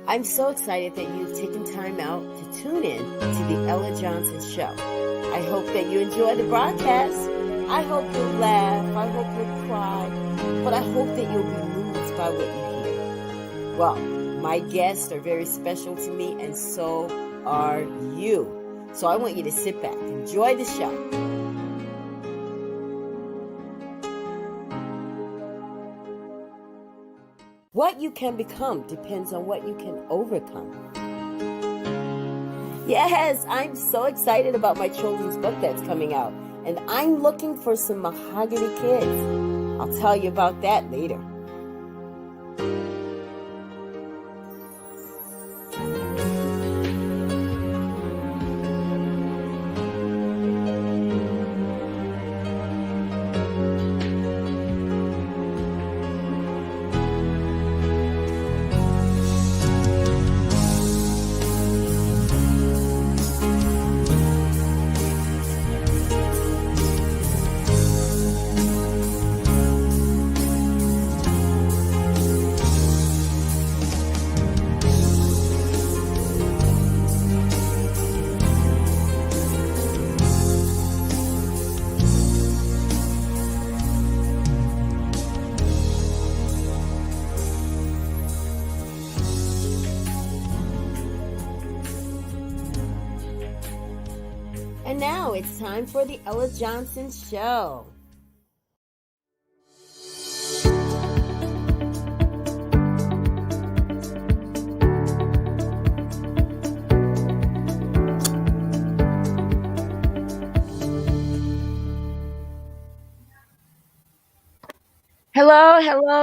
I'm so excited that you've taken time out to tune in to the Ella Johnson Show. I hope that you enjoy the broadcast. I hope you'll laugh. I hope you'll cry. But I hope that you'll be moved by what you hear. Well, my guests are very special to me, and so are you. So I want you to sit back, enjoy the show. What you can become depends on what you can overcome. Yes, I'm so excited about my children's book that's coming out, and I'm looking for some mahogany kids. I'll tell you about that later. And now it's time for the Ella Johnson Show. Hello,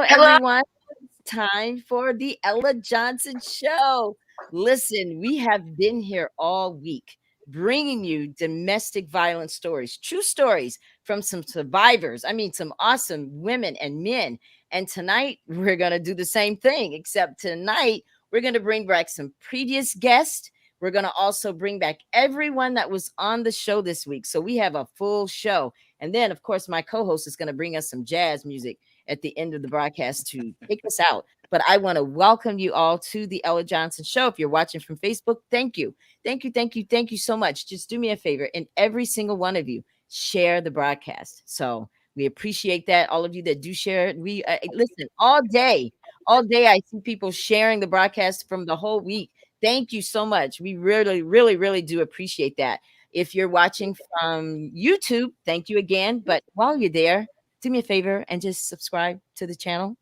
everyone. It's time for the Ella Johnson Show. Listen, we have been here all week bringing you domestic violence stories, true stories from some survivors. I mean, some awesome women and men. And tonight, we're going to do the same thing, except tonight, we're going to bring back some previous guests. We're going to also bring back everyone that was on the show this week. So we have a full show. And then, of course, my co host is going to bring us some jazz music at the end of the broadcast to take us out. But I want to welcome you all to the Ella Johnson Show. If you're watching from Facebook, thank you. Thank you so much. Just do me a favor, and every single one of you share the broadcast. So we appreciate that. All of you that do share it. We listen all day. All day I see people sharing the broadcast from the whole week. Thank you so much. We really do appreciate that. If you're watching from YouTube, thank you again. But while you're there, do me a favor and just subscribe to the channel.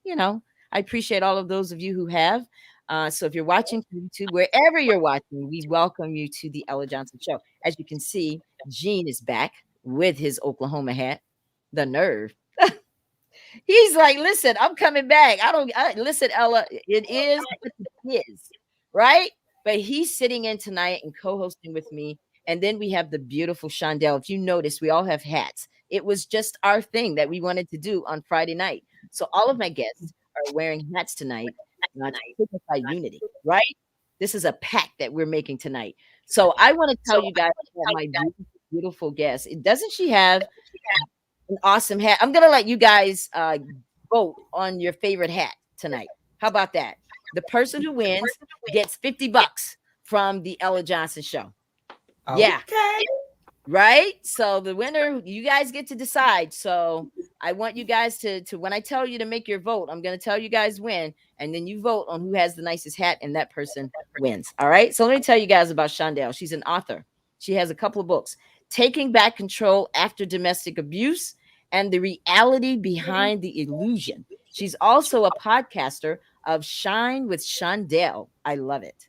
I appreciate all of those of you who have. So if you're watching from YouTube, wherever you're watching, we welcome you to the Ella Johnson Show. As you can see, Gene is back with his Oklahoma hat. The nerve. He's like, listen, I'm coming back. Listen, Ella, it is what it is, right? But he's sitting in tonight and co-hosting with me. And then we have the beautiful Shondell. If you notice, we all have hats. It was just our thing that we wanted to do on Friday night. So all of my guests are wearing hats tonight to signify unity, right? This is a pact that we're making tonight. So I want to tell you guys about my beautiful guest. Doesn't she have an awesome hat? I'm going to let you guys vote on your favorite hat tonight. How about that? The person who wins gets $50 from the Ella Johnson Show. Okay. Yeah. Right? So the winner, you guys get to decide. So I want you guys to when I tell you to make your vote, I'm going to tell you guys when, and then you vote on who has the nicest hat, and that person wins. All right? So let me tell you guys about Shondell. She's an author. She has a couple of books, Taking Back Control After Domestic Abuse and the Reality Behind the Illusion. She's also a podcaster of Shine with Shondell. I love it.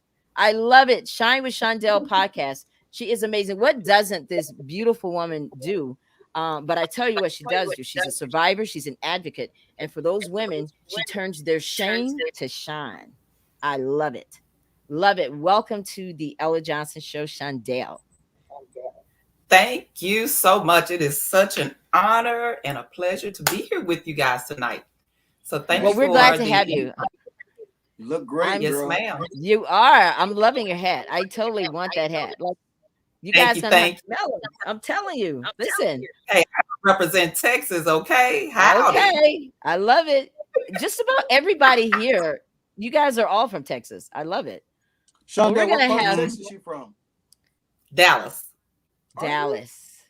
Shine with Shondell podcast. She is amazing. What doesn't this beautiful woman do? But I tell you what she does do. She's a survivor. She's an advocate. And for those women, she turns their shame to shine. I love it. Love it. Welcome to the Ella Johnson Show, Shondell. Thank you so much. It is such an honor and a pleasure to be here with you guys tonight. So thank you. Well, we're glad to have you. You look great, yes, girl. ma'am. You are. I'm loving your hat. I totally want that hat. You guys don't have to smell it. I'm telling you. Listen. Hey, I represent Texas, okay? Howdy. Okay. I love it. Just about everybody here You guys are all from Texas. I love it. Well, we're Shonda, what gonna part of have Mhm. Texas you from? Dallas. Are you? Dallas.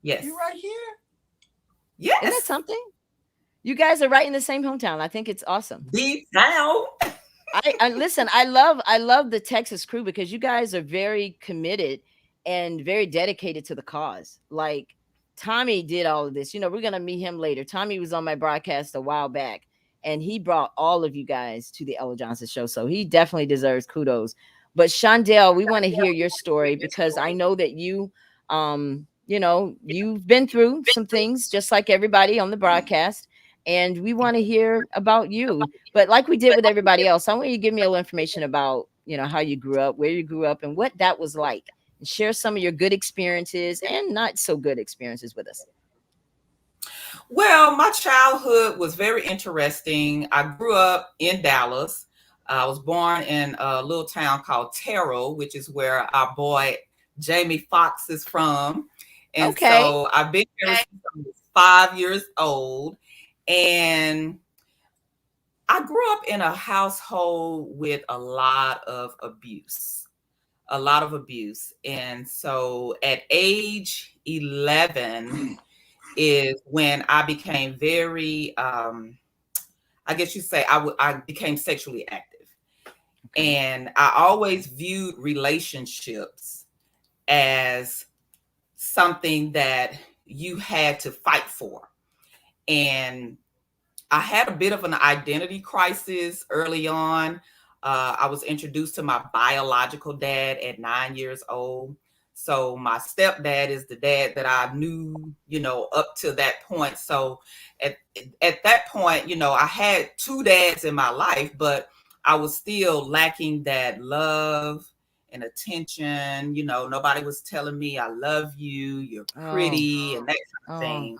You Yes. right here? Isn't that Yes. something? You guys are right in the same hometown. I think it's awesome. Deep down. I listen. I love the Texas crew because you guys are very committed and very dedicated to the cause. Like Tommy did all of this. We're gonna meet him later. Tommy was on my broadcast a while back, and he brought all of you guys to the Ella Johnson show. So he definitely deserves kudos. But Shondell, we want to hear your story because I know that you've been through some things just like everybody on the broadcast, and we want to hear about you. But like we did with everybody else, I want you to give me a little information about, how you grew up, where you grew up, and what that was like. And share some of your good experiences and not so good experiences with us. Well, my childhood was very interesting. I grew up in Dallas. I was born in a little town called Terrell, which is where our boy Jamie Foxx is from. And Okay. so I've been here since I was 5 years old. And I grew up in a household with a lot of abuse, a lot of abuse. And so at age 11 is when I became very, I guess you say I became sexually active. Okay. And I always viewed relationships as something that you had to fight for. And I had a bit of an identity crisis early on. I was introduced to my biological dad at 9 years old. So my stepdad is the dad that I knew, up to that point. So at at that point, I had two dads in my life, but I was still lacking that love and attention. Nobody was telling me I love you, you're Oh, pretty, and that kind of oh, thing.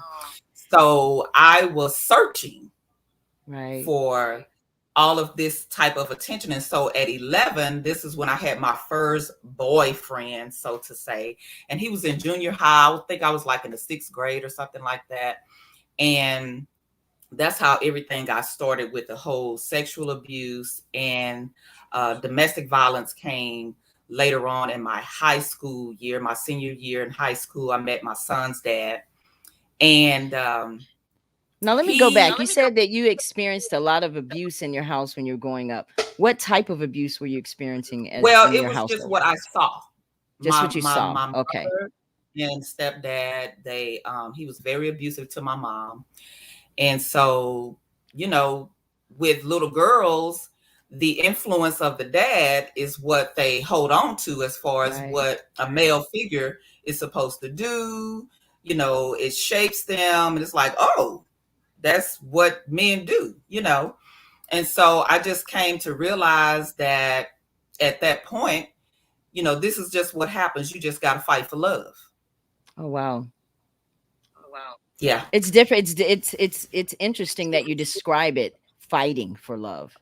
So I was searching right. for all of this type of attention. And so at 11, this is when I had my first boyfriend, so to say. And he was in junior high. I think I was like in the sixth grade or something like that. And that's how everything got started with the whole sexual abuse and domestic violence came later on in my high school year, my senior year in high school. I met my son's dad. And Now let me go he back. You said that you experienced a lot of abuse in your house when you were growing up. What type of abuse were you experiencing as Well, in it your was just household? what I saw. Just My what you my saw. my Okay. mother and stepdad, he was very abusive to my mom. And so, you know, with little girls, the influence of the dad is what they hold on to as far as Right. what a male figure is supposed to do. It shapes them and it's like, oh, that's what men do. And so I just came to realize that at that point, this is just what happens. You just got to fight for love. Oh wow. Yeah. It's different. It's interesting that you describe it fighting for love.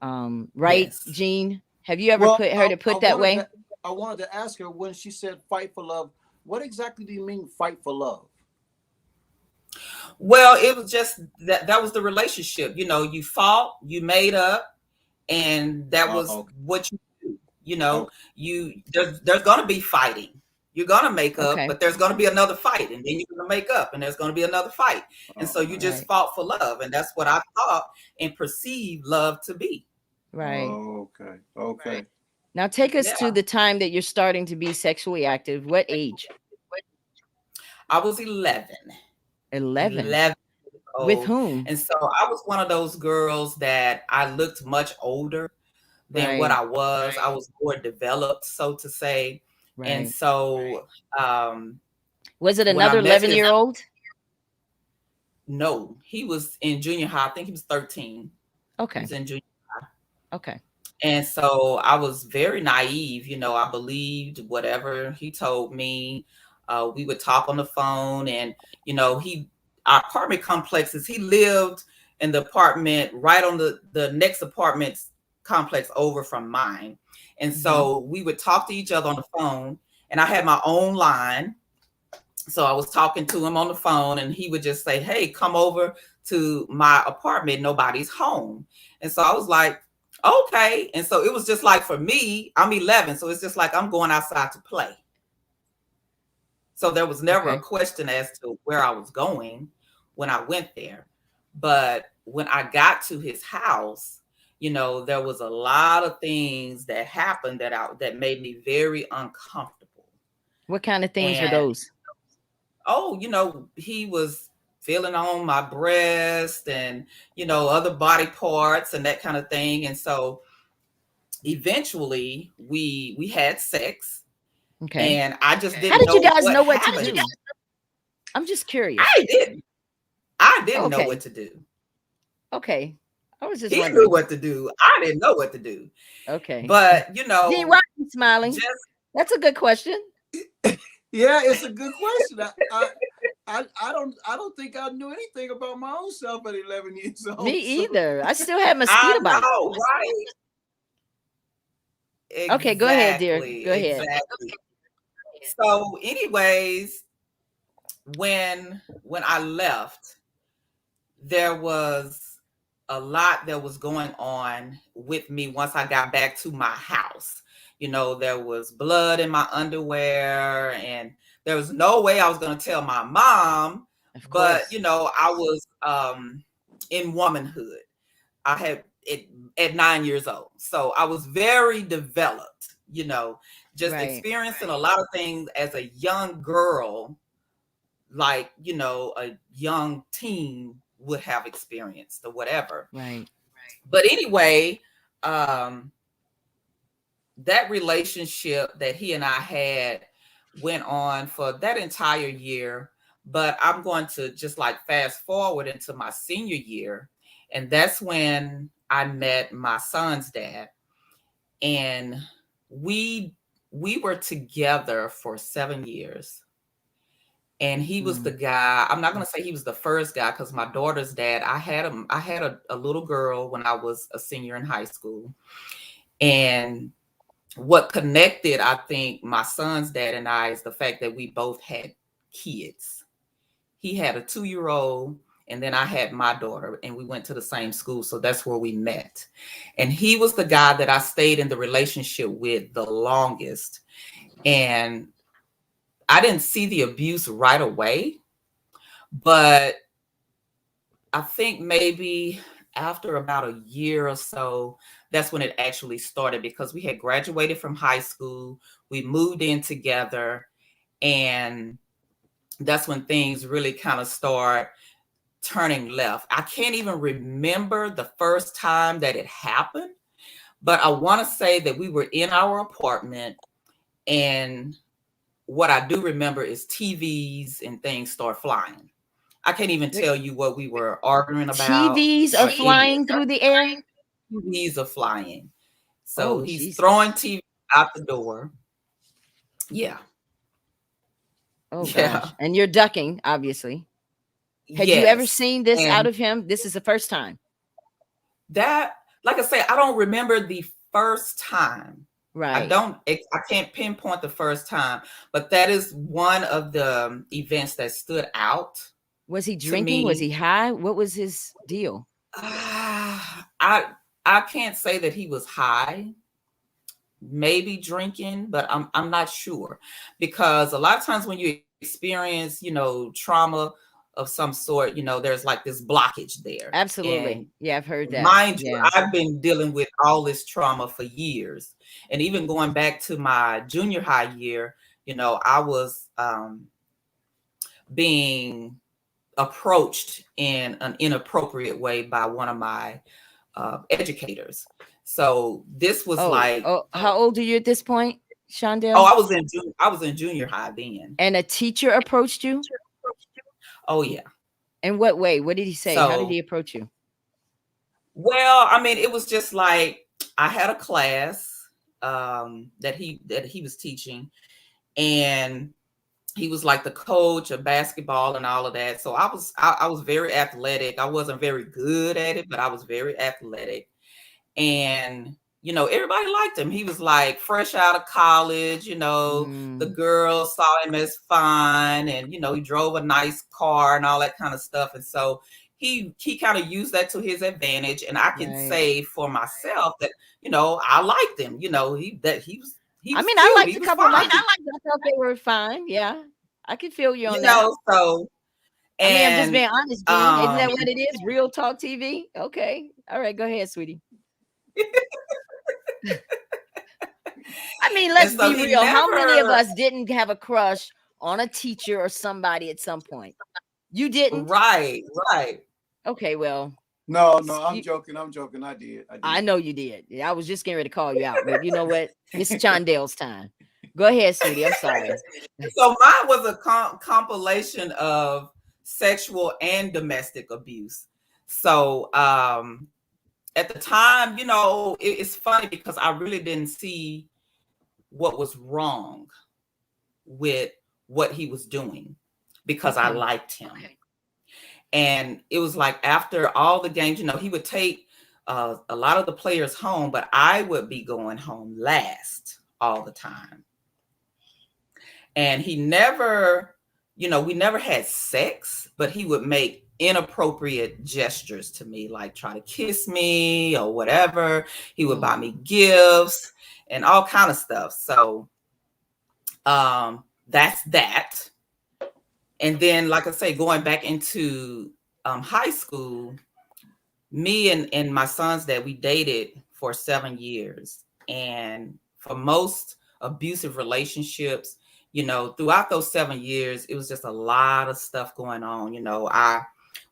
Right, Yes. Gene? Have you ever Well, put heard it put that way? I wanted to ask her when she said fight for love. What exactly do you mean fight for love? Well, it was just that was the relationship. You fought, you made up, and that was Okay. what you do. You know, Okay. there's gonna be fighting. You're gonna make up, Okay. but there's gonna be another fight, and then you're gonna make up, and there's gonna be another fight. And so you Okay. just Right. fought for love, and that's what I thought and perceived love to be. Right. Okay. Okay. Now take us to Yeah. the time that you're starting to be sexually active. What age? I was 11. 11. 11 years With old. whom? And so I was one of those girls that I looked much older than what Right. I was. I was more developed, so to say. And Right. so Was it when I another met 11 this, year old? no, he was in junior high. I think he was 13. He Okay. was in junior. Okay. And so I was very naive. I believed whatever he told me. We would talk on the phone, and our apartment complexes. He lived in the apartment right on the next apartment's complex over from mine, and Hmm. so we would talk to each other on the phone. And I had my own line, so I was talking to him on the phone, and he would just say, "Hey, come over to my apartment. Nobody's home." And so I was like, Okay. And so it was just like, for me, I'm 11, so it's just like I'm going outside to play. So there was never a Okay. question as to where I was going when I went there. But when I got to his house, there was a lot of things that happened that made me very uncomfortable. What kind of things were And those? he was feeling on my breast and other body parts and that kind of thing. And so eventually we had sex, Okay. and I just How didn't did you know guys what know what to happened. do? I'm just curious. I didn't know what Okay. to do. Okay. I was just He knew wondering. what to do. I didn't know what to do. Okay. But, Gee, why are you smiling? just That's a good question. Yeah, it's a good question. I don't think I knew anything about my own self at 11 years Me old. So either. I still have I mosquito bites. know, right? Okay, go ahead, dear. Exactly, Go ahead. exactly. So, anyways, when I left, there was a lot that was going on with me once I got back to my house. There was blood in my underwear, and there was no way I was going to tell my mom. Of But course. I was in womanhood. I had it at 9 years old, so I was very developed. Just Right. experiencing a lot of things as a young girl, like a young teen would have experienced or whatever. Right. But anyway, um that relationship that he and I had went on for that entire year. But I'm going to just like fast forward into my senior year, and that's when I met my son's dad. And we we were together for 7 years. And he was the Mm. guy. I'm not going to say he was the first guy, because my daughter's dad, I had a little girl when I was a senior in high school. And what connected, I think, my son's dad and I is the fact that we both had kids. He had a 2-year-old, and then I had my daughter, and we went to the same school. So that's where we met. And he was the guy that I stayed in the relationship with the longest. And I didn't see the abuse right away, but I think maybe after about a year or so, that's when it actually started, because we had graduated from high school, we moved in together, and that's when things really kind of start turning left. I can't even remember the first time that it happened, but I want to say that we were in our apartment, and what I do remember is TVs and things start flying. I can't even Wait, tell you what we were arguing about TVs are or any. flying through the air? TVs are flying. So Oh, he's throwing Jesus. TV out the door. Yeah. Oh, Yeah. gosh. And you're ducking, obviously. Had you ever Yes. seen this out And of him? This is the first time. that, like I say, I don't remember the first time. Right. I can't pinpoint the first time, but that is one of the events that stood out Was he to drinking? Was me. he high? What was his deal? I can't say that he was high, maybe drinking, but I'm not sure, because a lot of times when you experience, trauma of some sort, there's like this blockage there. And Absolutely. Yeah, I've heard that. mind you, Yeah. I've been dealing with all this trauma for years. And even going back to my junior high year, I was being approached in an inappropriate way by one of my educators. So this was Oh, like, oh, how old are you at this point, oh, Shondell? I was in junior high then. And a teacher approached you? Oh yeah. In what way? What did he say? How did So, he approach you? well, I mean, it was just like I had a class that he was teaching, and he was like the coach of basketball and all of that. So I was very athletic. I wasn't very good at it, but I was very athletic. And everybody liked him. He was like fresh out of college. The Mm, girls saw him as fine, and he drove a nice car and all that kind of stuff. And so he kind of used that to his advantage, and I can Right. say for myself that I liked him. He I was mean, I cute. liked He a was couple of my fine. teachers. I thought they were fine. Yeah, I can feel you on You that. know, so I mean, I'm just and being honest, Gene. Isn't um that what it is? Real talk TV. Okay. All right. Go ahead, sweetie. I mean, and let's so be he real. How many of never us didn't have a crush on a teacher or somebody at some point? You didn't? right, right. Okay. Well, No, no, I'm excuse. joking. I'm joking. I did. I I did. know you did. Yeah, I was just getting ready to call you out, but you know what? It's Chondale's time. Go ahead, sweetie. I'm sorry. So mine was a compilation of sexual and domestic abuse. So at the time, it's funny because I really didn't see what was wrong with what he was doing because I Okay. liked him. Okay. And it was like after all the games, he would take a lot of the players home, but I would be going home last all the time. And he never, we never had sex, but he would make inappropriate gestures to me, like try to kiss me or whatever. He would buy me gifts and all kind of stuff. So that's that. And then, like I say, going back into high school, me and my son's dad, we dated for 7 years. And for most abusive relationships, throughout those 7 years, it was just a lot of stuff going on.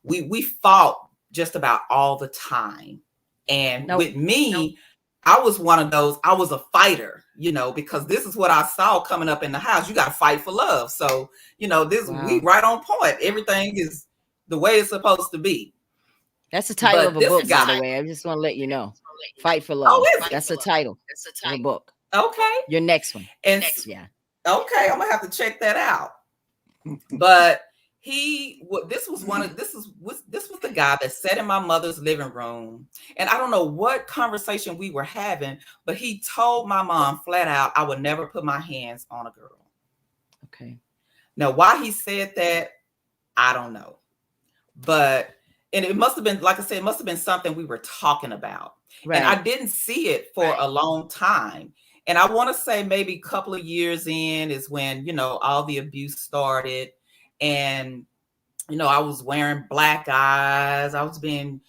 We fought just about all the time. And No. with me, I was one of those, I was a fighter, because this is what I saw coming up in the house. You got to fight for love. So, we Wow. right on point. Everything is the way it's supposed to be. That's the title of But a this book, by the guy, way. I just want to let you know. Fight for oh, Love. is it? That's the title of a book. Okay. Your next one. And Yeah. okay, I'm gonna have to check that out. But this was the guy that sat in my mother's living room, and I don't know what conversation we were having, but he told my mom flat out, I would never put my hands on a girl. Okay. Now, why he said that, I don't know. And it must have been, like I said, it must have been something we were talking about. Right. And I didn't see it for a long time. And I want to say maybe a couple of years in is when, all the abuse started. And, I was wearing black eyes. I was being,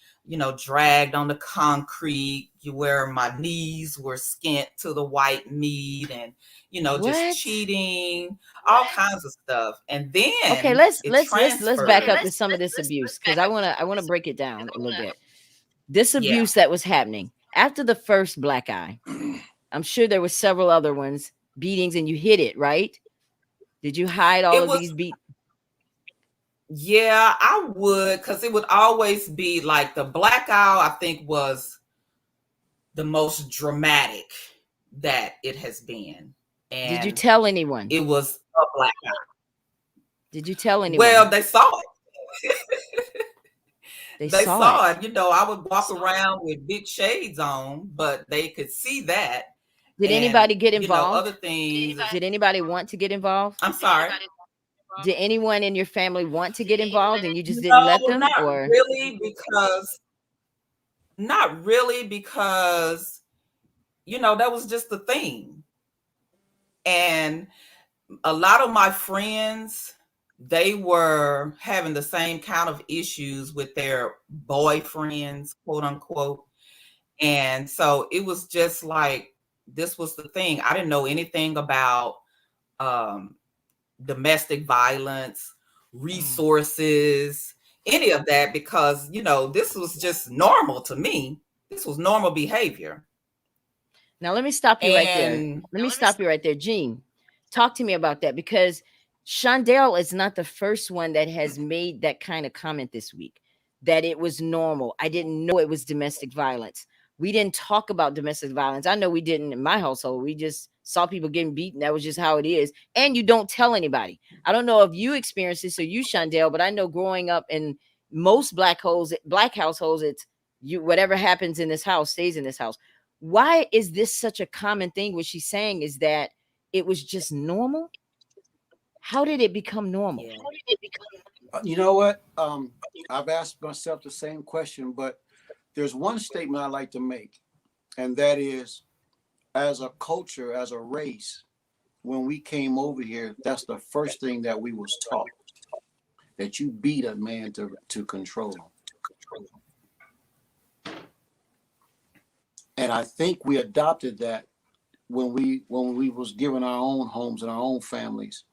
dragged on the concrete, where my knees were skint to the white meat and, just What? cheating, all kinds of stuff. And Okay, then let's it let's let's let's back transferred. up to some of this abuse because I want to break it down a little bit. This Yeah. abuse that was happening after the first black eye, I'm sure there were several other ones, beatings, and you hid it, right? Did you hide all It of was, these beat? yeah, I would, because it would always be like the black eye, I think, was the most dramatic that it has been. Did you And tell anyone? it was a black eye. Did you tell Well, anyone? they saw it. They They saw saw it. it. I would walk around with big shades on, but they could see that. Did And, anybody get other involved? things. Did anybody want to get involved? I'm sorry. Did anyone in your family want to get involved and you just didn't No, let them? Or not really, because, that was just the thing. And a lot of my friends, they were having the same kind of issues with their boyfriends, quote unquote. And so it was just like, this was the thing. I didn't know anything about um, domestic violence, resources, any of that, because, this was just normal to me. This was normal behavior. now let me stop you right there. And Let me stop you right there. Gene, talk to me about that because Shondell is not the first one that has made that kind of comment this week that it was normal. I didn't know it was domestic violence. We didn't talk about domestic violence. I know we didn't in my household. We just saw people getting beaten. That was just how it is. And you don't tell anybody. I don't know if you experienced this or you, Shondell, but I know growing up in most black households, it's you, whatever happens in this house stays in this house. Why is this such a common thing? What she's saying is that it was just normal. How did it become normal? yeah. You know what? I've asked myself the same question, but there's one statement I like to make, and that is, as a culture, as a race, when we came over here, that's the first thing that we was taught, that you beat a man to control him. And I think we adopted that when we was given our own homes and our own families,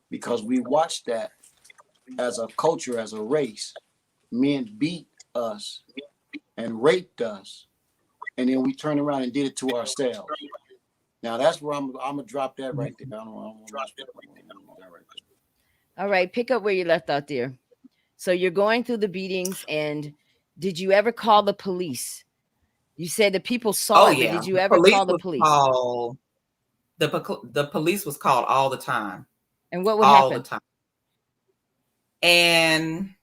because we watched that as a culture, as a race. Men beat us and raped us, and then we turned around and did it to ourselves. Now that's where I'm gonna drop that right there. I don't drop that right there. All right, pick up where you left out there. So you're going through the beatings, and did you ever call the police? You said the people saw Oh it, but yeah, did you ever call the police? the police was called all the time, And what would all the happen? time. And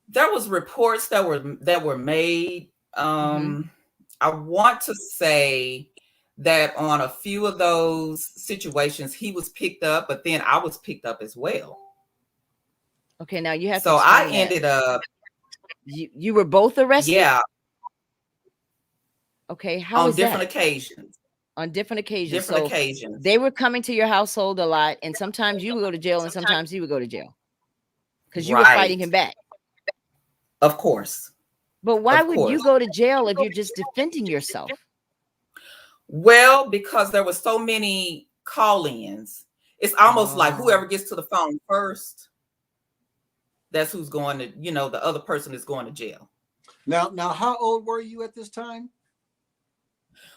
there was reports that were made. Mm-hmm. I want to say that on a few of those situations he was picked up, but then I was picked up as well. Okay, now you have to So I explain that. ended up, You were both arrested? yeah, Okay, how on is different that? occasions. On different occasions. Different So occasions. they were coming to your household a lot, and sometimes you would go to jail, and sometimes he would go to jail because you were fighting Right. him back. Of course. But why Of would you course. go to jail if you're just defending yourself? Well, because there were so many call-ins. It's almost like Oh, whoever gets to the phone first, that's who's going to, the other person is going to jail. Now, how old were you at this time?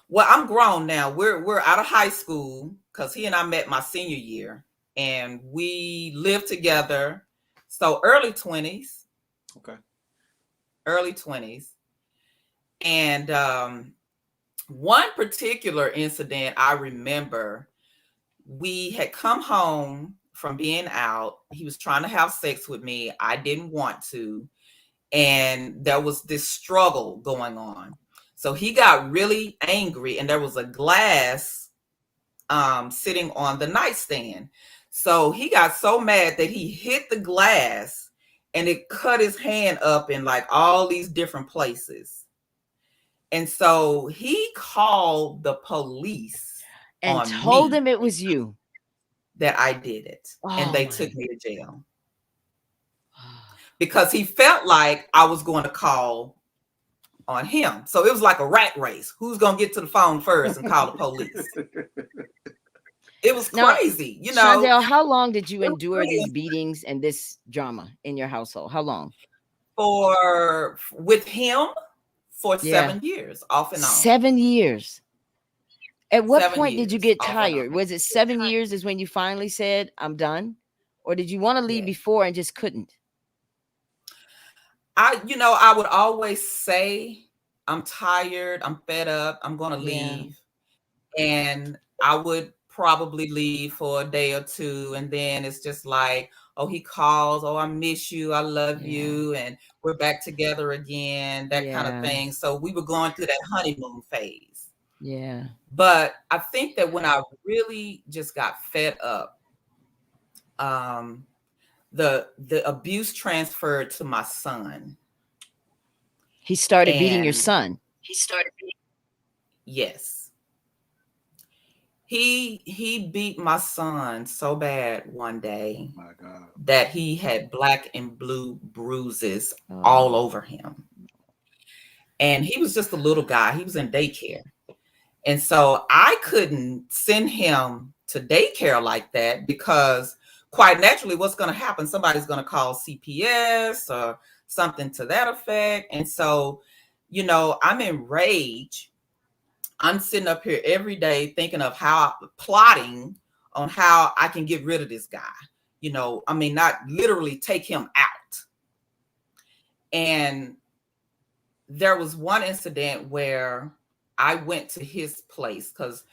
Well, I'm grown now. We're out of high school because he and I met my senior year, and we lived together. So early 20s. Okay. Early 20s. And one particular incident I remember, we had come home from being out. He was trying to have sex with me. I didn't want to. And there was this struggle going on. So he got really angry, and there was a glass sitting on the nightstand. So he got so mad that he hit the glass, and it cut his hand up in like all these different places. And so he called the police and on told me him it was you. that I did it, and Oh they my. took me to jail because he felt like I was going to call on him. So it was like a rat race. Who's going to get to the phone first and call the police? It was Now, crazy, Shondell, how long did you it was endure these crazy. beatings and this drama in your household? How long? With him for Yeah, 7 years, off and on. 7 years. At what 7 point did you years, get off and on. tired? Was it 7 years is when you finally said, I'm done? Or did you want to leave Yeah. before and just couldn't? I would always say, I'm tired, I'm fed up, I'm going to Yeah, leave. And I would probably leave for a day or two. And then it's just like, oh, he calls, oh, I miss you, I love yeah, you. And we're back together again, that kind of yeah, thing. So we were going through that honeymoon phase. yeah. But I think that when I really just got fed up, um, the abuse transferred to my son. He started beating your And son. yes, he beat my son so bad one day My God. that he had black and blue bruises all Oh, over him. And he was just a little guy. He was in daycare. And so I couldn't send him to daycare like that because quite naturally, what's going to happen? Somebody's going to call CPS or something to that effect. And so, I'm enraged. I'm sitting up here every day thinking of plotting on how I can get rid of this guy. Not literally take him out. And there was one incident where I went to his place because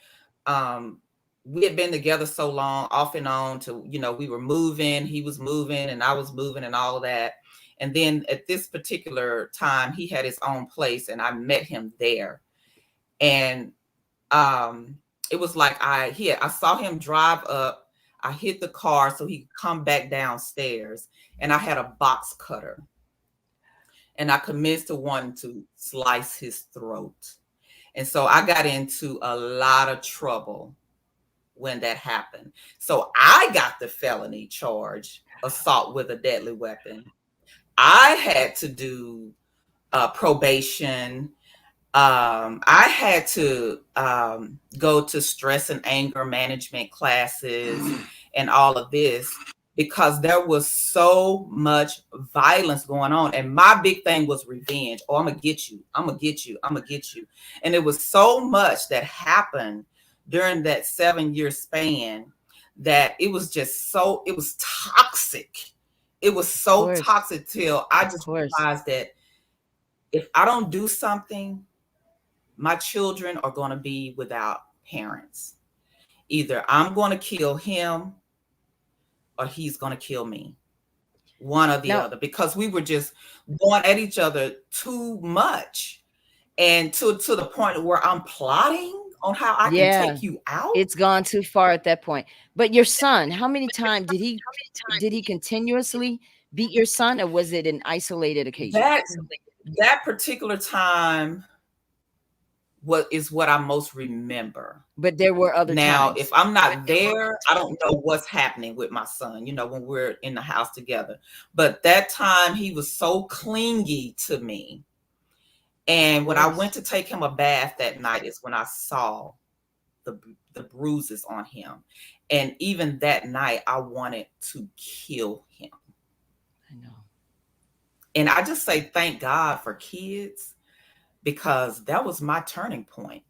we had been together so long, off and on, to, we were moving, he was moving, and I was moving and all of that. And then at this particular time, he had his own place, and I met him there. And it was like I saw him drive up. I hit the car so he could come back downstairs, and I had a box cutter, and I commenced to wanting to slice his throat. And so I got into a lot of trouble when that happened. So I got the felony charge, assault with a deadly weapon. I had to do probation. I had to go to stress and anger management classes and all of this because there was so much violence going on. And my big thing was revenge. Oh, I'm going to get you. I'm going to get you. I'm going to get you. And it was so much that happened during that 7-year span that it was just so, it was toxic. It was so toxic till I just realized that if I don't do something, my children are going to be without parents. Either I'm going to kill him or he's going to kill me. One or the other, because we were just going at each other too much. And to the point where I'm plotting on how I can take you out. It's gone too far at that point. But your son, how many times did he continuously beat your son, or was it an isolated occasion? That particular time is what I most remember. But there were other now, times. if I'm not there, I don't know what's happening with my son, when we're in the house together. But that time he was so clingy to me. And when I went to take him a bath that night is when I saw the bruises on him. And even that night, I wanted to kill him. I know. And I just say thank God for kids, because that was my turning point.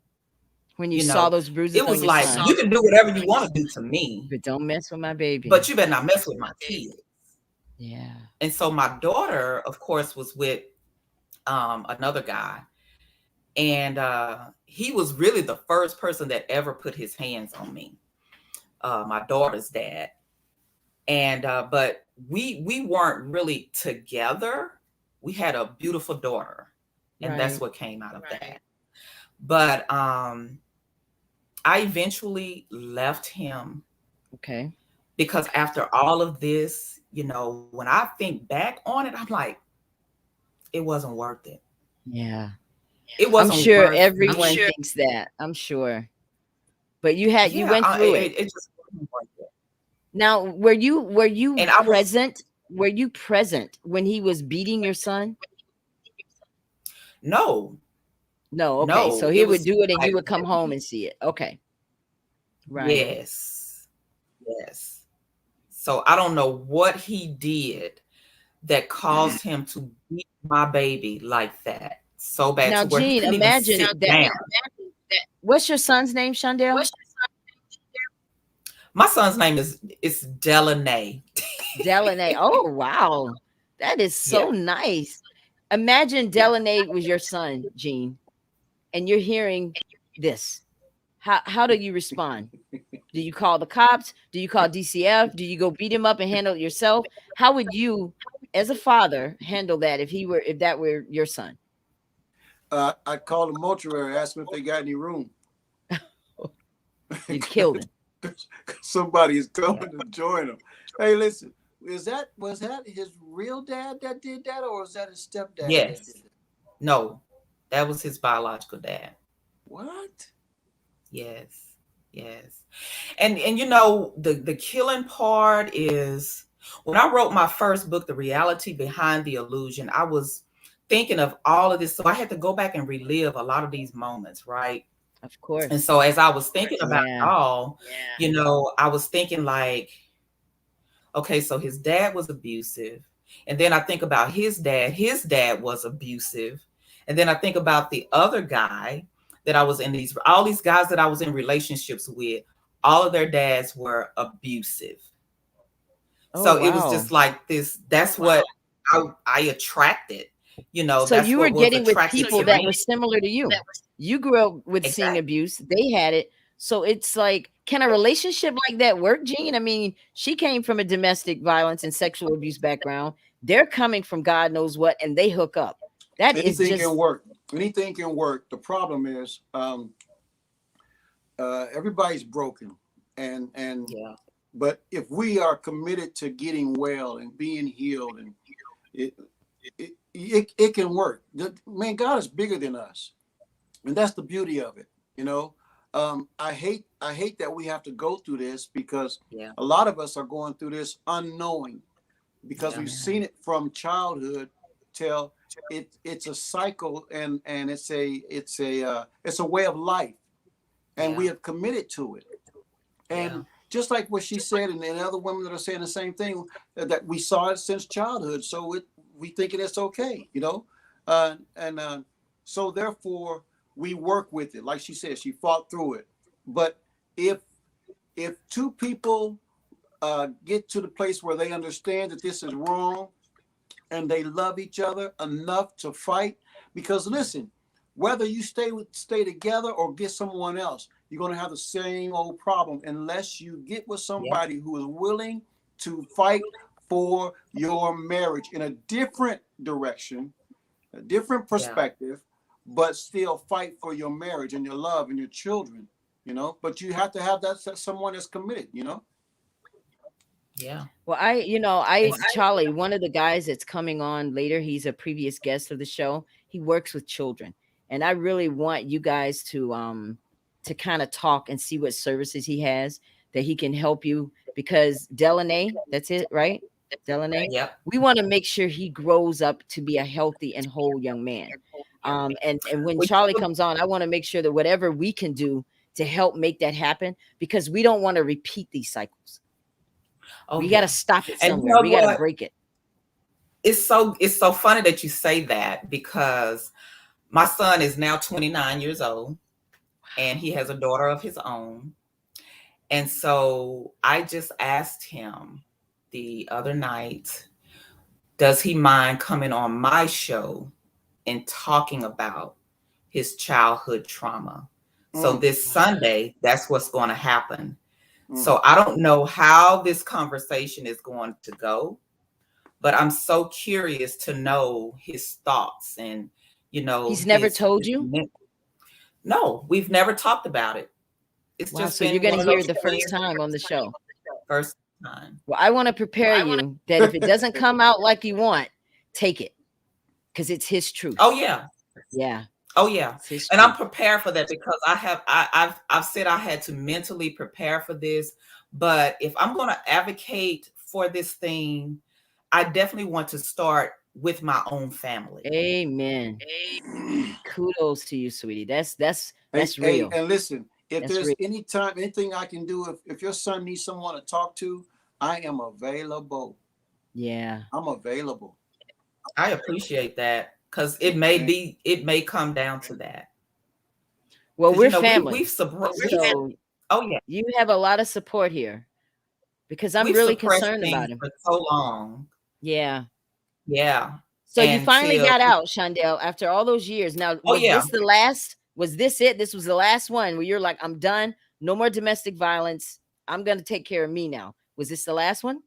When you saw those bruises, it was like, you can do whatever you want to do to me, but don't mess with my baby. But you better not mess with my kids. Yeah. And so my daughter, of course, was with another guy. And he was really the first person that ever put his hands on me, my daughter's dad. And but we weren't really together. We had a beautiful daughter, and that's what came out of that. But I eventually left him. Okay. Because after all of this, when I think back on it, I'm like, it wasn't worth it. Yeah. It wasn't. I'm sure everyone thinks that. I'm sure. But you went through it. It just wasn't worth it. Now, were you present? Were you present when he was beating your son? No. No. Okay. No, so he would do it, and you would come home and see it. Okay. Right. Yes. So I don't know what he did that caused him to beat my baby like that so bad. Now, to where Jean, imagine that. What's your son's name, Shondell? My son's name is Delaney. Delaney. Oh, wow. That is so nice. Imagine Delaney was your son, Jean, and you're hearing this. How do you respond? Do you call the cops? Do you call DCF? Do you go beat him up and handle it yourself? How would you, as a father, handle that if that were your son? I called the mortuary, asked them if they got any room. You killed him. Somebody is coming to join him. Hey, listen, was that his real dad that did that, or was that his stepdad? Yes. No, that was his biological dad. What? Yes. And the killing part is, when I wrote my first book, The Reality Behind the Illusion, I was thinking of all of this. So I had to go back and relive a lot of these moments, right? Of course. And so as I was thinking about it all, I was thinking like, okay, so his dad was abusive. And then I think about his dad. His dad was abusive. And then I think about the other guy that I was in all these guys that I was in relationships with, all of their dads were abusive. So it was just like this. That's what I attracted. So you were getting with people that were similar to you. You grew up with seeing abuse. They had it. So it's like, can a relationship like that work, Jean? I mean, she came from a domestic violence and sexual abuse background. They're coming from God knows what, and they hook up. Anything can work. Anything can work. The problem is everybody's broken, and But if we are committed to getting well and being healed, and it it can work. Man, God is bigger than us, and that's the beauty of it. You know, I hate that we have to go through this, because Yeah. a lot of us are going through this unknowing, because Yeah. we've Yeah. seen it from childhood till it's a cycle, and it's a way of life, and we Yeah. have committed to it. Yeah. And just like what she said, and other women that are saying the same thing, that we saw it since childhood, so we thinking it's okay, and so therefore we work with it. Like she said, she fought through it. But if two people get to the place where they understand that this is wrong, and they love each other enough to fight. Because listen, whether you stay together or get someone else, you're going to have the same old problem unless you get with Yeah. somebody who is willing to fight for your marriage in a different direction, a different Yeah. perspective, but still fight for your marriage and your love and your children. But you have to have that someone that's committed. Yeah. Well, And Charlie, one of the guys that's coming on later, he's a previous guest of the show. He works with children. And I really want you guys to kind of talk and see what services he has that he can help you, because Delaney, that's it, right? Delaney, yep. we want to make sure he grows up to be a healthy and whole young man. And when Well, Charlie comes on, I want to make sure that whatever we can do to help make that happen, because we don't want to repeat these cycles. oh We got to yeah. stop it And you somewhere. know We got to what? break it. It's so funny that you say that, because my son is now 29 years old, and he has a daughter of his own. And so I just asked him the other night, does he mind coming on my show and talking about his childhood trauma? So Mm, this Sunday, that's what's going to happen. mm. So I don't know how this conversation is going to go, but I'm so curious to know his thoughts, and He's never his told you? no, we've never talked about it. It's Wow. just So you're been going one to of hear those it the first things, time on the show. first time. Well, I want to prepare you that if it doesn't come out like you want, take it, because it's his Oh truth. yeah. Yeah, Oh yeah. it's his And I'm truth. prepared for that, because I've said I had to mentally prepare for this. But if I'm going to advocate for this thing, I definitely want to start with my own family. Amen. Kudos to you, sweetie. Hey, That's hey, real. and listen, if That's there's real. anything I can do, if your son needs someone to talk to, I am available. Yeah. I'm available. I appreciate that, because Okay. it may come down to that. Well, Because we're we've family. suppressed. So Oh yeah, you have a lot of support here, because I'm we've really suppressed concerned things about him. for so long. Yeah. Yeah, So you finally until got out, Shondell, after all those years. Now, oh yeah, was this it? This was the last one where you're like, I'm done. No more domestic violence. I'm going to take care of me now. Was this the last one?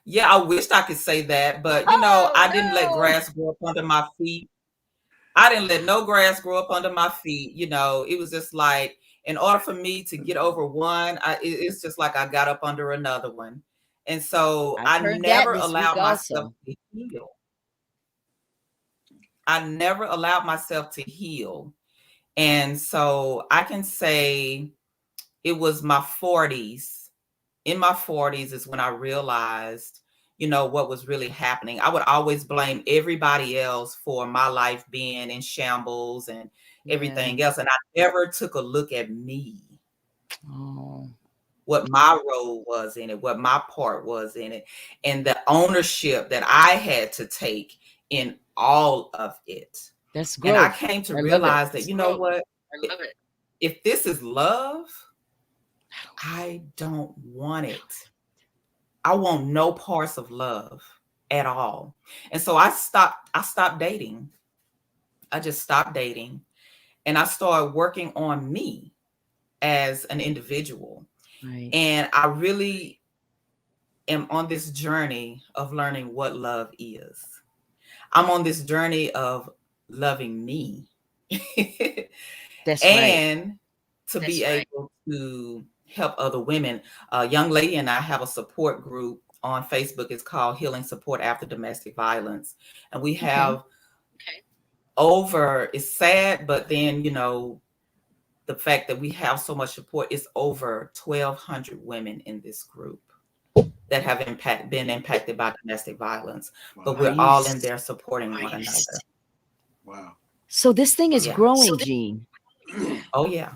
yeah. I wished I could say that, but Oh, I didn't let no. grass grow up under my feet. I didn't let no grass grow up under my feet. It was just like, in order for me to get over one, it's just like I got up under another one. And so I've I heard that never this week allowed myself also. to heal. I never allowed myself to heal. And so I can say it was my 40s. In my 40s is when I realized, what was really happening. I would always blame everybody else for my life being in shambles and Yeah. everything else. And I never took a look at me, Oh, what my role was in it, what my part was in it, and the ownership that I had to take in all of it. that's And I growth. came to I love it. realize that, what? If this is love, I don't want it. I want no parts of love at all. And so I stopped dating. I just stopped dating, and I started working on me as an individual. Right. And I really am on this journey of learning what love is. I'm on this journey of loving me That's right. and to be able to help other women. A young lady and I have a support group on Facebook. It's called Healing Support After Domestic Violence. And we Okay. have over, it's sad, but then, the fact that we have so much support, is over 1,200 women in this group that have been impacted by domestic violence. But Wow. Are we're you all in there supporting one another. Wow. so this thing is Yeah. growing, Gene. Oh yeah.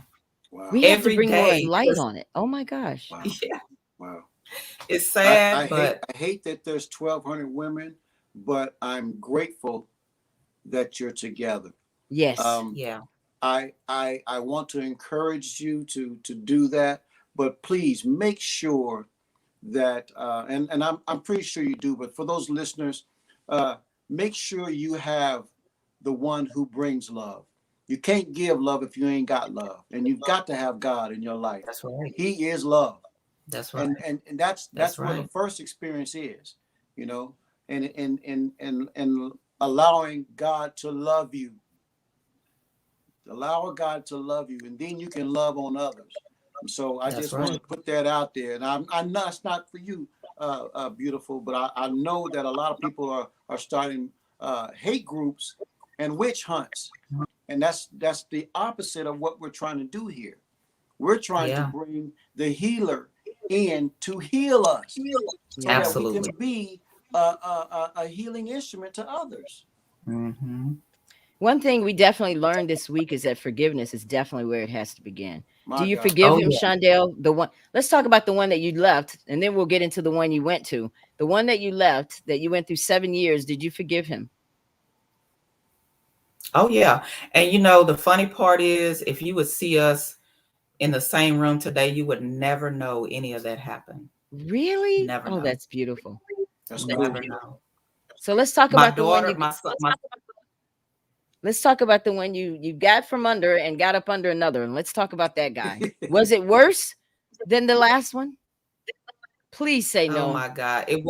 Wow. We have to Every bring more day. light on it. Oh my gosh. Wow. Yeah. Wow. It's I, sad, I hate but I hate that there's 1,200 women, but I'm grateful that you're together. Yes. Um, yeah. I want to encourage you to do that, but please make sure that and I'm pretty sure you do, but for those listeners, uh, make sure you have the one who brings love. You can't give love if you ain't got love, and you've got to have God in your life. That's right. He is love, That's right. and that's That's where the right. first experience is, you know, and allowing God to love you, allow God to love you, and then you can love on others. And so I That's just want right. to put that out there. And I know it's not for you, beautiful, but I know that a lot of people are starting hate groups and witch hunts, and that's the opposite of what we're trying to do here. We're trying to Yeah. bring the healer in to heal us, so that Yeah. we can Absolutely. be a healing instrument to others. Hmm. One thing we definitely learned this week is that forgiveness is definitely where it has to begin. Do My you God. forgive Oh him, yeah. Shondell? The one. Let's talk about the one that you left, and then we'll get into the one you went to. The one that you left, that you went through 7 years. Did you forgive him? Oh yeah. And the funny part is, if you would see us in the same room today, you would never know any of that happened. Really? Never Oh, know. that's beautiful. That's cool. Never Wow. know. So let's talk My about the one daughter, you. my son, my Let's talk about the one you got from under and got up under another, and let's talk about that guy. Was it worse than the last one? Please say oh no. my God. It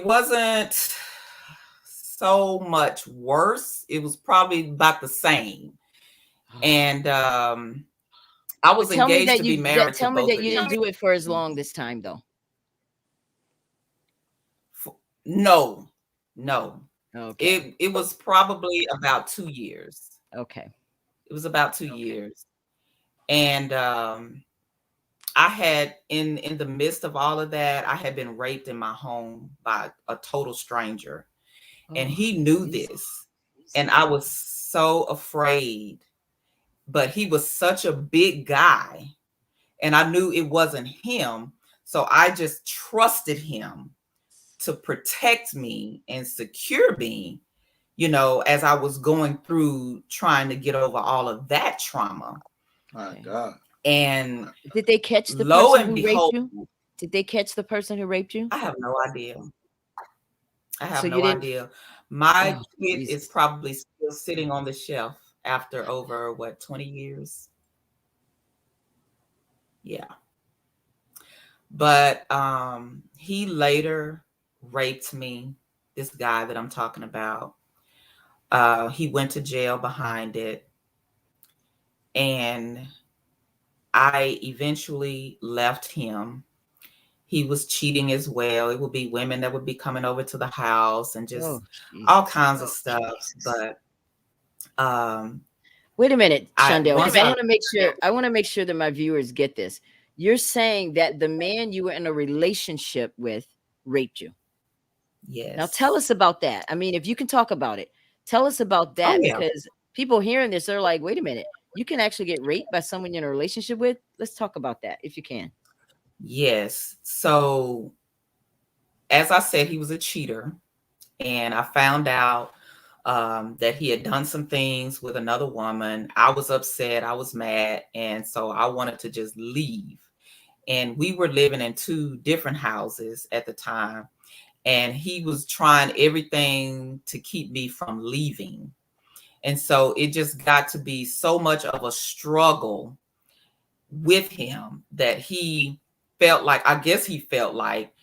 wasn't so much worse. It was probably about the same. And I But was engaged to be married to tell me both that of you them. didn't do it for as long this time though. No, no. Okay. It was probably about 2 years. Okay. It was about 2 years. And I had in the midst of all of that, I had been raped in my home by a total stranger. And Oh, he knew Jesus. this. And I was so afraid. But he was such a big guy. And I knew it wasn't him. So I just trusted him to protect me and secure me, as I was going through trying to get over all of that trauma. My Okay. God. And Did they catch the lo person and who raped behold, you? Did they catch the person who raped you? I have no idea. I So have you no didn't. idea. My Oh, kit is Jesus. probably still sitting on the shelf after over what, 20 years? Yeah. But he later raped me, this guy that I'm talking about. He went to jail behind it. And I eventually left him. He was cheating as well. It would be women that would be coming over to the house and just Oh, all Jesus. kinds of stuff. But um Wait a minute, I Shondell, once because I I want to make sure. I want to make sure that my viewers get this. You're saying that the man you were in a relationship with raped you. Now tell yes. us about that. I mean, if you can talk about it, tell us about Oh that, yeah. because people hearing this, they're like, wait a minute, you can actually get raped by someone you're in a relationship with. Let's talk about that if you can. Yes. So as I said, he was a cheater. And I found out that he had done some things with another woman. I was upset. I was mad. And so I wanted to just leave. And we were living in two different houses at the time. And he was trying everything to keep me from leaving. And so it just got to be so much of a struggle with him that he felt like, I guess he felt like,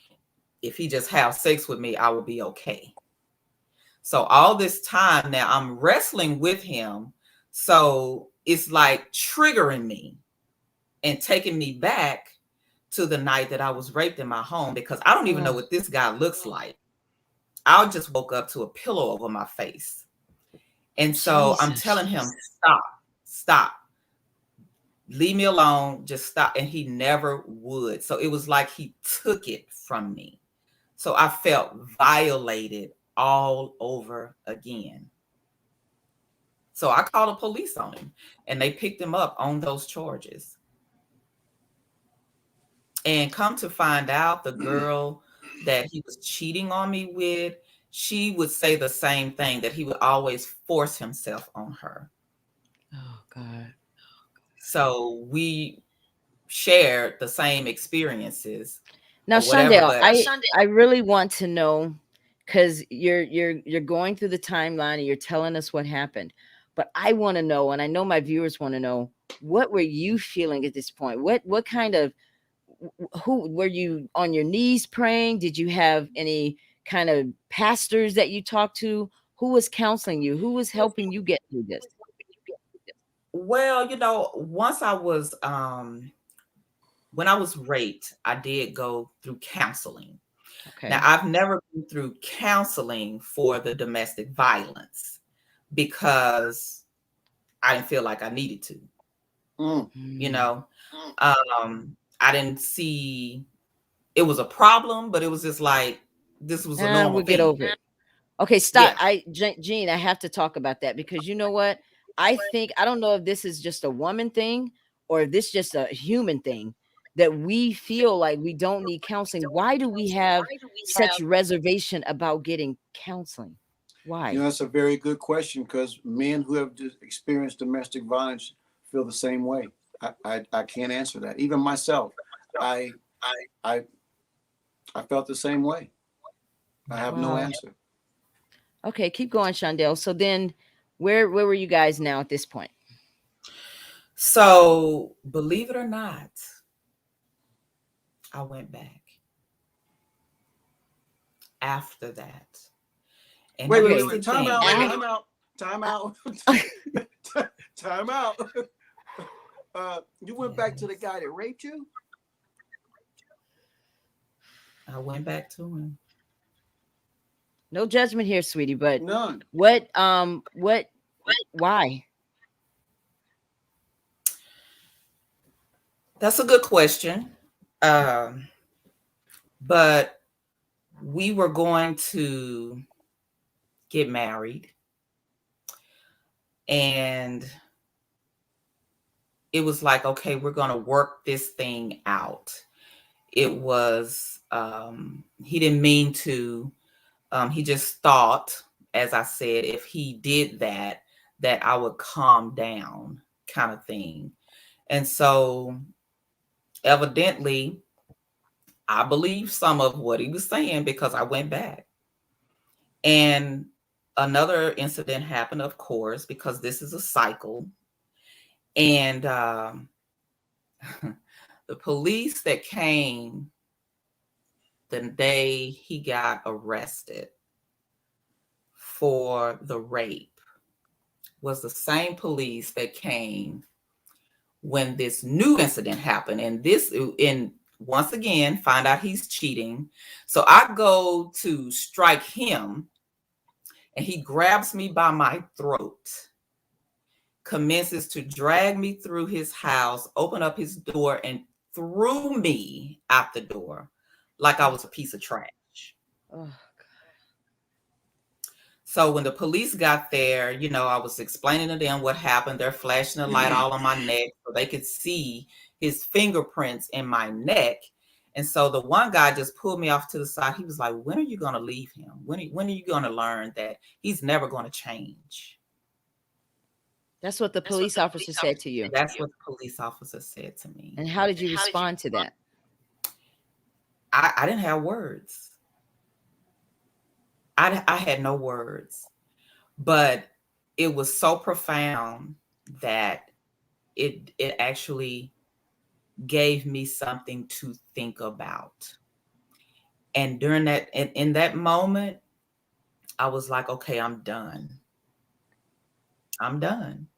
if he just have sex with me, I will be okay. So all this time now I'm wrestling with him. So it's like triggering me. and taking me back to the night that I was raped in my home, because I don't even know Oh, what this guy looks like. I just woke up to a pillow over my face. And so I'm telling Jesus. him, stop, stop, leave me alone, just stop. And he never would. So it was like he took it from me. So I felt violated all over again. So I called the police on him and they picked him up on those charges. And come to find out, the girl that he was cheating on me with, she would say the same thing, that he would always force himself on her. Oh God. So we shared the same experiences Now, or whatever, Shondell, but I really want to know, because you're going through the timeline and you're telling us what happened, but I want to know, and I know my viewers want to know, what were you feeling at this point? What kind of, who were you, on your knees praying? Did you have any kind of pastors that you talked to? Who was counseling you? Who was helping you get through this? well, once I was when I was raped, I did go through counseling. Now, Okay. I've never been through counseling for the domestic violence because I didn't feel like I needed to, Mm. you Mm. know. I didn't see it was a problem, but it was just like this was a normal We'll get thing. over it. Okay, stop. Yeah. Jean, I have to talk about that, because you know what? I think, I don't know if this is just a woman thing or if this just a human thing, that we feel like we don't need counseling. Why do we have such reservation about getting counseling? Why? That's a very good question, because men who have experienced domestic violence feel the same way. I can't answer that. Even myself, I I I felt the same way. I have no Wow. answer. Okay, keep going, Shondell. So then, where were you guys now at this point? So, believe it or not, I went back after that. And here's Wait. Okay. the Time out. thing. af- Time out. Time out. Time out. You went back to the Yes, guy that raped you? I went back to him. no judgment here, sweetie, but None. what, why? That's a good question. Um, but we were going to get married, and it was like, okay, we're going to work this thing out. It was, he didn't mean to, he just thought, as I said, if he did that, that I would calm down, kind of thing. And so, evidently, I believe some of what he was saying because I went back. And another incident happened, of course, because this is a cycle. And the police that came the day he got arrested for the rape was the same police that came when this new incident happened. And this, in once again, find out he's cheating. So I go to strike him, and he grabs me by my throat, commences to drag me through his house, open up his door, and threw me out the door like I was a piece of trash. Oh, So when the police got there, I was explaining to them what happened. They're flashing a light all on my neck so they could see his fingerprints in my neck. And so the one guy just pulled me off to the side. He was like, "When are you going to leave him? When are you going to learn that he's never going to change?" that's what the police officer said to you. That's what the police officer said to me. And how did you respond to that? I didn't have words. I had no words, but it was so profound that it actually gave me something to think about. And during that, in that moment, I was like, okay, I'm done. I'm done.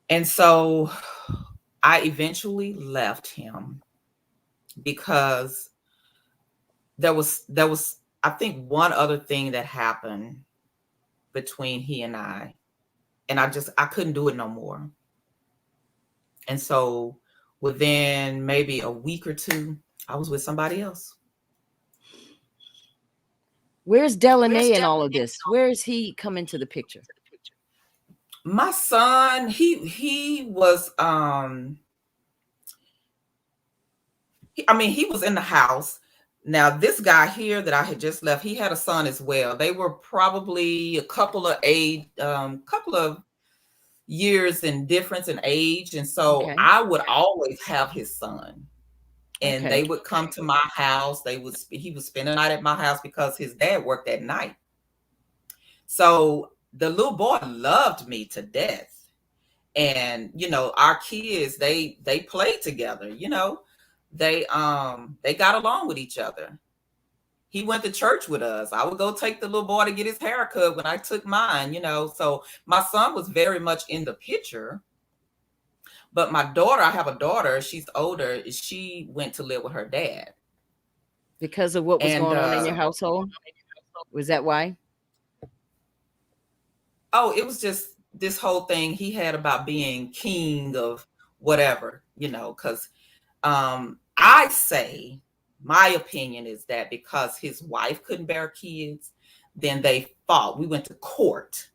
And so I eventually left him because there was I think one other thing that happened between he and I couldn't do it no more. And so within maybe a week or two, I was with somebody else. Where's Delaney in all of this? Where is he come into the picture? My son, he was I mean, he was in the house. Now, this guy here that I had just left, he had a son as well. They were probably couple of years in difference in age, and so Okay. I would always have his son, and Okay. they would come to my house. He would spend the night at my house because his dad worked at night. So the little boy loved me to death, and our kids, they played together. They got along with each other. He went to church with us. I would go take the little boy to get his haircut when I took mine. So my son was very much in the picture. But my daughter, I have a daughter, she's older. She went to live with her dad. Because of what was And going on in your household? Was that why? oh, it was just this whole thing he had about being king of whatever, because I say my opinion is that because his wife couldn't bear kids, then they fought. We went to court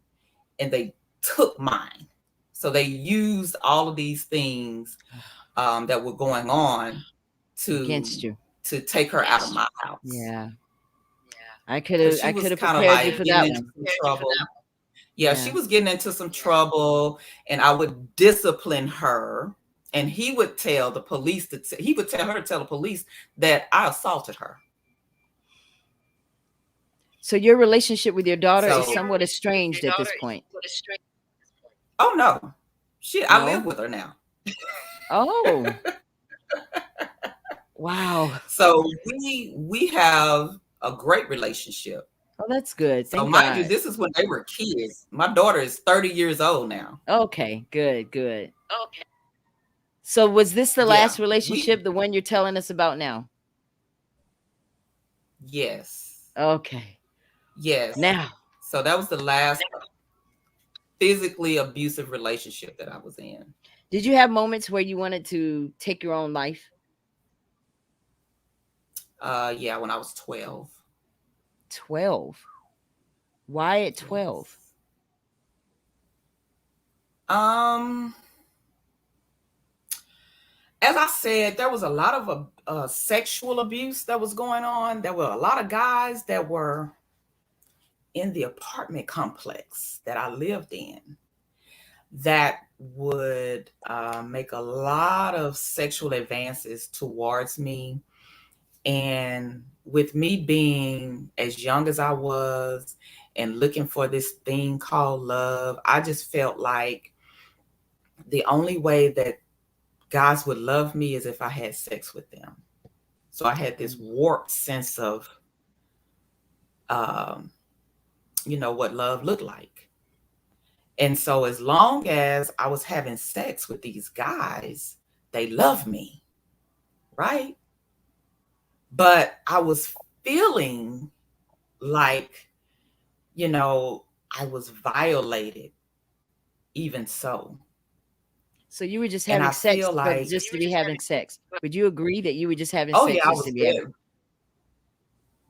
and they took mine. So they used all of these things that were going on Against to you. to take her out of my house. Yeah. Because I she could was have kind of prepared you like for getting that into one. some trouble. Yeah, she Yeah. was getting into some trouble, and I would discipline her. And he would tell the police he would tell her to tell the police that I assaulted her. So your relationship with your daughter is So, somewhat estranged at this point. oh no, I live No? with her now. Oh, wow. So we have a great relationship. Oh, that's good. So Thank mind you, God. this is when they were kids. My daughter is 30 years old now. Okay, good, good. So was this the Yeah, last we relationship, the one you're telling us about now? yes, Okay. yes. Now, So that was the last physically abusive relationship that I was in. did you have moments where you wanted to take your own life? Yeah, when I was 12. 12. Why at 12? Yes. Um, as I said, there was a lot of sexual abuse that was going on. There were a lot of guys that were in the apartment complex that I lived in that would make a lot of sexual advances towards me. And with me being as young as I was and looking for this thing called love, I just felt like the only way that guys would love me is if I had sex with them. So I had this warped sense of, um, what love looked like. And so as long as I was having sex with these guys, they loved me, right? But I was feeling like, you know, I was violated even so. So you were just And having I sex, feel but like, just to be having sex. Would you agree that you were just having oh yeah, sex I just to was be having?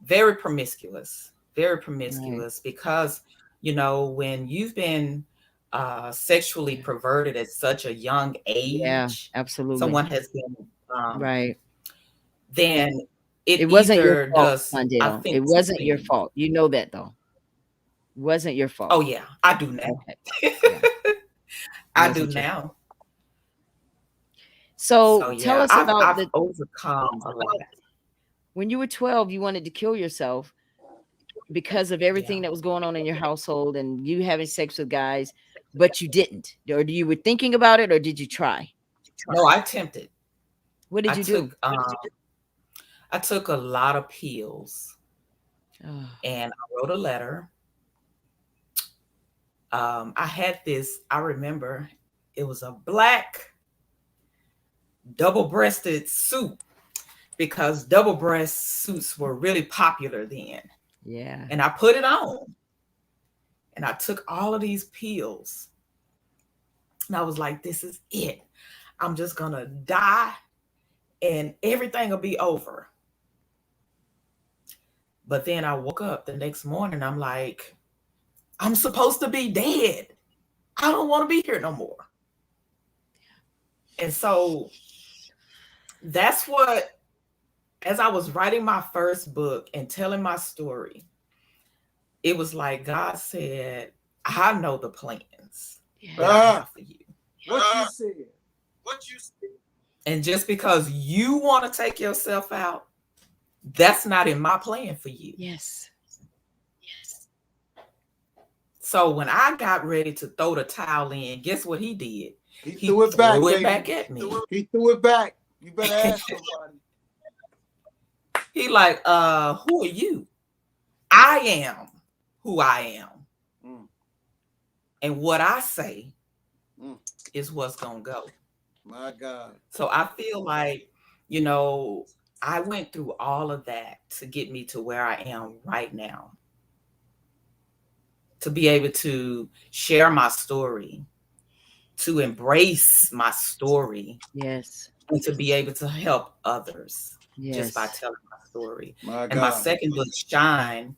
very promiscuous, very Right. promiscuous because, when you've been sexually Yeah. perverted at such a young Yeah, age, absolutely. someone has been, um, Right. then it It wasn't your either fault, does, I Mondale. It think, two wasn't your things. fault. You know that though. It wasn't your fault. Oh yeah, I do now. Okay. Yeah. It I do wasn't your fault. now. So So tell yeah, us I've about I've the overcome a lot. when you were 12, you wanted to kill yourself because of Yeah. everything that was going on in your household and you having sex with guys, but you didn't. Or you were thinking about it or did you try? No, I attempted. What did I you do? took a lot of pills Oh, and I wrote a letter. I had this, I remember it was a black double-breasted suit because double breast suits were really popular then. Yeah. And I put it on and I took all of these pills and I was like, this is it. I'm just going to die and everything will be over. But then I woke up the next morning. I'm like, I'm supposed to be dead. I don't want to be here no more. And so that's what, as I was writing my first book and telling my story, it was like God said, I know the plans that I Ah, have for you. what you said. What you said. And just because you want to take yourself out, that's not in my plan for you. Yes. So when I got ready to throw the towel in, guess what he did? He He threw it back, threw it baby. back at me. He threw it back. You better ask somebody. He like, who are you? I am who I am. Mm, And what I say mm, is what's gonna go. my God. So I feel like, I went through all of that to get me to where I am right now. To be able to share my story, to embrace my story, Yes. and to be able to help others just by Yes. telling my story. My And my God. second book, Shine,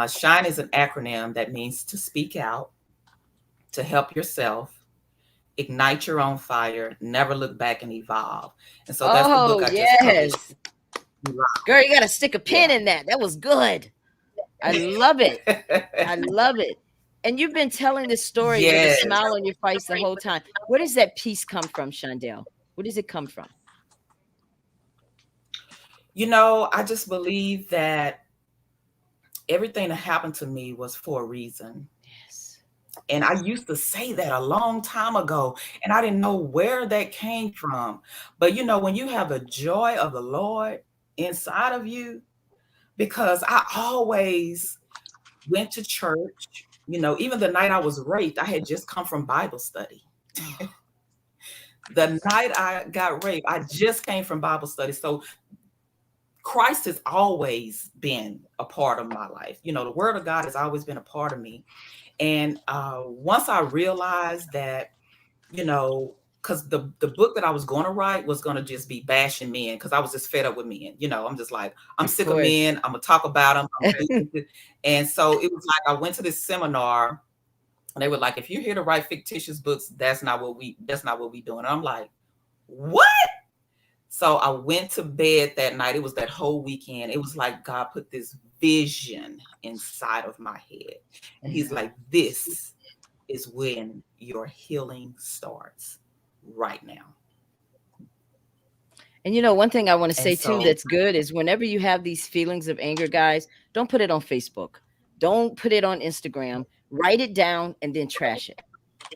Shine is an acronym that means to speak out, to help yourself, ignite your own fire, never look back and evolve. And so that's the book Oh, I just published. yes. Girl, you got to stick a pin Yeah. in that. That was good. I love it. I love it. And you've been telling this story with a Yes. smile on your face the whole time. Where does that peace come from, Shondell? Where does it come from? I just believe that everything that happened to me was for a reason. Yes. And I used to say that a long time ago, and I didn't know where that came from. But when you have the joy of the Lord inside of you, because I always went to church, even the night I was raped, I had just come from Bible study. The night I got raped, I just came from Bible study. So Christ has always been a part of my life. The word of God has always been a part of me. And once I realized that, because the book that I was going to write was going to just be bashing men because I was just fed up with men. I'm just like, I'm Of sick of course. men. I'm going to talk about them. And so it was like I went to this seminar and they were like, if you're here to write fictitious books, that's not what we doing. And I'm like, what? So I went to bed that night. It was that whole weekend. It was like God put this vision inside of my head. And he's Yeah. like, this is when your healing starts right now. And one thing I want to And say too so, that's good is whenever you have these feelings of anger, guys, don't put it on Facebook. Don't put it on Instagram. Write it down and then trash it.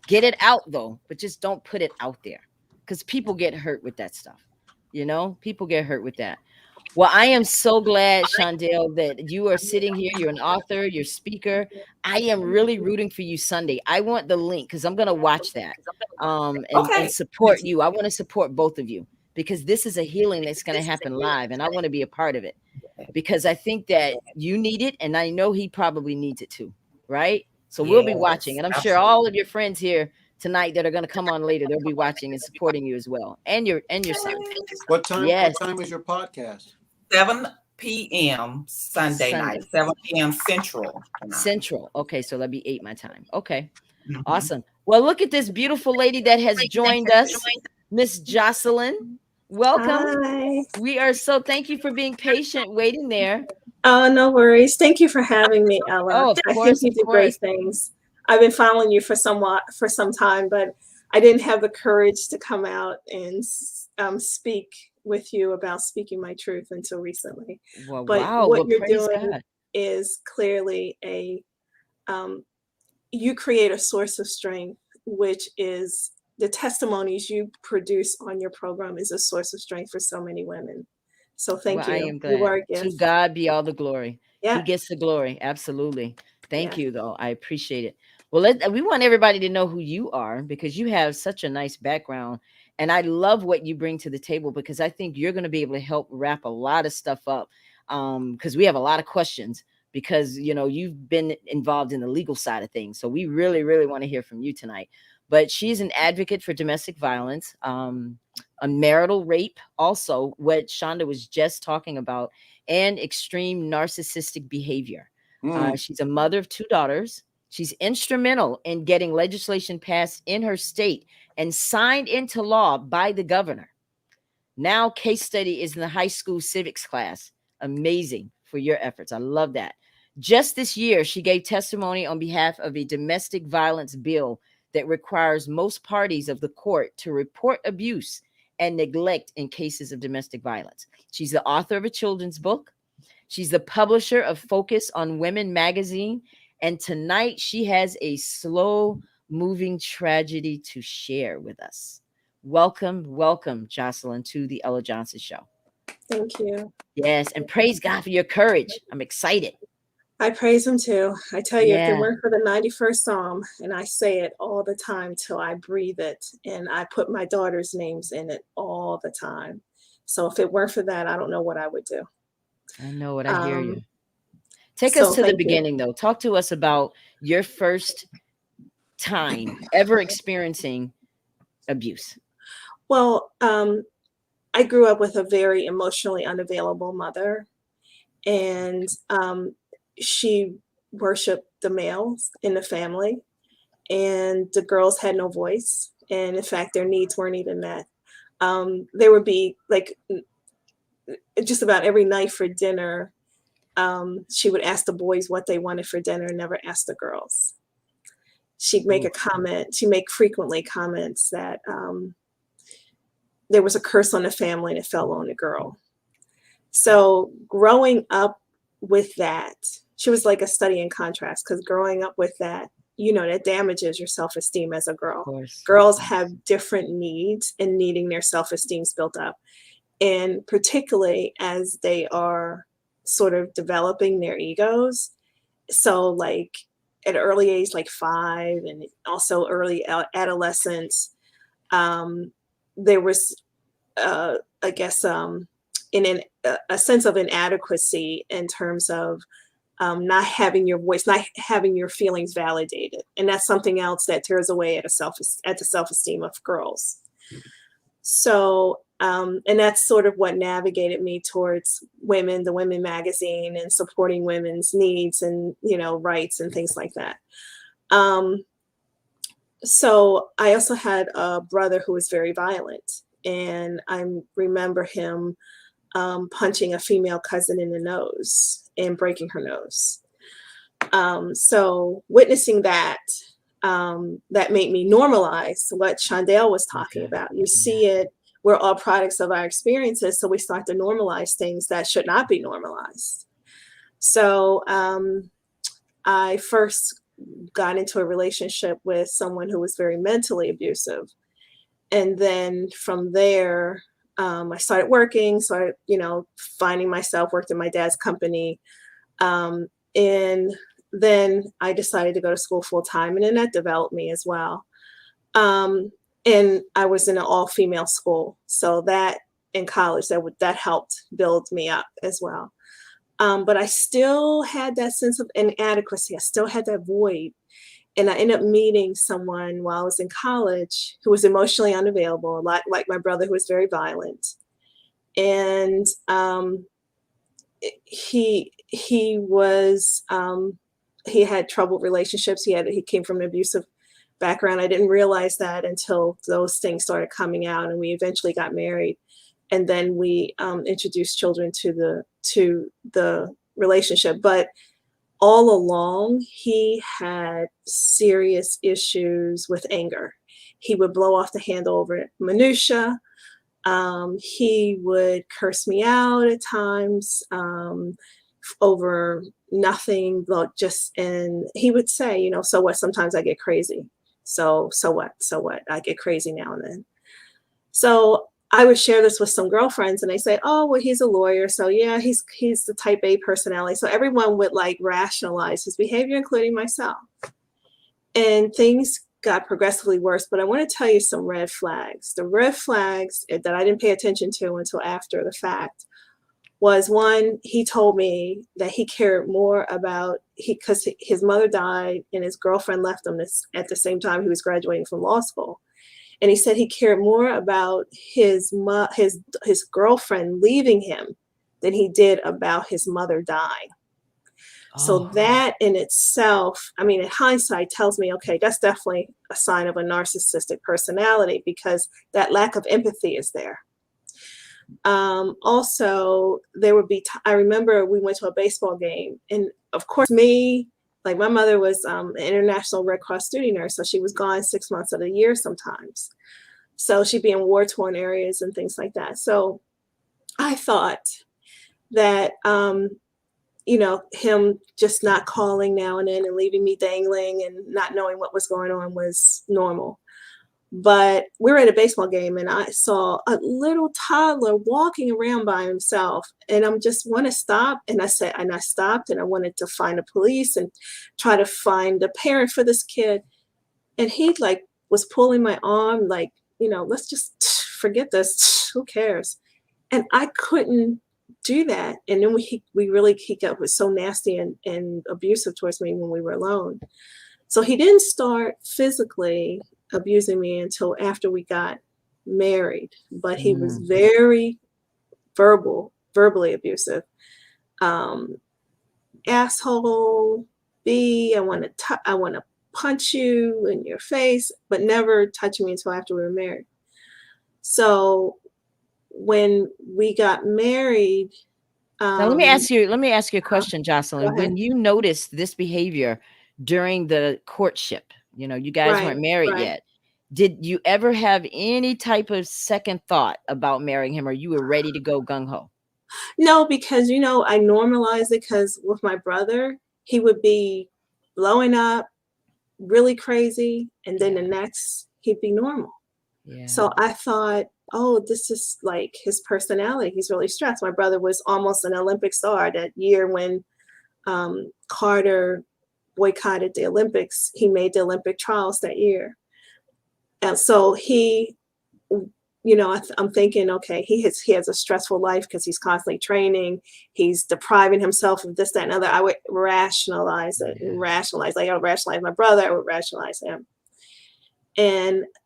Get it out though, but just don't put it out there because people get hurt with that stuff. People get hurt with that. Well, I am so glad, Shondell, that you are sitting here. You're an author, you're a speaker. I am really rooting for you Sunday. I want the link because I'm going to watch that and okay. support you. I want to support both of you because this is a healing that's going to happen live, and I want to be a part of it because I think that you need it, and I know he probably needs it too, right? So we'll be watching, Yes, and I'm sure all absolutely. of your friends here tonight that are going to come on later, they'll be watching and supporting you as well, and your son. What time? Yes, What time is your podcast? 7 p.m. Sunday night, Sunday. 7 p.m. Central tonight. Central. Okay, so that'd be 8 my time. Okay. Mhm. Awesome. Well, look at this beautiful lady that has joined us, Miss Jocelyn. Welcome. Hi. We are so thank you for being patient waiting there. Oh, no worries. Thank you for having me, Ella. Oh, of I think course, you of do course. great things. I've been following you for some time, but I didn't have the courage to come out and speak with you about speaking my truth until recently. Well, But wow. what Well, you're praise doing God. is clearly um, you create a source of strength, which is the testimonies you produce on your program is a source of strength for so many women. So Well, thank I you. am You glad. are a To gift. God be all the glory. He Yeah. gets the glory. Absolutely. Thank Yeah. you, though. I appreciate it. Well, we want everybody to know who you are because you have such a nice background And I love what you bring to the table, because I think you're going to be able to help wrap a lot of stuff up. Because we have a lot of questions, because, you've been involved in the legal side of things. So we really, really want to hear from you tonight. But she's an advocate for domestic violence, a marital rape, also what Shonda was just talking about, and extreme narcissistic behavior. She's a mother of 2 daughters. She's instrumental in getting legislation passed in her state and signed into law by the governor. Now, case study is in the high school civics class. Amazing for your efforts. I love that. Just this year, she gave testimony on behalf of a domestic violence bill that requires most parties of the court to report abuse and neglect in cases of domestic violence. She's the author of a children's book. She's the publisher of Focus on Women magazine. And tonight she has a slow moving tragedy to share with us. Welcome, welcome, Jocelyn, to the Ella Johnson Show. Thank you. Yes, and praise God for your courage. I'm excited. I praise him too. I tell you, if it Yeah. weren't for the 91st Psalm, and I say it all the time till I breathe it, and I put my daughter's names in it all the time. So if it weren't for that, I don't know what I would do. I know what I hear you. Take us So to the thank you. beginning, though. Talk to us about your first time ever experiencing abuse. Well, I grew up with a very emotionally unavailable mother, and she worshiped the males in the family, and the girls had no voice. And in fact, their needs weren't even met. There would be like just about every night for dinner, she would ask the boys what they wanted for dinner and never ask the girls. She'd make a comment. She'd make frequently comments that there was a curse on the family and it fell on the girl. So growing up with that, she was like a study in contrast, because growing up with that, that damages your self-esteem as a girl. Girls have different needs and needing their self-esteem built up. And particularly as they are sort of developing their egos. So like at an early age, like 5, and also early adolescence, there was, I guess, a sense of inadequacy in terms of not having your voice, not having your feelings validated. And that's something else that tears away at the self-esteem of girls. So, and that's sort of what navigated me towards women, the Women magazine, and supporting women's needs and, rights and things like that. So I also had a brother who was very violent, and I remember him punching a female cousin in the nose and breaking her nose. So witnessing that, that made me normalize what Shondell was talking about. You see it, we're all products of our experiences, so we start to normalize things that should not be normalized. So I first got into a relationship with someone who was very mentally abusive. And then from there, I started working, started, finding myself, worked in my dad's company. And then I decided to go to school full time, and then that developed me as well. And I was in an all-female school, so that in college, that helped build me up as well. But I still had that sense of inadequacy. I still had that void. And I ended up meeting someone while I was in college who was emotionally unavailable, a lot like my brother, who was very violent. And he had troubled relationships. He came from an abusive background. I didn't realize that until those things started coming out, and we eventually got married. And then we introduced children to the relationship. But all along, he had serious issues with anger. He would blow off the handle over minutia. He would curse me out at times over nothing, but and he would say, so what? Sometimes I get crazy. So what? I get crazy now and then. So I would share this with some girlfriends, and they say, oh, well, he's a lawyer. So yeah, he's the type A personality. So everyone would like rationalize his behavior, including myself. And things got progressively worse. But I want to tell you some red flags. The red flags that I didn't pay attention to until after the fact was, one, he told me that he cared more about, because his mother died and his girlfriend left him at the same time he was graduating from law school. And he said he cared more about his girlfriend leaving him than he did about his mother dying. So Oh, that in itself, I mean, in hindsight, tells me, okay, that's definitely a sign of a narcissistic personality, because that lack of empathy is there. Also, there would be, I remember we went to a baseball game, and of course, like my mother was an International Red Cross duty nurse, so she was gone 6 months of the year sometimes. So she'd be in war-torn areas and things like that. So I thought that, him just not calling now and then and leaving me dangling and not knowing what was going on was normal. But we were at a baseball game and I saw a little toddler walking around by himself, and I'm just want to stop. And I stopped, and I wanted to find the police and try to find a parent for this kid. And he like was pulling my arm, like, let's just forget this. Who cares? And I couldn't do that. And then he was so nasty and abusive towards me when we were alone. So he didn't start physically abusing me until after we got married, but he was very verbally abusive. Asshole, I want to punch you in your face, but never touch me until after we were married. So when we got married, now let me ask you a question, go Jocelyn. ahead. When you noticed this behavior during the courtship, you guys Right, weren't married right. yet. Did you ever have any type of second thought about marrying him, or you were ready to go gung ho? No, because I normalized it, because with my brother, he would be blowing up really crazy, and then the Yeah, next he'd be normal. yeah. So I thought, oh, this is like his personality. He's really stressed. My brother was almost an Olympic star that year when Carter boycotted the Olympics. He made the Olympic trials that year. And so I'm thinking, okay, he has a stressful life because he's constantly training. He's depriving himself of this, that, and other. I would rationalize it Yeah. and rationalize. Like I would rationalize my brother. I would rationalize him.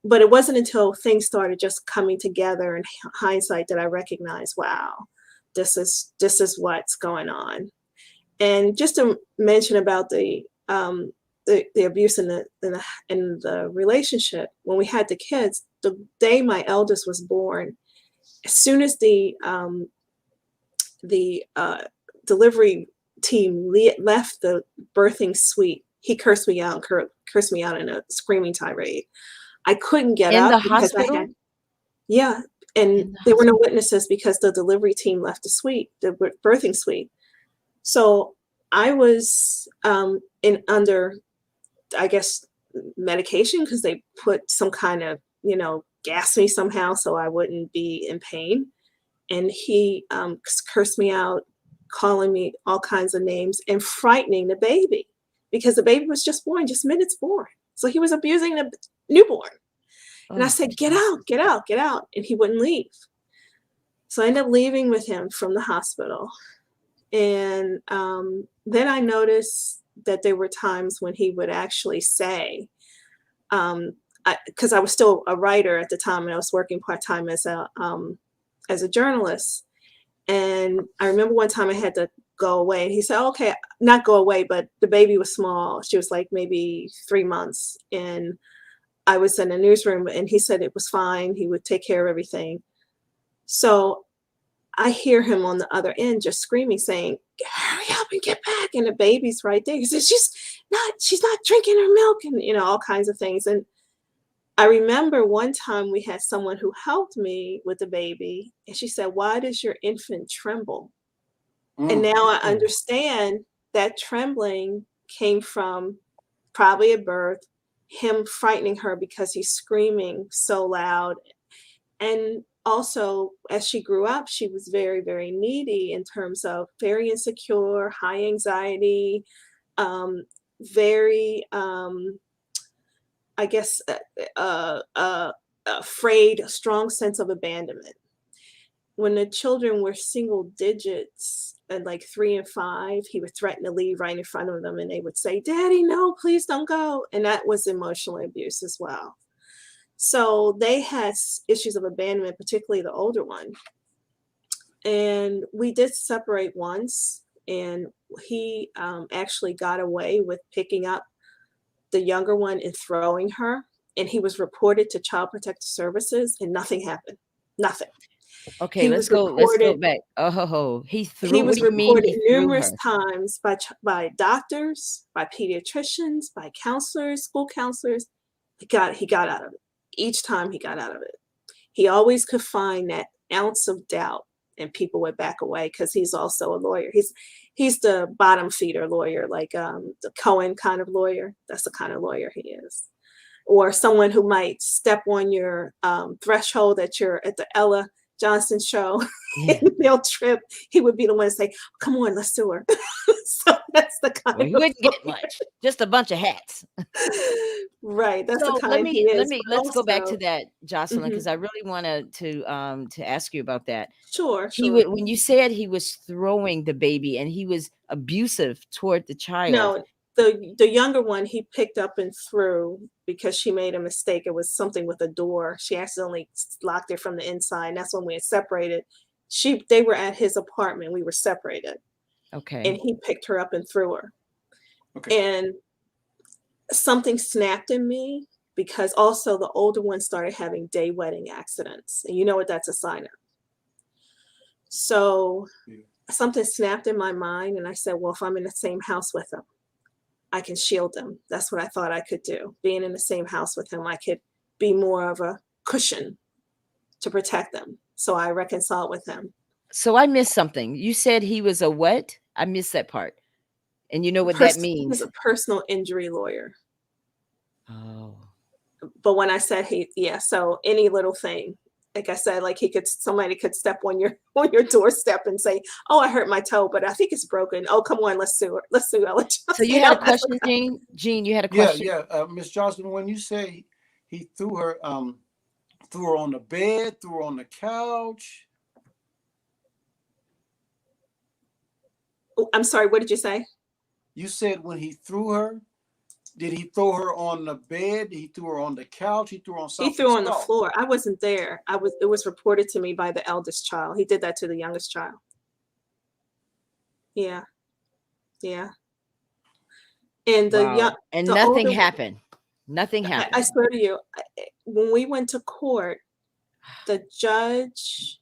But it wasn't until things started just coming together in hindsight that I recognized, wow, this is what's going on. And just to mention about the abuse in the relationship, when we had the kids, the day my eldest was born, as soon as the delivery team left the birthing suite, he cursed me out, in a screaming tirade. I couldn't get In the up because I hospital? had, yeah, and In the there were no hospital. witnesses because the delivery team left the suite, the birthing suite. So I was in under, I guess, medication, because they put some kind of, gas me somehow so I wouldn't be in pain. And he cursed me out, calling me all kinds of names and frightening the baby, because the baby was just born, just minutes born. So he was abusing the newborn. And I Oh, said, get out, Jesus. get out, get out. And he wouldn't leave. So I ended up leaving with him from the hospital. And then I noticed that there were times when he would actually say, because I was still a writer at the time, and I was working part-time as a journalist. And I remember one time I had to go away, and he said, okay, not go away, but the baby was small. She was like maybe 3 months. And I was in a newsroom, and he said it was fine. He would take care of everything. So I hear him on the other end just screaming, saying, hurry up and get back. And the baby's right there. He says, she's not drinking her milk, and all kinds of things. And I remember one time we had someone who helped me with the baby, and she said, why does your infant tremble? And Mm. now I understand that trembling came from, probably at birth, him frightening her because he's screaming so loud. And also, as she grew up, she was very, very needy, in terms of very insecure, high anxiety, very I guess, afraid, a strong sense of abandonment. When the children were single digits at like 3 and 5, he would threaten to leave right in front of them, and they would say, "Daddy, no, please don't go." And that was emotional abuse as well. So they had issues of abandonment, particularly the older one. And we did separate once, and he actually got away with picking up the younger one and throwing her. And he was reported to Child Protective Services, and nothing happened. Nothing. Okay, He let's was go. Let's go reported back. Oh, he he threw. What was do you mean reported he threw numerous her? times by doctors, by pediatricians, by counselors, school counselors. He got out of it. Each time he got out of it. He always could find that ounce of doubt, and people would back away because he's also a lawyer. He's the bottom feeder lawyer, like the Cohen kind of lawyer. That's the kind of lawyer he is. Or someone who might step on your threshold at the Ella Johnson show Yeah. and they'll trip. He would be the one to say, "Come on, let's do her." So that's the Well, kind he of wouldn't get much. Just a bunch of hats. right. That's the So kind he is. But let's go back to also, that, Jocelyn, mhm, because I really wanted to ask you about that. sure, He sure. would when you said he was throwing the baby and he was abusive toward the child. No, the younger one he picked up and threw because she made a mistake. It was something with a door. She accidentally locked it from the inside. And that's when we had separated. They were at his apartment. We were separated. And Okay. he picked her up and threw her. Okay. And something snapped in me because also the older one started having day wedding accidents. And you know what that's a sign of. So Yeah. something snapped in my mind, and I said, well, if I'm in the same house with him, I can shield them. That's what I thought I could do. Being in the same house with him, I could be more of a cushion to protect them. So I reconciled with him. So I missed something. You said he was a what? I missed that part. And you know what that He was means. a personal injury lawyer. Oh. But when I said yeah, so any little thing, like I said, like somebody could step on your on your doorstep and say, "Oh, I hurt my toe, but I think it's broken. Oh, come on, let's sue her. Let's sue Ella." So you You had know, a question, Jean? Jean, you had a Yeah, question? yeah. Miss Johnson, when you say he threw her on the bed, threw her on the couch. oh, I'm sorry. What did you say? You said when he threw her, did he throw her on the bed? He threw her on the couch. He threw her on He something threw on the soft. floor. I wasn't there. It was reported to me by the eldest child. He did that to the youngest child. Yeah. Yeah. And Wow. And the nothing older, happened. Nothing I happened. swear to you, when we went to court, the judge,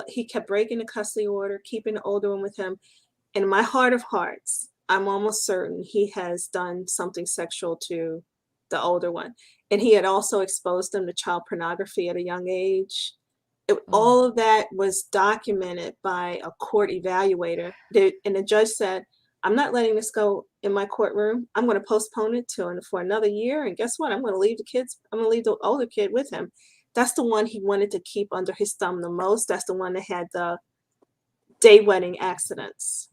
he kept breaking the custody order, keeping the older one with him. And in my heart of hearts, I'm almost certain he has done something sexual to the older one. And he had also exposed them to child pornography at a young age. Oh. All of that was documented by a court evaluator. And the judge said, I'm not letting this go in my courtroom. I'm going to postpone it for another year. And guess what? I'm going to leave the older kid with him. That's the one he wanted to keep under his thumb the most. That's the one that had the day wedding accidents.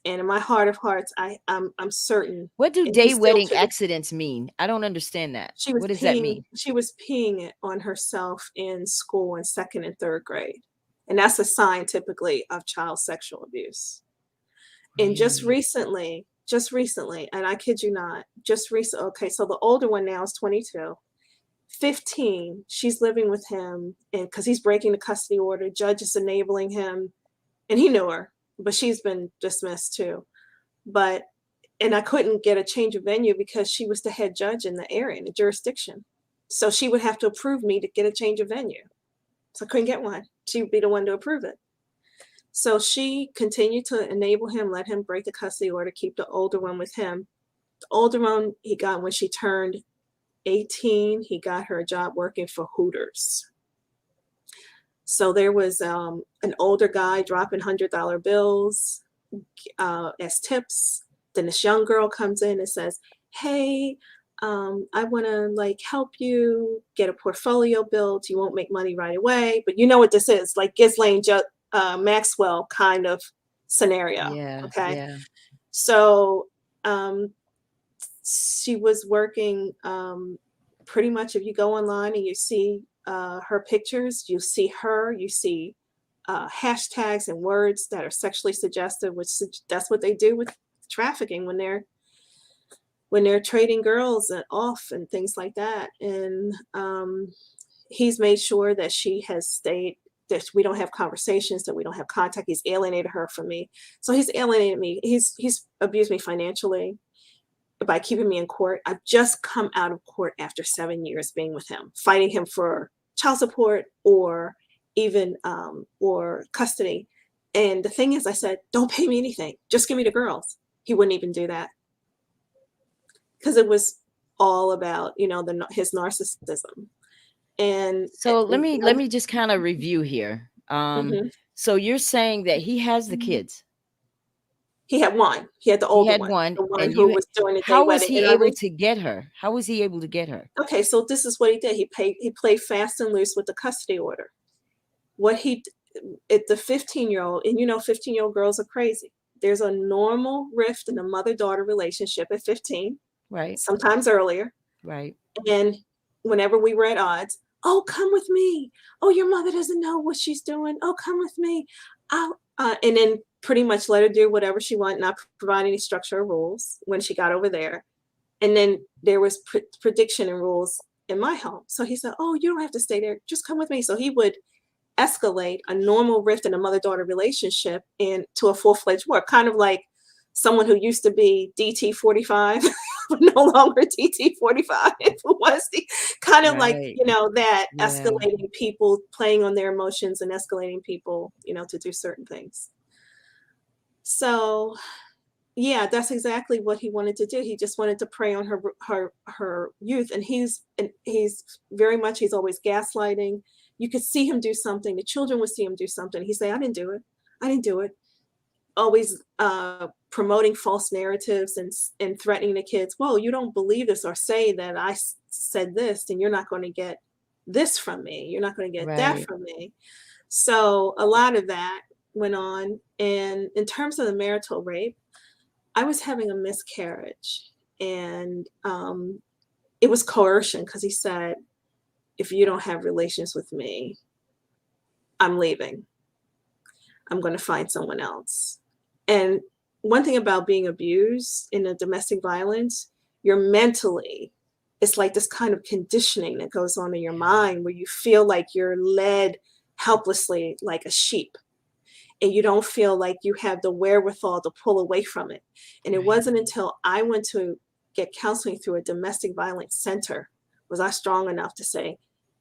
And in my heart of hearts, I'm certain. What do And day he's still wedding to the accidents mean? I don't understand that. What does that mean? she was peeing on herself in school in second and third grade. And that's a sign typically of child sexual abuse. And Really? just recently, and I kid you not, just recently, okay, so the older one now is 22. 15, she's living with him, and because he's breaking the custody order, judge is enabling him, and he knew her, but she's been dismissed too. And I couldn't get a change of venue because she was the head judge in the area, in the jurisdiction. So she would have to approve me to get a change of venue. So I couldn't get one. She would be the one to approve it. So she continued to enable him, let him break the custody order, keep the older one with him. The older one he got when she turned 18, he got her a job working for Hooters. So there was an older guy dropping $100 bills as tips. Then this young girl comes in and says, hey, I want to help you get a portfolio built. You won't make money right away, but you know what this is, like Ghislaine Maxwell kind of scenario. Yeah. Okay. Yeah. So she was working, pretty much if you go online and you see her pictures, you see her, you see hashtags and words that are sexually suggestive, which that's what they do with trafficking when they're trading girls and off and things like that. And he's made sure that she has stayed, that we don't have conversations, that we don't have contact. He's alienated her from me. So he's alienated me. He's abused me financially by keeping me in court. I've just come out of court after 7 years being with him, fighting him for child support or even or custody. And the thing is, I said, don't pay me anything. Just give me the girls. He wouldn't even do that because it was all about, his narcissism. And So let me just kind of review here. Mhm. So you're saying that he has the kids. He had one. He had the He older had one, one, the one and who was doing the day how was wedding. he And I able to get her? How was he able to get her? okay, so this is what he did. He played fast and loose with the custody order. What he at the 15-year-old, and 15-year-old girls are crazy. There's a normal rift in the mother-daughter relationship at 15, Right, sometimes earlier. right, And whenever we were at odds, oh, come with me. Oh, your mother doesn't know what she's doing. Oh, come with me. And then pretty much let her do whatever she wanted, not provide any structure or rules when she got over there. And then there was prediction and rules in my home. So he said, oh, you don't have to stay there. Just come with me. So he would escalate a normal rift in a mother-daughter relationship into a full-fledged war, kind of like someone who used to be DT 45, no longer DT 45, who was kind of like, right. that Yeah. escalating people, playing on their emotions and escalating people, to do certain things. So yeah, that's exactly what he wanted to do. He just wanted to prey on her youth, and he's very much, he's always gaslighting. You could see him do something. The children would see him do something. He'd say, "I didn't do it. I didn't do it." Always promoting false narratives and threatening the kids. Well, you don't believe this or say that I said this, then you're not going to get this from me. You're not going to get that Right. from me. So a lot of that went on. And in terms of the marital rape, I was having a miscarriage, and it was coercion because he said, if you don't have relations with me, I'm leaving. I'm going to find someone else. And one thing about being abused in a domestic violence, you're mentally, it's like this kind of conditioning that goes on in your mind where you feel like you're led helplessly like a sheep, and you don't feel like you have the wherewithal to pull away from it. And it Right. wasn't until I went to get counseling through a domestic violence center was I strong enough to say,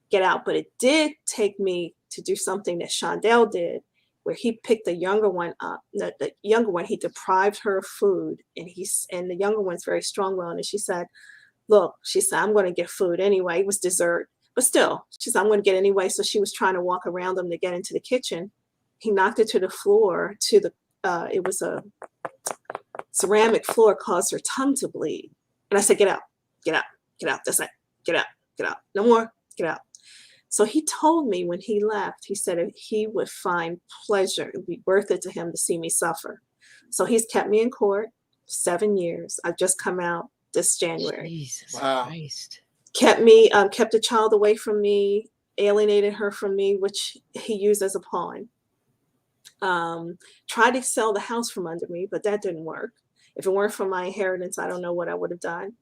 get out. But it did take me to do something that Shondell did, where he picked the younger one up. The younger one, he deprived her of food, and the younger one's very strong-willed. And she said, look, she said, I'm going to get food anyway. It was dessert. But still, she said, I'm going to get it anyway. So she was trying to walk around them to get into the kitchen. He knocked her to the floor, it was a ceramic floor, caused her tongue to bleed. And I said, get out, get out, get out. That's it. Get out, get out. No more, get out. So he told me when he left, he said he would find pleasure, it would be worth it to him to see me suffer. So he's kept me in court 7 years. I've just come out this January. Jesus Wow. Christ. Kept the child away from me, alienated her from me, which he used as a pawn. Tried to sell the house from under me, but that didn't work. If it weren't for my inheritance, I don't know what I would have done.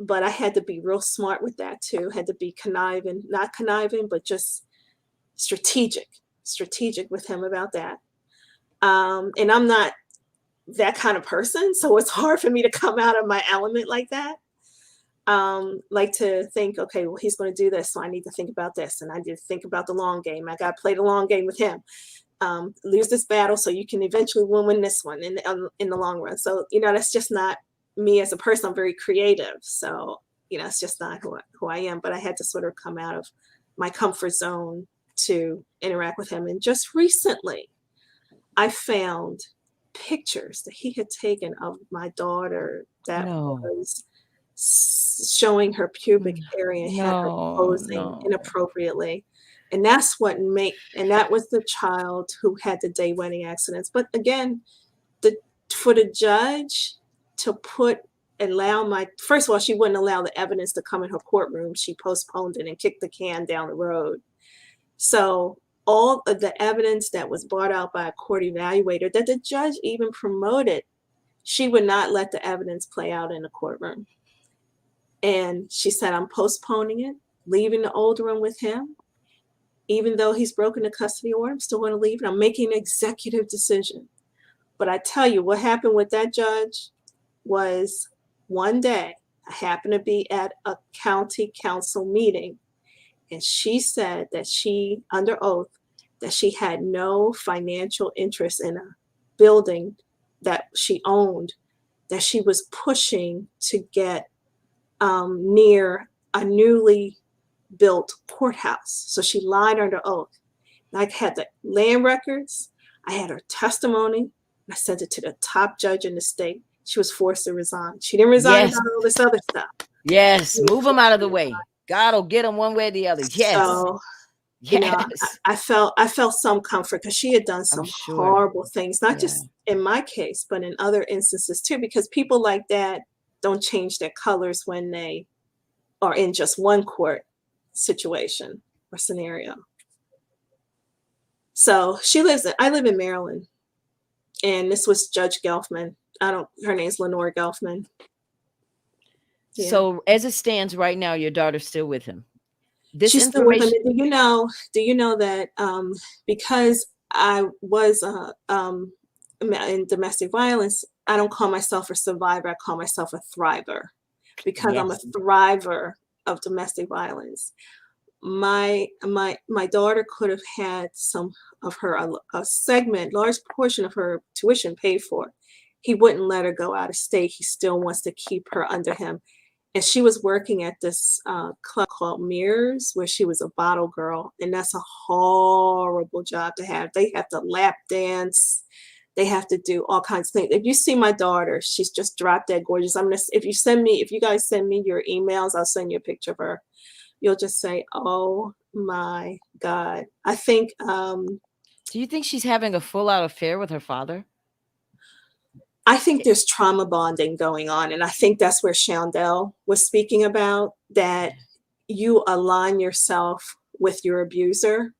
But I had to be real smart with that too. Had to be not conniving, but just strategic with him about that. And I'm not that kind of person, so it's hard for me to come out of my element like that. Like to think, okay, well, he's going to do this, so I need to think about this, and I need to think about the long game. I got to play the long game with him. Lose this battle so you can eventually win this one in the long run. So that's just not me as a person. I'm very creative, so it's just not who I am. But I had to sort of come out of my comfort zone to interact with him. And just recently, I found pictures that he had taken of my daughter that No. was showing her pubic area and had her No, posing no. inappropriately. And that was the child who had the day wedding accidents. But again, for the judge to put allow first of all, she wouldn't allow the evidence to come in her courtroom. She postponed it and kicked the can down the road. So all of the evidence that was brought out by a court evaluator that the judge even promoted, she would not let the evidence play out in the courtroom. And she said, I'm postponing it, leaving the older one with him. Even though he's broken the custody order, I'm still going to leave it. I'm making an executive decision. But I tell you, what happened with that judge was one day, I happened to be at a county council meeting, and she said that she, under oath, that she had no financial interest in a building that she owned, that she was pushing to get near a newly built courthouse. So she lied under oath. I had the land records, I had her testimony, I sent it to the top judge in the state. She was forced to resign. She didn't resign Yes. about all this other stuff. Yes. Move them out of the way. God will get them one way or the other. Yes. So, yes. you know, I felt some comfort because she had done some horrible things, not just in my case, but in other instances too, because people like that don't change their colors when they are in just one court situation or scenario. So I live in Maryland, and this was Judge Gelfman. Her name's Lenore Gelfman. Yeah. So as it stands right now, your daughter's still with him. She's still with him. Do you know that because I was in domestic violence, I don't call myself a survivor, I call myself a thriver, because I'm a thriver of domestic violence. My daughter could have had some of her a large portion of her tuition paid for. He wouldn't let her go out of state. He still wants to keep her under him. And she was working at this club called Mirrors, where she was a bottle girl. And that's a horrible job to have. They have to lap dance. They have to do all kinds of things. If you see my daughter, she's just drop dead gorgeous. If you guys send me your emails, I'll send you a picture of her. You'll just say, oh my God. I think. Do you think she's having a full out affair with her father? I think there's trauma bonding going on. And I think that's where Chandel was speaking about, that you align yourself with your abuser.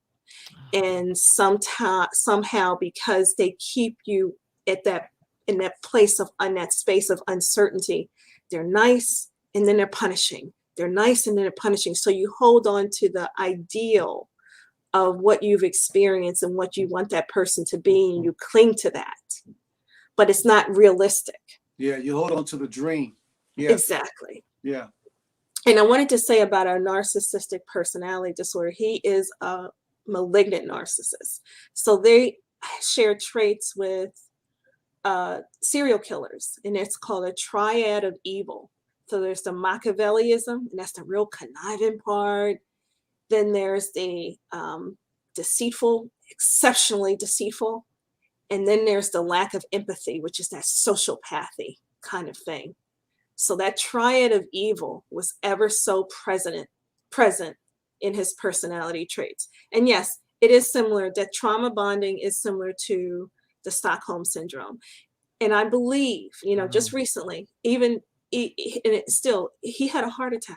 And somehow, because they keep you in that space of uncertainty, they're nice and then they're punishing. They're nice and then they're punishing. So you hold on to the ideal of what you've experienced and what you want that person to be, and you cling to that. But it's not realistic. Yeah, you hold on to the dream. Yeah. Exactly. Yeah. And I wanted to say about our narcissistic personality disorder, he is a malignant narcissist. So they share traits with serial killers, and it's called a triad of evil. So there's the Machiavellism, and that's the real conniving part. Then there's the deceitful, exceptionally deceitful. And then there's the lack of empathy, which is that sociopathy kind of thing. So that triad of evil was ever so present in his personality traits. And yes, it is similar, that trauma bonding is similar to the Stockholm syndrome. And I believe, just recently, he had a heart attack.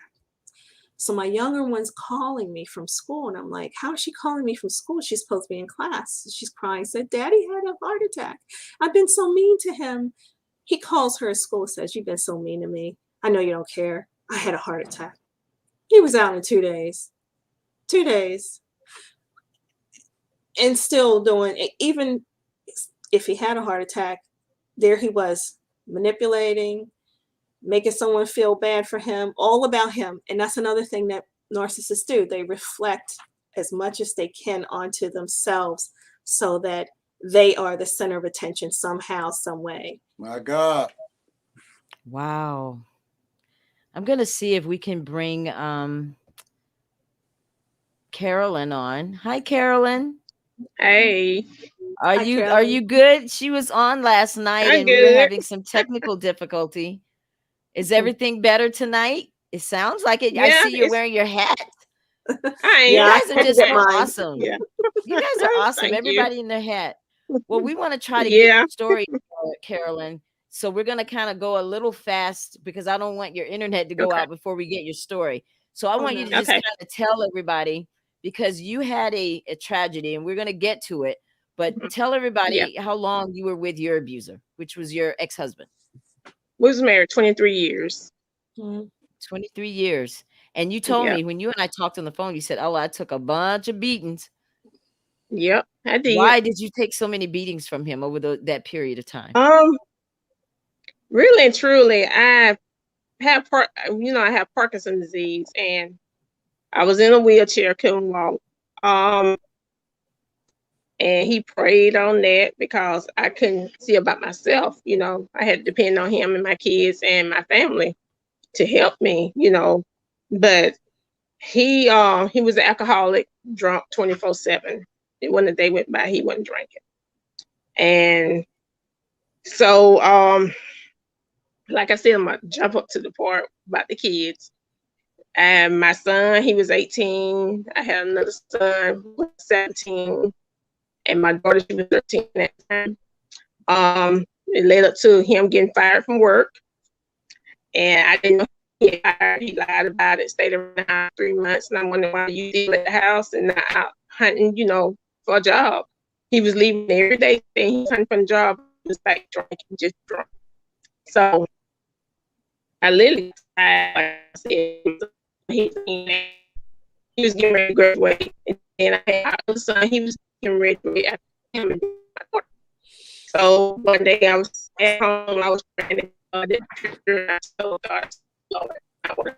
So my younger one's calling me from school, and I'm like, how is she calling me from school? She's supposed to be in class. She's crying, said, Daddy had a heart attack. I've been so mean to him. He calls her at school, says, you've been so mean to me. I know you don't care. I had a heart attack. He was out in 2 days. 2 days. And still doing it. Even if he had a heart attack, there he was, manipulating, making someone feel bad for him, all about him. And that's another thing that narcissists do. They reflect as much as they can onto themselves so that they are the center of attention somehow, some way. My God. Wow. I'm going to see if we can bring Carolyn on. Hi, Carolyn. Hey. Are you good? She was on last night and we were having some technical difficulty. Is everything better tonight? It sounds like it. Yeah, I see you're wearing your hat. You guys are just awesome. Yeah. You guys are awesome. Everybody in their hat. Well, we want to try to get your story, Carolyn. So we're going to kind of go a little fast because I don't want your internet to go Okay. out before we get your story. So I Oh want you to no. just Okay. kind of tell everybody, because you had a tragedy and we're going to get to it, but Mhm. tell Yeah. everybody how long you were with your abuser, which was your ex-husband. We was married 23 years. Mm. 23 years. And you told Yeah. me when you and I talked on the phone, you said, "Oh, I took a bunch of beatings." Yep. I did. Why did you take so many beatings from him over that period of time? Um, really and truly, I have Parkinson's disease, and I was in a wheelchair, couldn't walk. Um, and he prayed on that because I couldn't see about myself. I had to depend on him and my kids and my family to help me. But he was an alcoholic, drunk 24/7. It wasn't a day went by he wasn't drinking, and so like I said, I'm gonna jump up to the part about the kids. And my son, he was 18. I had another son who was 17, and my daughter, she was 13 at the time. It led up to him getting fired from work, and I didn't know he got fired. He lied about it, stayed around the house 3 months, and I'm wondering why you still at the house and not out hunting, for a job. He was leaving every day, saying he was hunting for a job. He was back drinking, just drunk. So I literally, like I said, he was getting ready to graduate, and then I had my other son. He was getting ready to graduate after him, and my daughter. So one day I was at home, I was praying to God, and I told God, Lord, I want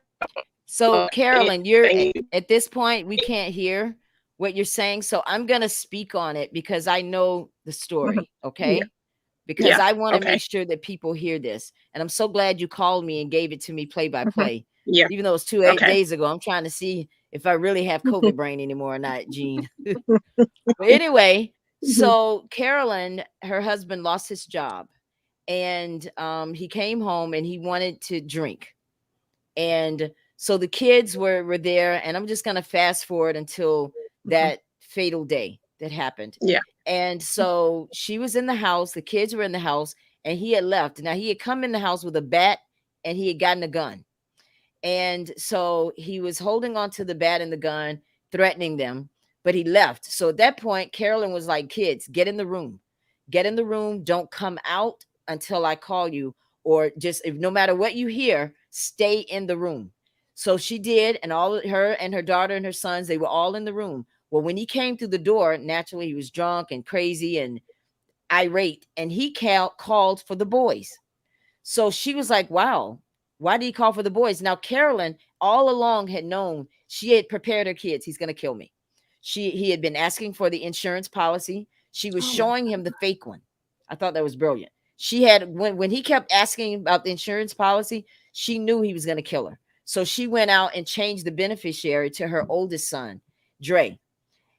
So, Lord, Carolyn, you're anything you at this point, we can't hear what you're saying. So, I'm going to speak on it because I know the Mhm. story. Yeah, Okay. Because yeah, I want to make okay. sure that people hear this. And I'm so glad you called me and gave it to me play by Mhm. play. Yeah, Even though it's 2 okay. days ago, I'm trying to see if I really have COVID brain anymore or not, Gene. But anyway, Mhm. so Carolyn, her husband lost his job, and he came home and he wanted to drink. And so the kids were there, and I'm just going to fast forward until Mhm. that fatal day that happened. Yeah. And so she was in the house, the kids were in the house, and he had left. Now he had come in the house with a bat and he had gotten a gun. And so he was holding on to the bat and the gun, threatening them, but he left. So at that point, Carolyn was like, "Kids, get in the room. Get in the room. Don't come out until I call you, or just, if no matter what you hear, stay in the room." So she did, and all of her and her daughter and her sons, they were all in the room. Well, when he came through the door, naturally he was drunk and crazy and irate, and he called for the boys. So she was like, "Wow, why did he call for the boys?" Now, Carolyn all along had known, she had prepared her kids. He's going to kill me. He had been asking for the insurance policy. She was Oh my. showing him the fake one. I thought that was brilliant. She had, when he kept asking about the insurance policy, she knew he was going to kill her. So she went out and changed the beneficiary to her oldest son, Dre,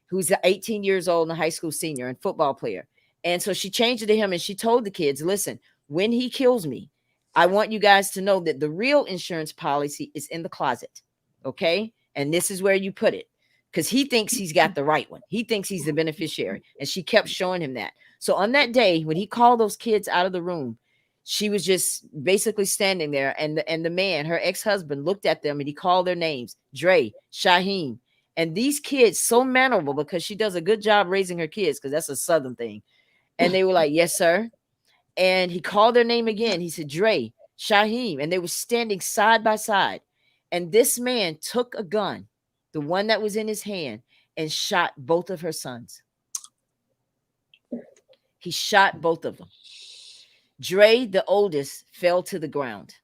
who's 18 years old and a high school senior and football player. And so she changed it to him, and she told the kids, "Listen, when he kills me, I want you guys to know that the real insurance policy is in the closet. Okay. And this is where you put it." Because he thinks he's got the right one. He thinks he's the beneficiary. And she kept showing him that. So on that day, when he called those kids out of the room, she was just basically standing there. And the man, her ex-husband, looked at them and he called their names: Dre, Shaheem. And these kids, so memorable because she does a good job raising her kids, because that's a Southern thing. And they were like, "Yes, sir." And he called their name again. He said, "Dre, Shaheem." And they were standing side by side. And this man took a gun, the one that was in his hand, and shot both of her sons. He shot both of them. Dre, the oldest, fell to the ground.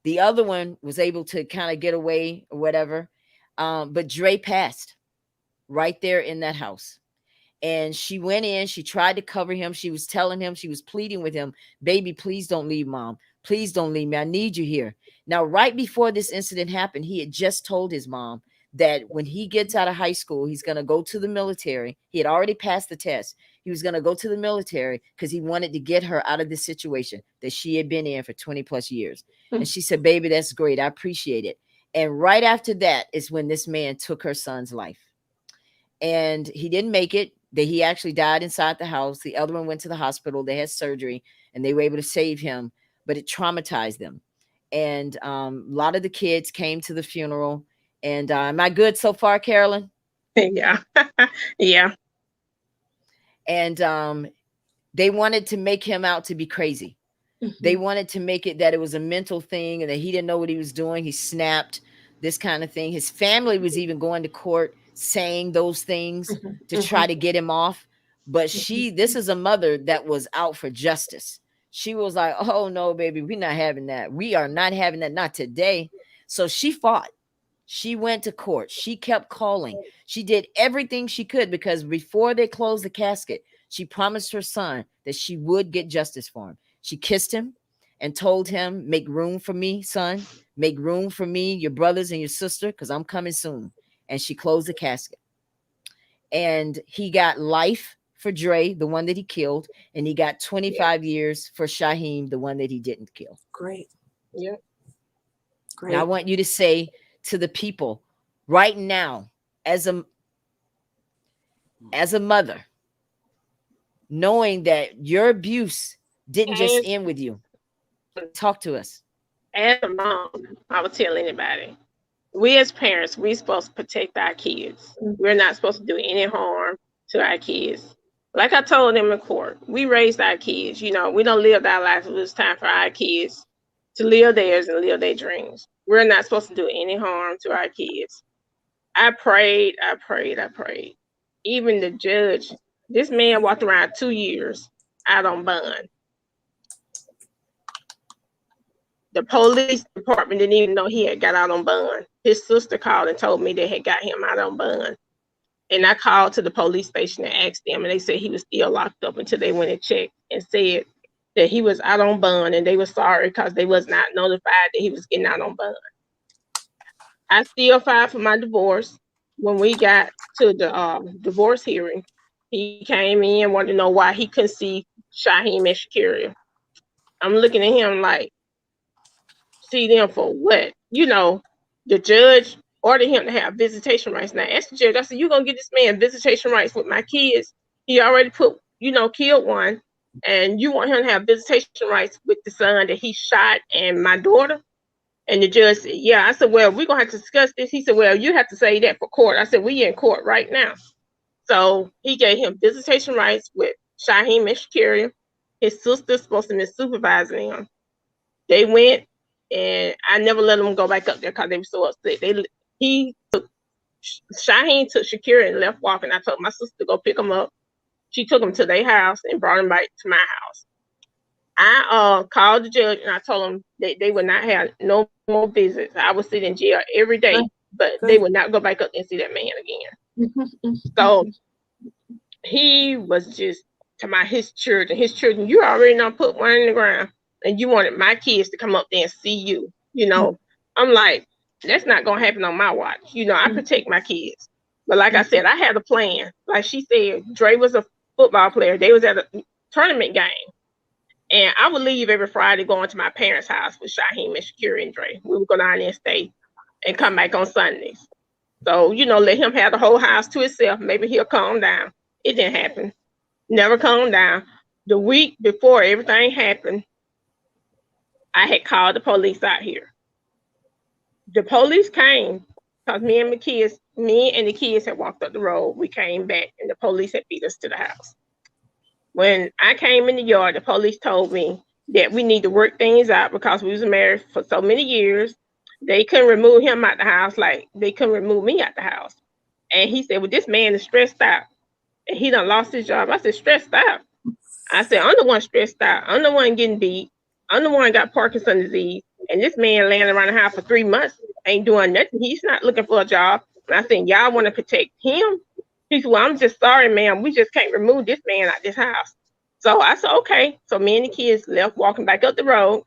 The other one was able to kind of get away or whatever. But Dre passed right there in that house. And she went in, she tried to cover him. She was telling him, she was pleading with him, "Baby, please don't leave, mom. Please don't leave me. I need you here." Now, right before this incident happened, he had just told his mom that when he gets out of high school, he's going to go to the military. He had already passed the test. He was going to go to the military because he wanted to get her out of this situation that she had been in for 20 plus years. And she said, "Baby, that's great. I appreciate it." And right after that is when this man took her son's life. And he didn't make it. That he actually died inside the house. The other one went to the hospital. They had surgery and they were able to save him. but it traumatized them. And a lot of the kids came to the funeral. And am I good so far, Carolyn? Yeah. Yeah. And they wanted to make him out to be crazy. They wanted to make it that it was a mental thing and that he didn't know what he was doing. He snapped, this kind of thing. His family was even going to court saying those things to try to get him off. But this is a mother that was out for justice. She was like, oh no, baby, we're not having that. We are not having that. Not today. So she fought. She went to court. She kept calling. She did everything she could because before they closed the casket, she promised her son that she would get justice for him. She kissed him and told him, make room for me, son. Make room for me, your brothers and your sister, because I'm coming soon. And she closed the casket. And he got life for Dre, the one that he killed. And he got 25 years for Shaheem, the one that he didn't kill. Great. Yeah. Great. Now, I want you to say to the people right now, as a mother, knowing that your abuse didn't just end with you. Talk to us. As a mom, I would tell anybody, we as parents, we're supposed to protect our kids. We're not supposed to do any harm to our kids. Like I told them in court, we raised our kids. We don't live our lives. It's time for our kids to live theirs and live their dreams. We're not supposed to do any harm to our kids. I prayed. Even the judge, this man walked around 2 years out on bond. The police department didn't even know he had got out on bond. His sister called and told me they had got him out on bond. And I called to the police station and asked them, and they said he was still locked up until they went and checked and said that he was out on bond, and they were sorry because they was not notified that he was getting out on bond. I still filed for my divorce. When we got to the divorce hearing, he came in, wanted to know why he couldn't see Shaheem and Shakira. I'm looking at him like, see them for what? The judge ordered him to have visitation rights. Now, ask the judge, I said, you going to get this man visitation rights with my kids? He already killed one, and you want him to have visitation rights with the son that he shot and my daughter? And the judge said, yeah. I said, well, we're going to have to discuss this. He said, well, you have to say that for court. I said, we in court right now. So he gave him visitation rights with Shaheem and Shakira. His sister's supposed to be supervising him. They went, and I never let them go back up there because they were so upset. Shaheem took Shakira and left walking. I told my sister to go pick him up. She took him to their house and brought him back to my house. I called the judge and I told them they would not have no more visits. I would sit in jail every day, but they would not go back up and see that man again. So he was just to his children. His children, you already done put one in the ground, and you wanted my kids to come up there and see you. I'm like, that's not gonna happen on my watch. I protect my kids. But like I said, I had a plan. Like she said, Dre was a football player. They was at a tournament game. And I would leave every Friday going to my parents' house with Shaheem and Shakira and Dre. We would go down there and stay and come back on Sundays. So, let him have the whole house to himself. Maybe he'll calm down. It didn't happen. Never calmed down. The week before everything happened, I had called the police out here. The police came because me and the kids had walked up the road. We came back and the police had beat us to the house. When I came in the yard, the police told me that we need to work things out because we was married for so many years. They couldn't remove him out the house like they couldn't remove me out the house. And he said, well, this man is stressed out. And he done lost his job. I said, stressed out? I said, I'm the one stressed out. I'm the one getting beat. I'm the one got Parkinson's disease. And this man laying around the house for 3 months ain't doing nothing. He's not looking for a job. And I said, y'all want to protect him? He said, well, I'm just sorry, ma'am. We just can't remove this man out this house. So I said, okay. So me and the kids left walking back up the road.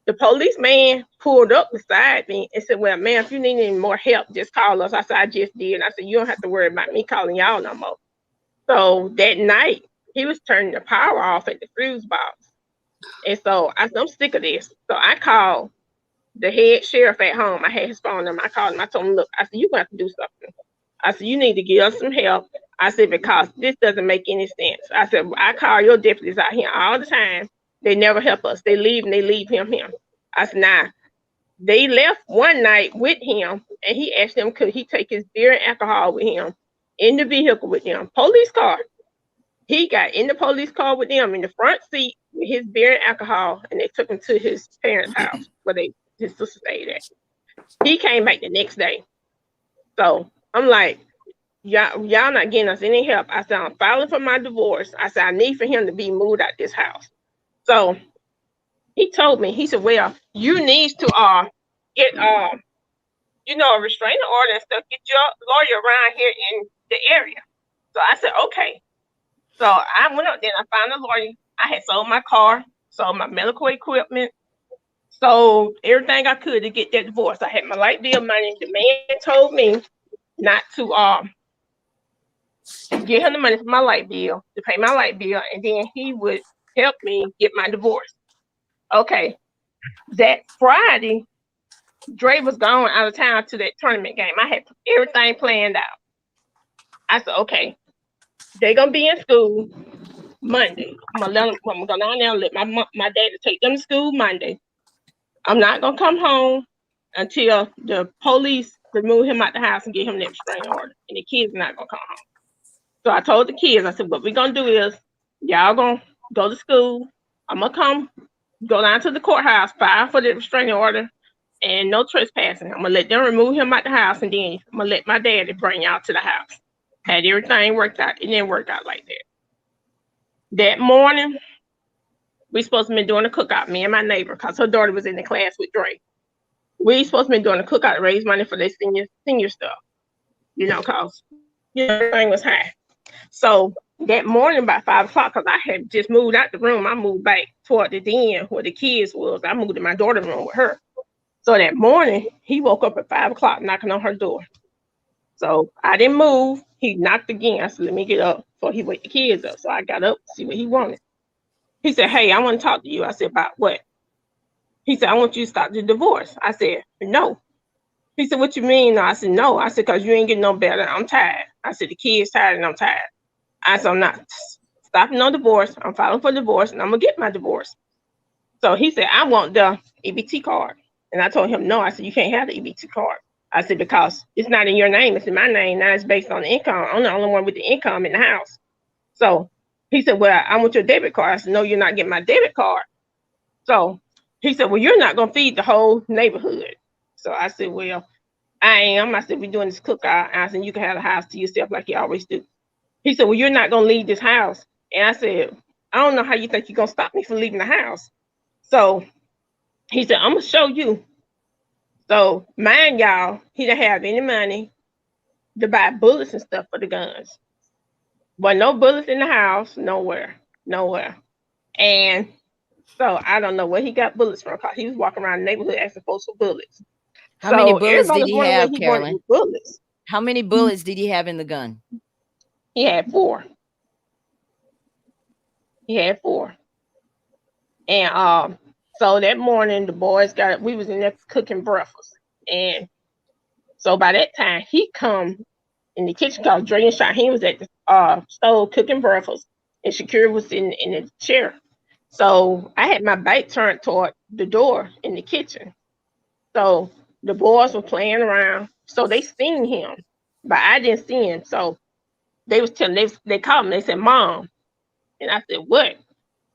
The policeman pulled up beside me and said, well, ma'am, if you need any more help, just call us. I said, I just did. And I said, you don't have to worry about me calling y'all no more. So that night, he was turning the power off at the fuse box. And so I said, I'm sick of this. So I called the head sheriff at home. I had his phone number. I called him. I told him, look, I said, you're going to have to do something. I said, you need to give us some help. I said, because this doesn't make any sense. I said, I call your deputies out here all the time. They never help us. They leave and they leave him. I said, nah. They left one night with him, and he asked them could he take his beer and alcohol with him in the vehicle with them. Police car. He got in the police car with them in the front seat with his beer and alcohol, and they took him to his parents' house where his sister stayed at. He came back the next day. So I'm like, y'all not getting us any help. I said, I'm filing for my divorce. I said, I need for him to be moved out this house. So he told me, he said, well, you need to get a restraining order and stuff, get your lawyer around here in the area. So I said, okay. So I went up there and I found a lawyer. I had sold my car, sold my medical equipment, sold everything I could to get that divorce. I had my light bill money. The man told me not to get him the money for my light bill, to pay my light bill, and then he would help me get my divorce. Okay. That Friday, Dre was gone out of town to that tournament game. I had everything planned out. I said, okay, they're gonna be in school Monday. I'm gonna go down there and let my daddy take them to school Monday. I'm not gonna come home until the police remove him out the house and get him that restraining order, and the kids are not gonna come home. So I told the kids, I said, what we're gonna do is y'all gonna go to school. I'm gonna go down to the courthouse, file for the restraining order, and no trespassing. I'm gonna let them remove him out the house, and then I'm gonna let my daddy bring y'all to the house. Had everything worked out. It didn't work out like that. That morning, we supposed to be doing a cookout, me and my neighbor, because her daughter was in the class with Dre. We supposed to be doing a cookout to raise money for their senior stuff, because everything was high. So that morning about 5 o'clock, because I had just moved out the room, I moved back toward the den where the kids was. I moved in my daughter's room with her. So that morning, he woke up at 5 o'clock knocking on her door. So I didn't move. He knocked again. I said, let me get up before he wake the kids up. So I got up to see what he wanted. He said, hey, I want to talk to you. I said, about what? He said, I want you to stop the divorce. I said, no. He said, what you mean? I said, no. I said, because you ain't getting no better. I'm tired. I said, the kid's tired and I'm tired. I said, I'm not stopping no divorce. I'm filing for divorce and I'm going to get my divorce. So he said, I want the EBT card. And I told him, no. I said, you can't have the EBT card. I said, because it's not in your name. It's in my name. Now it's based on the income. I'm the only one with the income in the house. So he said, well, I want your debit card. I said, no, you're not getting my debit card. So he said, well, you're not going to feed the whole neighborhood. So I said, well, I am. I said, we're doing this cookout. I said, you can have the house to yourself like you always do. He said, well, you're not going to leave this house. And I said, I don't know how you think you're going to stop me from leaving the house. So he said, I'm going to show you. So mind y'all, he didn't have any money to buy bullets and stuff for the guns. Well, no bullets in the house, nowhere. And so I don't know where he got bullets from, because he was walking around the neighborhood asking folks for bullets. How many bullets did he have, he Carolyn? Bullets. How many bullets did he have in the gun? He had 4. And so that morning the boys we was in there cooking breakfast. And so by that time he come in the kitchen, because Dre and Shaheem was at the stove cooking breakfast, and Shakira was in the chair. So I had my back turned toward the door in the kitchen. So the boys were playing around. So they seen him, but I didn't see him. So they was telling, they called me. They said, Mom. And I said, what?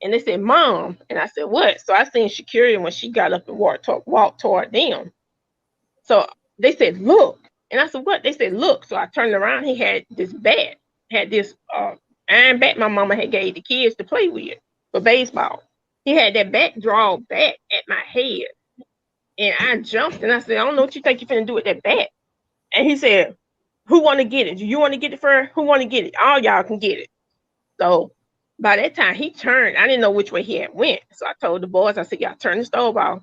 And they said, Mom. And I said, what? So I seen Shakira when she got up and walked toward them. So they said, look. And I said, what? They said, look. So I turned around. He had this bat, iron bat my mama had gave the kids to play with for baseball. He had that bat drawn back at my head. And I jumped and I said, I don't know what you think you're finna do with that bat. And he said, who want to get it? Do you want to get it first? Who want to get it? All y'all can get it. So by that time he turned. I didn't know which way he had went. So I told the boys, I said, y'all turn the stove off.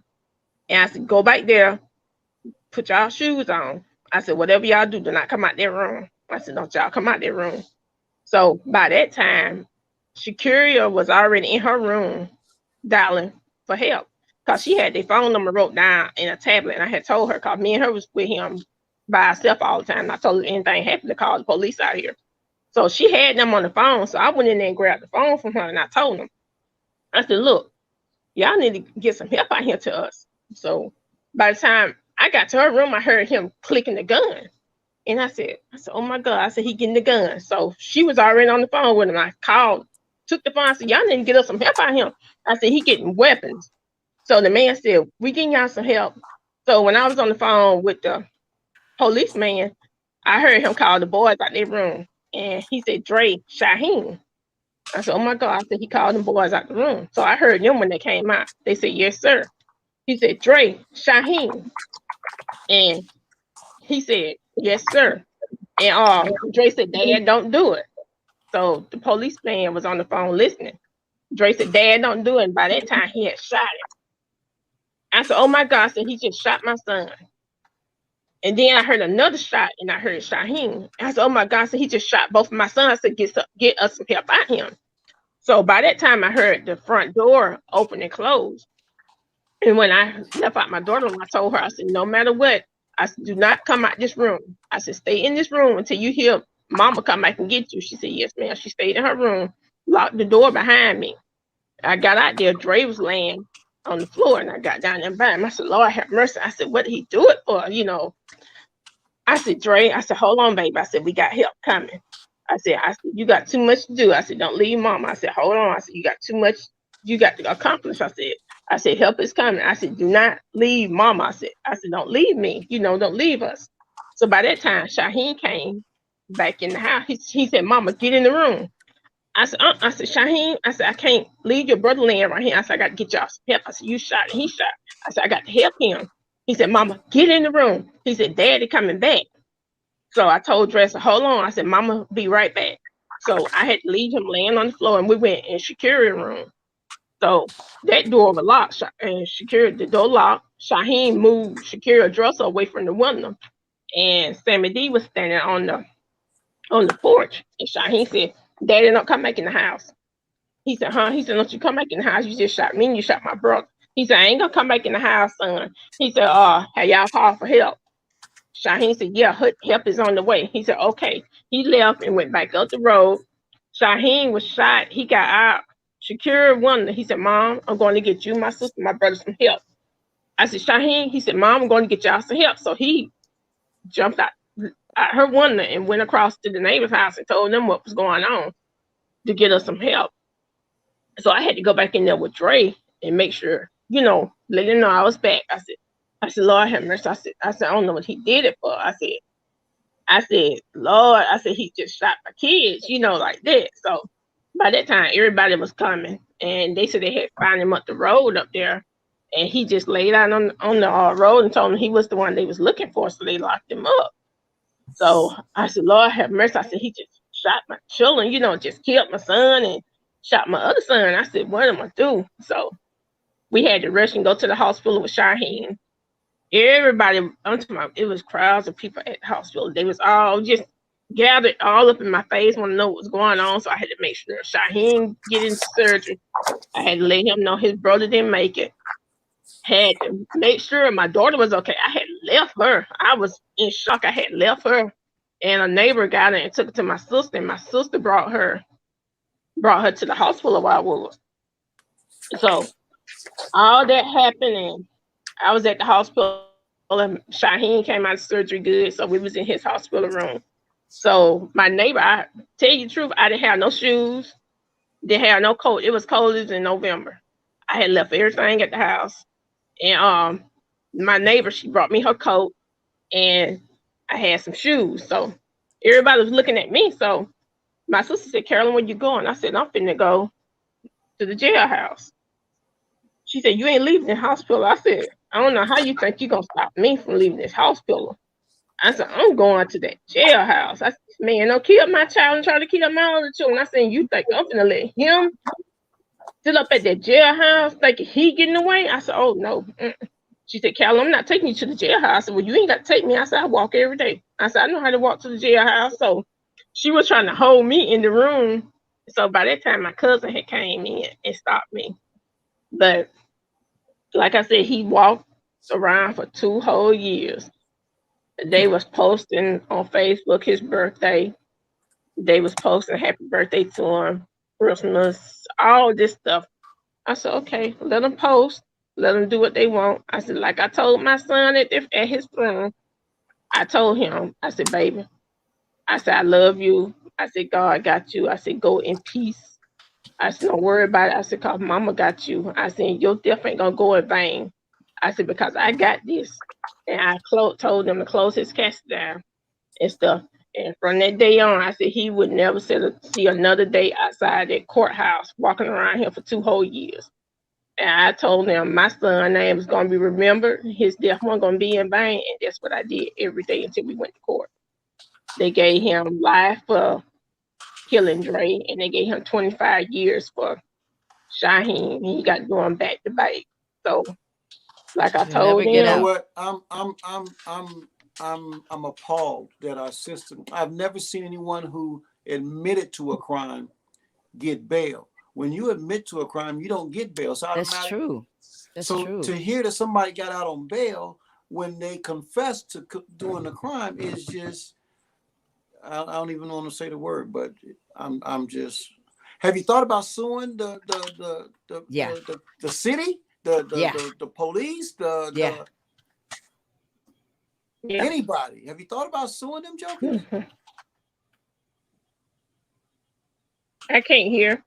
And I said, go back there, put y'all shoes on. I said, whatever y'all do not come out their room. I said, don't y'all come out their room. So by that time, Shakira was already in her room dialing for help, because she had their phone number wrote down in a tablet. And I had told her, because me and her was with him by herself all the time. And I told her anything happened to call the police out here. So she had them on the phone. So I went in there and grabbed the phone from her and I told them, I said, look, Y'all need to get some help out here to us. So by the time I got to her room, I heard him clicking the gun. And I said, oh my God. I said, he getting the gun. So she was already on the phone with him. I called, took the phone. I said, y'all need to get us some help out here. I said, he getting weapons. So the man said, we getting y'all some help. So when I was on the phone with the policeman, I heard him call the boys out their room. And he said, Dre, Shaheen. I said, oh my God. I said, he called them boys out the room. So I heard them when they came out. They said, yes, sir. He said, Dre, Shaheen. And he said, yes, sir. And Dre said, Dad, don't do it. So the policeman was on the phone listening. Dre said, Dad, don't do it. And by that time, he had shot him. I said, oh my God. I said, he just shot my son. And then I heard another shot, and I heard Shaheen. I said, oh my God. I said, he just shot both of my sons. I said, get us some help out him. So by that time, I heard the front door open and close. And when I left out my daughter, I told her, I said, no matter what, I said, do not come out this room. I said, stay in this room until you hear Mama come back and get you. She said, yes, ma'am. She stayed in her room, locked the door behind me. I got out there, Dre was laying on the floor, and I got down there by him. I said, Lord have mercy. I said, what did he do it for? I said, Dre, I said, hold on, baby. I said, we got help coming. I said, you got too much to do. I said, don't leave Mama. I said, hold on. I said, you got too much you got to accomplish. I said, help is coming. I said, do not leave Mama. I said, don't leave me. Don't leave us. So by that time, Shaheen came back in the house. He said, Mama, get in the room. I said, Shaheen, I said, I can't leave your brother laying right here. I said, I got to get y'all some help. I said, you shot and he shot. I said, I got to help him. He said, Mama, get in the room. He said, Daddy coming back. So I told Dre, hold on. I said, Mama, be right back. So I had to leave him laying on the floor, and we went in security room. So that door was locked, and the door locked. Shaheen moved Shakira dresser away from the window, and Sammy D was standing on the porch. And Shaheen said, Daddy, don't come back in the house. He said, huh? He said, don't you come back in the house. You just shot me and you shot my brother. He said, I ain't gonna come back in the house, son. He said, have y'all called for help? Shaheen said, yeah, help is on the way. He said, okay. He left and went back up the road. Shaheen was shot. He got out. Shakira wondered. He said, Mom, I'm going to get you, my sister, my brother some help. I said, Shaheen, he said, Mom, I'm going to get y'all some help. So he jumped out her window and went across to the neighbor's house and told them what was going on to get us some help. So I had to go back in there with Dre and make sure, let him know I was back. I said, Lord have mercy. I said, I don't know what he did it for. I said, Lord, I said, he just shot my kids, like that. So by that time, everybody was coming, and they said they had found him up the road up there, and he just laid out on the road and told them he was the one they was looking for, so they locked him up. So I said, Lord have mercy. I said, he just shot my children, just killed my son and shot my other son. I said, what am I do? So we had to rush and go to the hospital with Shaheen. Everybody, it was crowds of people at the hospital. They was all just gathered all up in my face, want to know what was going on. So I had to make sure Shaheen get into surgery. I had to let him know his brother didn't make it. Had to make sure my daughter was okay. I had left her. I was in shock. I had left her, and a neighbor got her and took her to my sister, and my sister brought her to the hospital while I was. So all that happened, and I was at the hospital, and Shaheen came out of surgery good, so we was in his hospital room. So my neighbor, I tell you the truth, I didn't have no shoes, didn't have no coat. It was cold in November. I had left everything at the house, and my neighbor, she brought me her coat, and I had some shoes. So everybody was looking at me. So my sister said, Carolyn, where you going? I said, I'm finna go to the jailhouse. She said, you ain't leaving the hospital. I said, I don't know how you think you're going to stop me from leaving this hospital. I said, I'm going to that jailhouse. I said, man, don't kill my child and try to kill my other children. I said, you think I'm going to let him sit up at that jailhouse thinking he getting away? I said, oh, no. She said, Carolyn, I'm not taking you to the jailhouse. I said, well, you ain't got to take me. I said, I walk every day. I said, I know how to walk to the jailhouse. So she was trying to hold me in the room. So by that time, my cousin had came in and stopped me. But like I said, he walked around for 2 whole years. They was posting on Facebook his birthday. They was posting happy birthday to him, Christmas, all this stuff. I said, okay, let them post, let them do what they want. I said, like I told my son at his room, I told him, I said, baby, I said, I love you. I said, God got you. I said, go in peace. I said, don't worry about it. I said, cause mama got you. I said, your death ain't gonna go in vain. I said, because I got this. And I told them to close his casket down and stuff. And from that day on, I said he would never see another day outside that courthouse walking around here for 2 whole years. And I told him my son's name was going to be remembered. His death wasn't going to be in vain. And that's what I did every day until we went to court. They gave him life for killing Dre, and they gave him 25 years for Shaheen. He got going back to back. So, like I You'll never told You get know him, out. what? I'm appalled that our system. I've never seen anyone who admitted to a crime get bail. When you admit to a crime, you don't get bail. It's That's automatic. true. That's So true. to hear that somebody got out on bail when they confessed to doing the crime is just, I don't even want to say the word, but I'm just. Have you thought about suing Yeah. the city, the Yeah. the police, Yeah. the yeah. anybody? Have you thought about suing them jokers? I can't hear.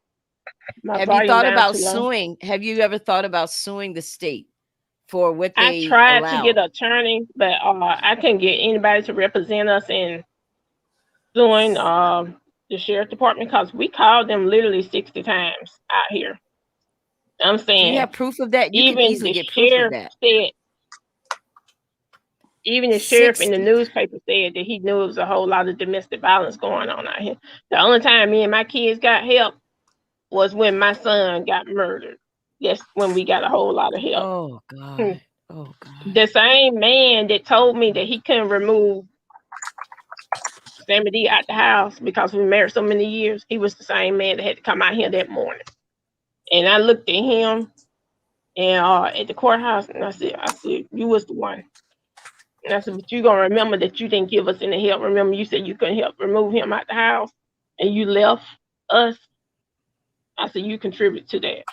My Have you volume thought down about too low. suing? Have you ever thought about suing the state for what I they tried to get allow? an attorney, but I couldn't get anybody to represent us in suing the sheriff department because we called them literally 60 times out here. I'm Do you saying have proof of that? You can even easily the get proof of sheriff that. said, even the sheriff in the 60. newspaper said that he knew it was a whole lot of domestic violence going on out here. The only time me and my kids got help was when my son got murdered. That's when we got a whole lot of help. Oh Hmm. God. Oh God. The same man that told me that he couldn't remove Sammy D out the house because we married so many years, he was the same man that had to come out here that morning. And I looked at him and at the courthouse and I said, you was the one. And I said, but you gonna remember that you didn't give us any help. Remember you said you couldn't help remove him out the house and you left us. I said, you contribute to that.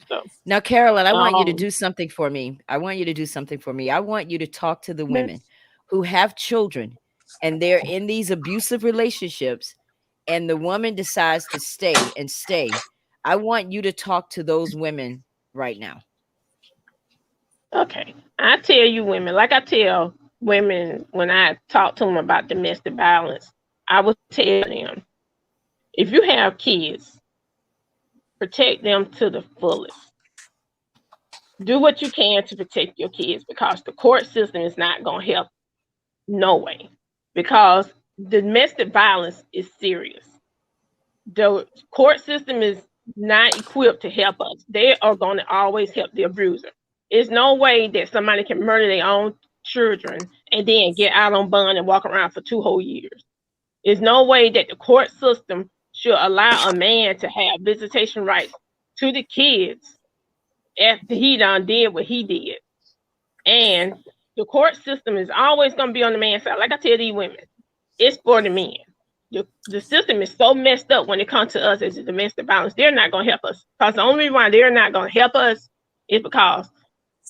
So Now, Carolyn, I want you to um do something for me. I want you to do something for me. I want you to talk to the women who have children and they're in these abusive relationships, and the woman decides to stay and stay. I want you to talk to those women right now. okay. I tell you women, like I tell women when I talk to them about domestic violence, I would tell them, if you have kids, protect them to the fullest. Do what you can to protect your kids because the court system is not going to help. No way. Because domestic violence is serious. The court system is not equipped to help us. They are going to always help the abuser. There's no way that somebody can murder their own children and then get out on bond and walk around for 2 whole years. There's no way that the court system should allow a man to have visitation rights to the kids after he done did what he did. And the court system is always going to be on the man's side. Like I tell these women, it's for the men. The system is so messed up when it comes to us as a domestic violence. They're not going to help us. Because the only reason why they're not going to help us is because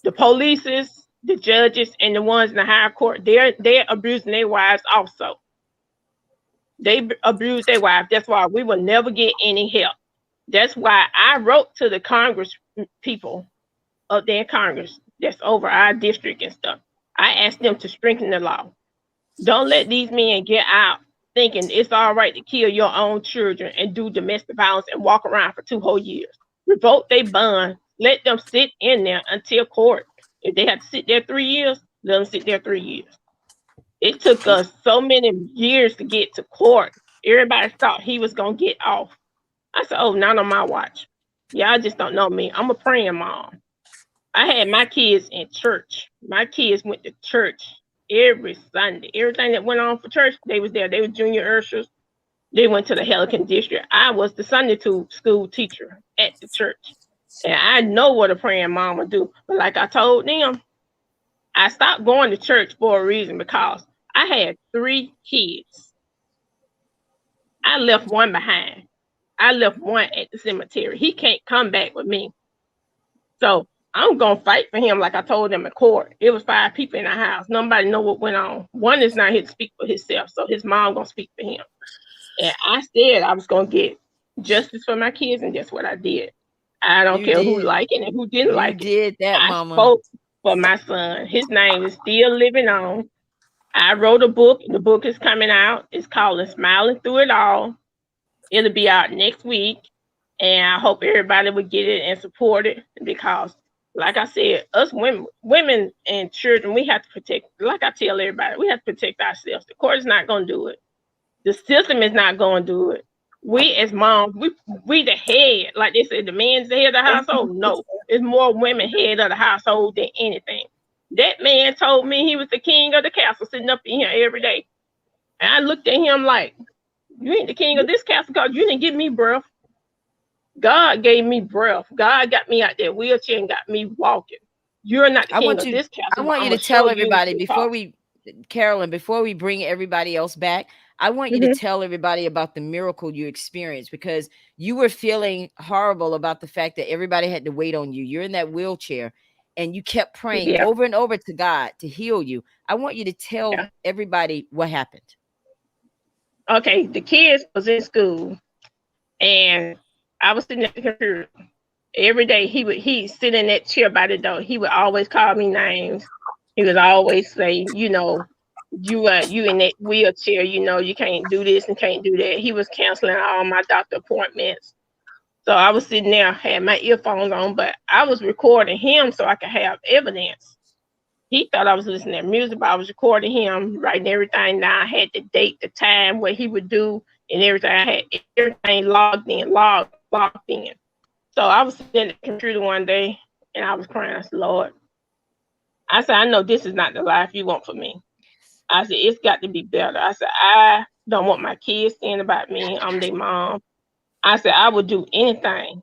the polices, the judges, and the ones in the higher court, they're abusing their wives also. They abuse their wives. That's why we will never get any help. That's why I wrote to the Congress people up there in Congress that's over our district and stuff. I asked them to strengthen the law. Don't let these men get out thinking it's all right to kill your own children and do domestic violence and walk around for 2 whole years. Revoke their bond. Let them sit in there until court. If they have to sit there 3 years, let them sit there 3 years. It took us so many years to get to court. Everybody thought he was going to get off. I said, oh, not on my watch. Y'all just don't know me. I'm a praying mom. I had my kids in church. My kids went to church every Sunday. Everything that went on for church, they was there. They were junior ushers. They went to the Helican district. I was the Sunday school teacher at the church. And I know what a praying mom would do. But like I told them, I stopped going to church for a reason because I had 3 kids. I left one behind. I left one at the cemetery. He can't come back with me. So I'm gonna fight for him, like I told them in court. It was 5 people in the house. Nobody know what went on. One is not here to speak for himself, so his mom gonna speak for him. And I said I was gonna get justice for my kids, and that's what I did. I don't You care who did. liked it and who didn't You like it. did that, I mama. spoke for my son. His name is still living on. I wrote a book. The book is coming out. It's called Smiling Through It All. It'll be out next week. And I hope everybody would get it and support it because, like I said, us women and children, we have to protect, like I tell everybody, we have to protect ourselves. The court is not going to do it. The system is not going to do it. We as moms, we the head, like they said, the man's the head of the household. No, it's more women head of the household than anything. That man told me he was the king of the castle, sitting up in here every day. And I looked at him like, you ain't the king of this castle because you didn't give me breath. God gave me breath. God got me out that wheelchair and got me walking. You're not the I king want of you this I castle, but want I'm you gonna to show tell you everybody the before top. we Carolyn, before we bring everybody else back, I want you to Mm-hmm. tell everybody about the miracle you experienced because you were feeling horrible about the fact that everybody had to wait on you. You're in that wheelchair and you kept praying Yeah, over and over to God to heal you. I want you to tell yeah. everybody what happened. Okay, the kids was in school and I was sitting at the computer. Every day he sit in that chair by the door. He would always call me names. He would always say, you in that wheelchair, you can't do this and can't do that. He was canceling all my doctor appointments. So I was sitting there, had my earphones on, but I was recording him so I could have evidence. He thought I was listening to music, but I was recording him, writing everything down. I had the date, the time, what he would do, and everything. I had everything logged in. So I was sitting at the computer one day and I was crying. I said, Lord, I said, I know this is not the life you want for me. I said, it's got to be better. I said, I don't want my kids saying about me. I'm their mom. I said, I would do anything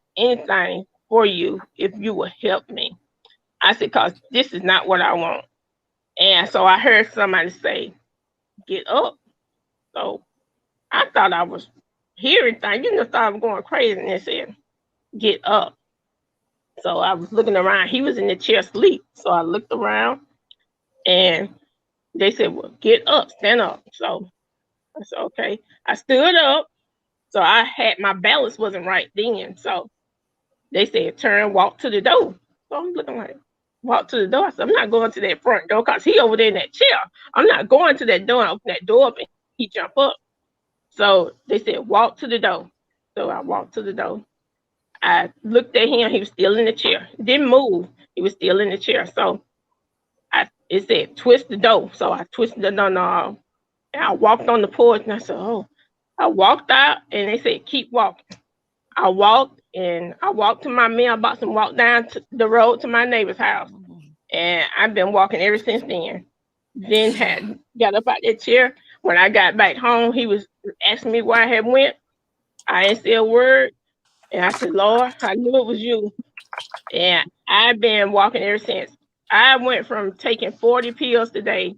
for you if you would help me. I said, because this is not what I want. And so I heard somebody say, get up. So I thought I was hearing things. Thought I was going crazy. And they said, get up. So I was looking around. He was in the chair asleep. So I looked around and they said, well, get up, stand up. So I said, okay. I stood up. So I had my balance wasn't right then. So they said, turn, walk to the door. So I'm looking like, walk to the door. I said, I'm not going to that front door because he over there in that chair. I'm not going to that door and open that door up and he jump up. So they said, walk to the door. So I walked to the door. I looked at him. He was still in the chair. Didn't move. He was still in the chair. So it said, twist the door. So I twisted the door knob. And I walked on the porch and I said, oh. I walked out and they said, keep walking. I walked to my mailbox and walked down to the road to my neighbor's house. And I've been walking ever since then. Then had got up out that chair. When I got back home, he was asking me where I had went. I didn't say a word. And I said, Lord, I knew it was you. And I've been walking ever since. I went from taking 40 pills a day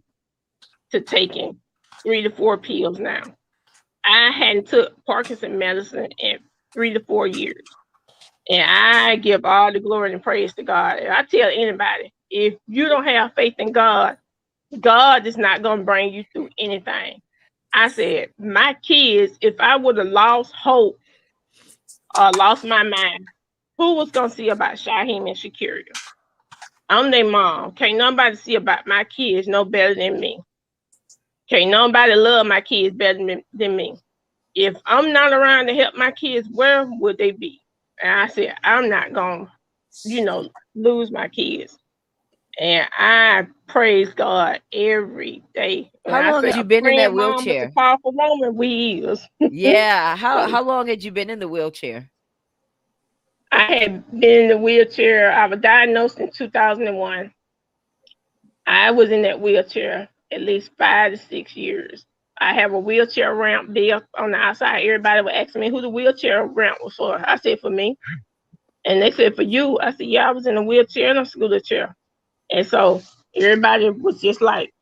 to taking 3 to 4 pills now. I hadn't took Parkinson medicine in 3 to 4 years. And I give all the glory and praise to God. And I tell anybody, if you don't have faith in God, God is not going to bring you through anything. I said, my kids, if I would have lost hope or lost my mind, who was going to see about Shaheem and Shakira? I'm their mom. Can't nobody see about my kids no better than me. Can't nobody love my kids better than me. If I'm not around to help my kids, where would they be? And I said, I'm not going to, lose my kids. And I praise God every day. When How I long say had you a been in that praying mom is a wheelchair? powerful woman, we is. Yeah. How So how long had you been in the wheelchair? I had been in the wheelchair. I was diagnosed in 2001. I was in that wheelchair at least 5 to 6 years. I have a wheelchair ramp built on the outside. Everybody would ask me who the wheelchair ramp was for. I said, for me. And they said, for you. I said, yeah, I was in a wheelchair and a scooter chair. And so everybody was just like,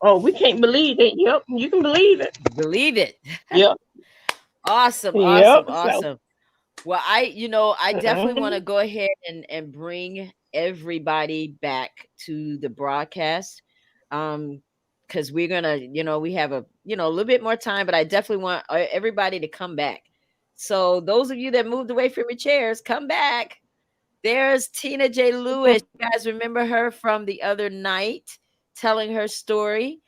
oh, we can't believe it. Yep, you can believe it. Believe it. Yep, Awesome, awesome, yep. So awesome. Well, I definitely want to Mhm. go ahead and bring everybody back to the broadcast. Because we're gonna, we have a little bit more time, but I definitely want everybody to come back. So those of you that moved away from your chairs, come back. There's Tina J. Lewis. You guys remember her from the other night telling her story.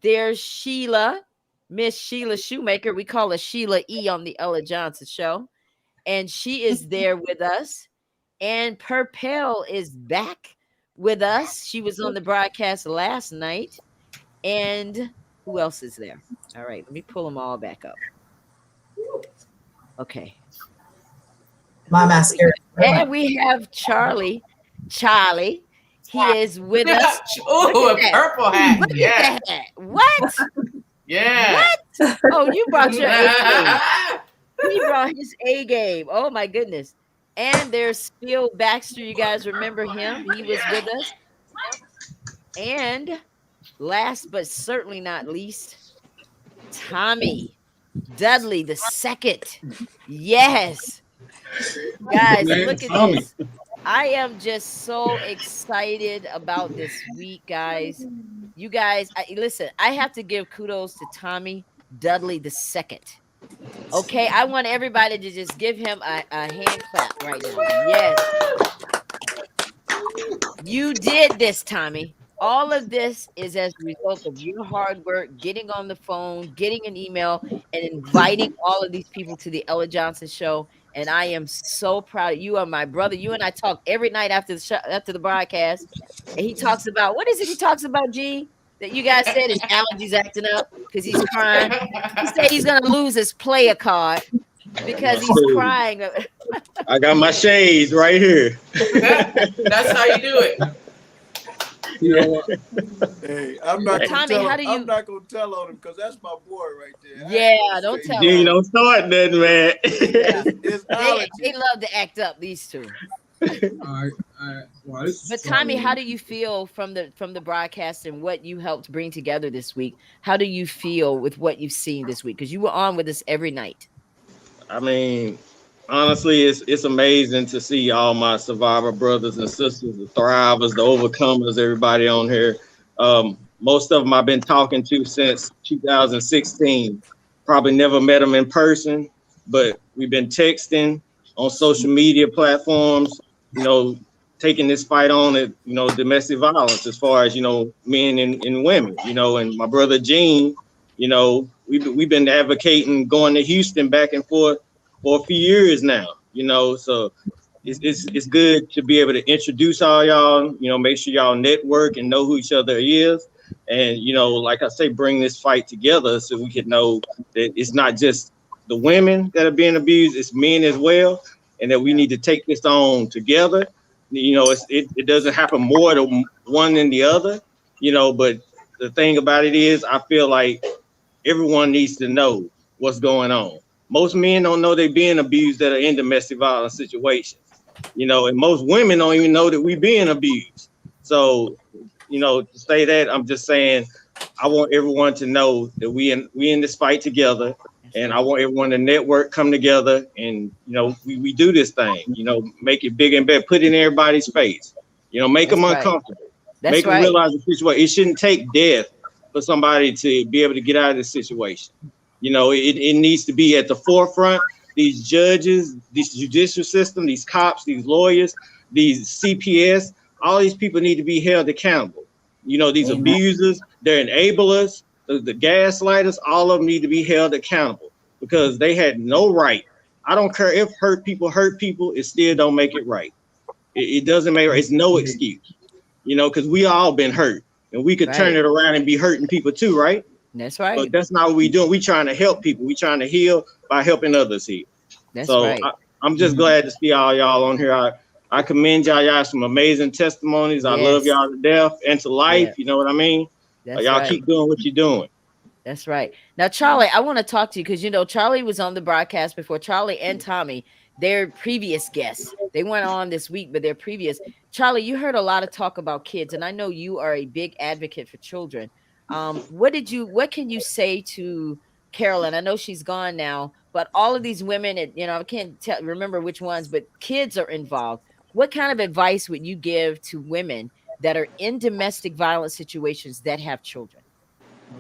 There's Sheila, Miss Sheila Shoemaker. We call her Sheila E on the Ella Johnson show. And she is there with us. And Purpell is back with us. She was on the broadcast last night. And who else is there? All right, let me pull them all back up. Okay. My mascara. And we have Charlie. Charlie. He is with us. Look Ooh, at a that. purple hat. Look Yeah. at that. What? Yeah. What? Oh, you brought your A game. He brought his A game. Oh my goodness. And there's Phil Baxter. You guys remember him? He was with us. And last but certainly not least, Tommy Dudley the second. Yes. Guys, Man, look at Tommy. this. I am just so excited about this week, guys. You guys, listen, I have to give kudos to Tommy Dudley the second. Okay, I want everybody to just give him a hand clap right now. Yes, you did this, Tommy. All of this is as a result of your hard work, getting on the phone, getting an email, and inviting all of these people to the Ella Johnson show. And I am so proud. You are my brother. You and I talk every night after the show, after the broadcast. And he talks about, what is it he talks about, G? That you guys said his allergies acting up because he's crying. He said he's gonna lose his player card because he's crying. I got my shades right here. That's how you do it. You know what? Hey, I'm not But gonna Tommy, tell how him. do I'm you? not gonna tell on him because that's my boy right there. I ain't Yeah, gonna don't say tell You him. don't start nothing, man. Yeah, it's they allergy. love to act up. These two. Well, this But is Tommy, how Charlie. do you feel from the broadcast and what you helped bring together this week? How do you feel with what you've seen this week? Because you were on with us every night. I mean, honestly, it's amazing to see all my survivor brothers and sisters, the thrivers, the overcomers, everybody on here. Most of them I've been talking to since 2016. Probably never met them in person, but we've been texting on social media platforms. You know, taking this fight on at domestic violence as far as men and women. And my brother Gene. We've been advocating going to Houston back and forth for a few years now. So it's good to be able to introduce all y'all. Make sure y'all network and know who each other is, and like I say, bring this fight together so we can know that it's not just the women that are being abused; it's men as well, and that we need to take this on together. It doesn't happen more to one than the other. But the thing about it is, I feel like everyone needs to know what's going on. Most men don't know they're being abused that are in domestic violence situations, and most women don't even know that we're being abused. So, to say that, I'm just saying, I want everyone to know that we in this fight together, That's and I right. want everyone to network, come together, and we do this thing. Make it big and better, put it in everybody's face. Make That's them right. uncomfortable, That's make them right. realize the situation. It shouldn't take death for somebody to be able to get out of this situation. It needs to be at the forefront. These judges, this judicial system, these cops, these lawyers, these CPS, all these people need to be held accountable. These Amen. abusers, they're enablers, the gaslighters, all of them need to be held accountable because they had no right. I don't care if hurt people, it still don't make it right. It doesn't make it right. It's no excuse, because we all been hurt and we could turn Right. it around and be hurting people too, right? That's But right. that's not what we doing. We trying to help people. We trying to heal by helping others heal. That's So right. I'm just glad to see all y'all on here. I commend y'all. Y'all some amazing testimonies. I love Yes. y'all to death and to Yeah. life. You know what I mean? That's Y'all right. keep doing what you're doing. That's right. Now, Charlie, I want to talk to you because Charlie was on the broadcast before. Charlie and Tommy, their previous guests, they weren't on this week, but their previous. Charlie, you heard a lot of talk about kids, and I know you are a big advocate for children. What can you say to Carolyn. I know she's gone now, but all of these women, I can't remember which ones, but kids are involved. What kind of advice would you give to women that are in domestic violence situations that have children?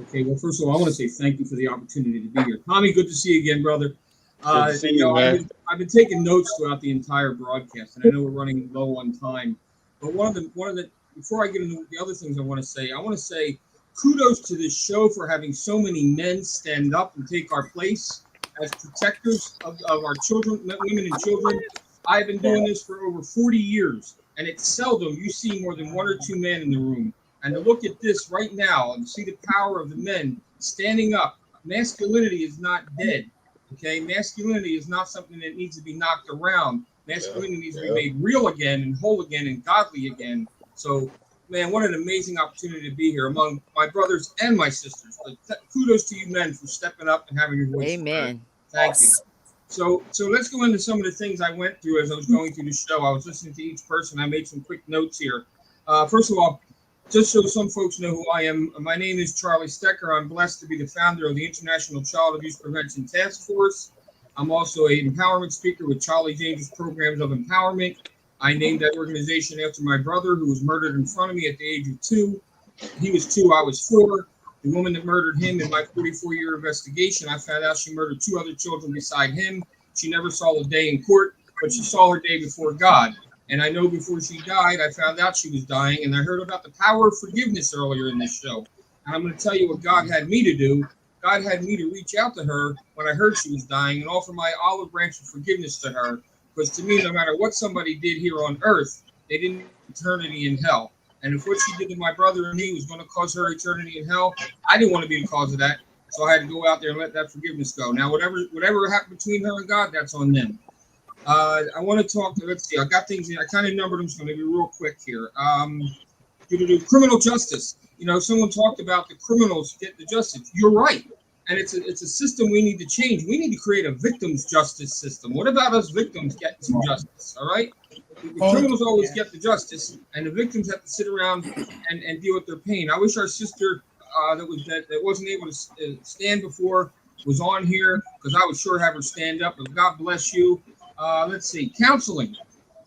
Okay, well, first of all, I want to say thank you for the opportunity to be here. Tommy, good to see you again, brother. Good to see you, man. I've been taking notes throughout the entire broadcast, and I know we're running low on time. But one of the before I get into the other things I want to say kudos to this show for having so many men stand up and take our place as protectors of our children, women and children. I've been doing this for over 40 years, and it's seldom you see more than one or two men in the room. And to look at this right now and see the power of the men standing up, masculinity is not dead. Okay, masculinity is not something that needs to be knocked around. Masculinity needs to be made real again and whole again and godly again. So, man, what an amazing opportunity to be here among my brothers and my sisters. But kudos to you men for stepping up and having your voice. Amen. Thank you. So let's go into some of the things I went through as I was going through the show. I was listening to each person. I made some quick notes here. First of all, just so some folks know who I am, my name is Charlie Stecker. I'm blessed to be the founder of the International Child Abuse Prevention Task Force. I'm also an empowerment speaker with Charlie James's Programs of Empowerment. I named that organization after my brother, who was murdered in front of me at the age of 2. He was 2, I was 4. The woman that murdered him, in my 44-year investigation, I found out she murdered 2 other children beside him. She never saw the day in court, but she saw her day before God. And I know before she died, I found out she was dying, and I heard about the power of forgiveness earlier in this show. And I'm going to tell you what God had me to do. God had me to reach out to her when I heard she was dying and offer my olive branch of forgiveness to her. Because to me, no matter what somebody did here on earth, they didn't eternity in hell. And if what she did to my brother and me was going to cause her eternity in hell, I didn't want to be the cause of that. So I had to go out there and let that forgiveness go. Now, whatever happened between her and God, that's on them. I want to talk to, let's see, I got things in, I kind of numbered them, so I'm going to be real quick here. Criminal justice. Someone talked about the criminals get the justice. You're right. And it's a system we need to change. We need to create a victims justice system. What about us victims getting some justice? All right. The criminals always get the justice, and the victims have to sit around and deal with their pain. I wish our sister that wasn't able to stand before was on here, because I would sure have her stand up. But God bless you. Let's see, counseling.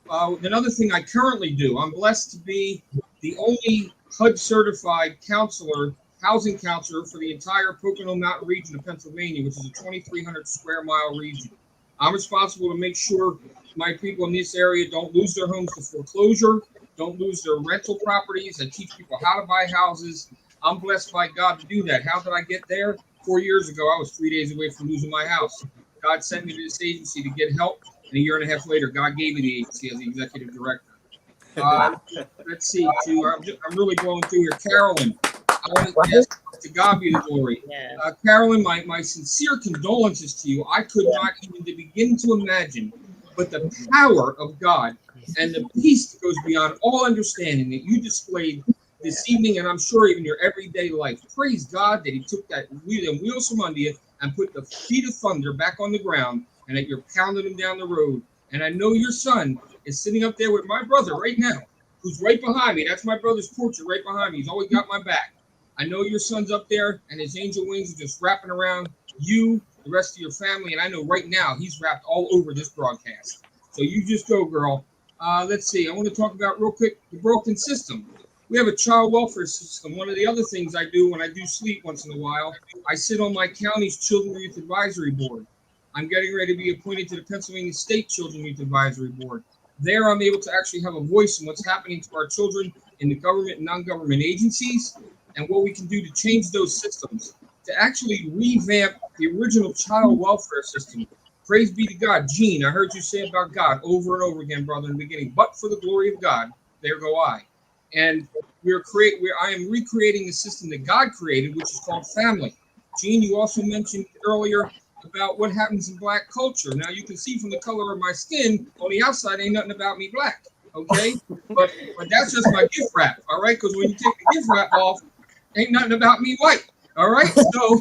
Another thing I currently do. I'm blessed to be the only HUD certified housing counselor for the entire Pocono Mountain region of Pennsylvania, which is a 2,300 square mile region. I'm responsible to make sure my people in this area don't lose their homes to foreclosure, don't lose their rental properties. I teach people how to buy houses. I'm blessed by God to do that. How did I get there? 4 years ago, I was 3 days away from losing my house. God sent me to this agency to get help, and a year and a half later, God gave me the agency as the executive director. Let's see, I'm really going through here. Carolyn, I want to ask, to God be the glory. Carolyn, my sincere condolences to you. I could not even begin to imagine, but the power of God and the peace that goes beyond all understanding that you displayed this evening, and I'm sure even your everyday life. Praise God that He took that wheels from under you and put the feet of thunder back on the ground, and that you're pounding them down the road. And I know your son is sitting up there with my brother right now, who's right behind me. That's my brother's portrait right behind me. He's always got my back. I know your son's up there, and his angel wings are just wrapping around you, the rest of your family, and I know right now he's wrapped all over this broadcast. So you just go, girl. Let's see. I want to talk about real quick the broken system. We have a child welfare system. One of the other things I do when I do sleep once in a while, I sit on my county's Children Youth Advisory Board. I'm getting ready to be appointed to the Pennsylvania State Children Youth Advisory Board. There, I'm able to actually have a voice in what's happening to our children in the government and non-government agencies, and what we can do to change those systems, to actually revamp the original child welfare system. Praise be to God. Gene, I heard you say about God over and over again, brother, in the beginning. But for the glory of God, there go I. And I am recreating the system that God created, which is called family. Gene, you also mentioned earlier about what happens in Black culture. Now, you can see from the color of my skin, on the outside ain't nothing about me black, okay? But that's just my gift wrap, all right? Because when you take the gift wrap off, ain't nothing about me white, all right? So,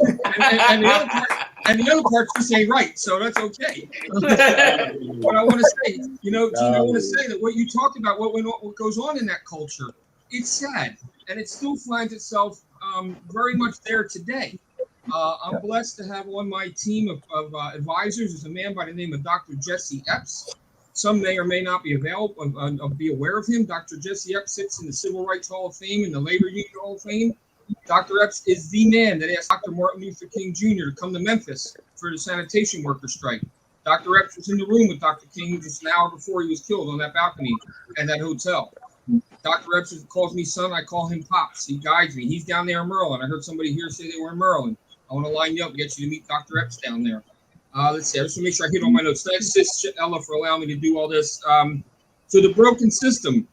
and the other part just ain't right, so that's okay. What I want to say, Gene, I want to say that what you talked about, what goes on in that culture, it's sad, and it still finds itself very much there today. I'm blessed to have on my team of advisors is a man by the name of Dr. Jesse Epps. Some may or may not be be aware of him. Dr. Jesse Epps sits in the Civil Rights Hall of Fame and the Labor Union Hall of Fame. Dr. Epps is the man that asked Dr. Martin Luther King Jr. to come to Memphis for the sanitation worker strike. Dr. Epps was in the room with Dr. King just an hour before he was killed on that balcony at that hotel. Dr. Epps calls me son. I call him Pops. He guides me. He's down there in Maryland. I heard somebody here say they were in Maryland. I want to line you up and get you to meet Dr. Epps down there. Let's see. I just want to make sure I hit all my notes. Thanks, Sis Ella, for allowing me to do all this. So the broken system.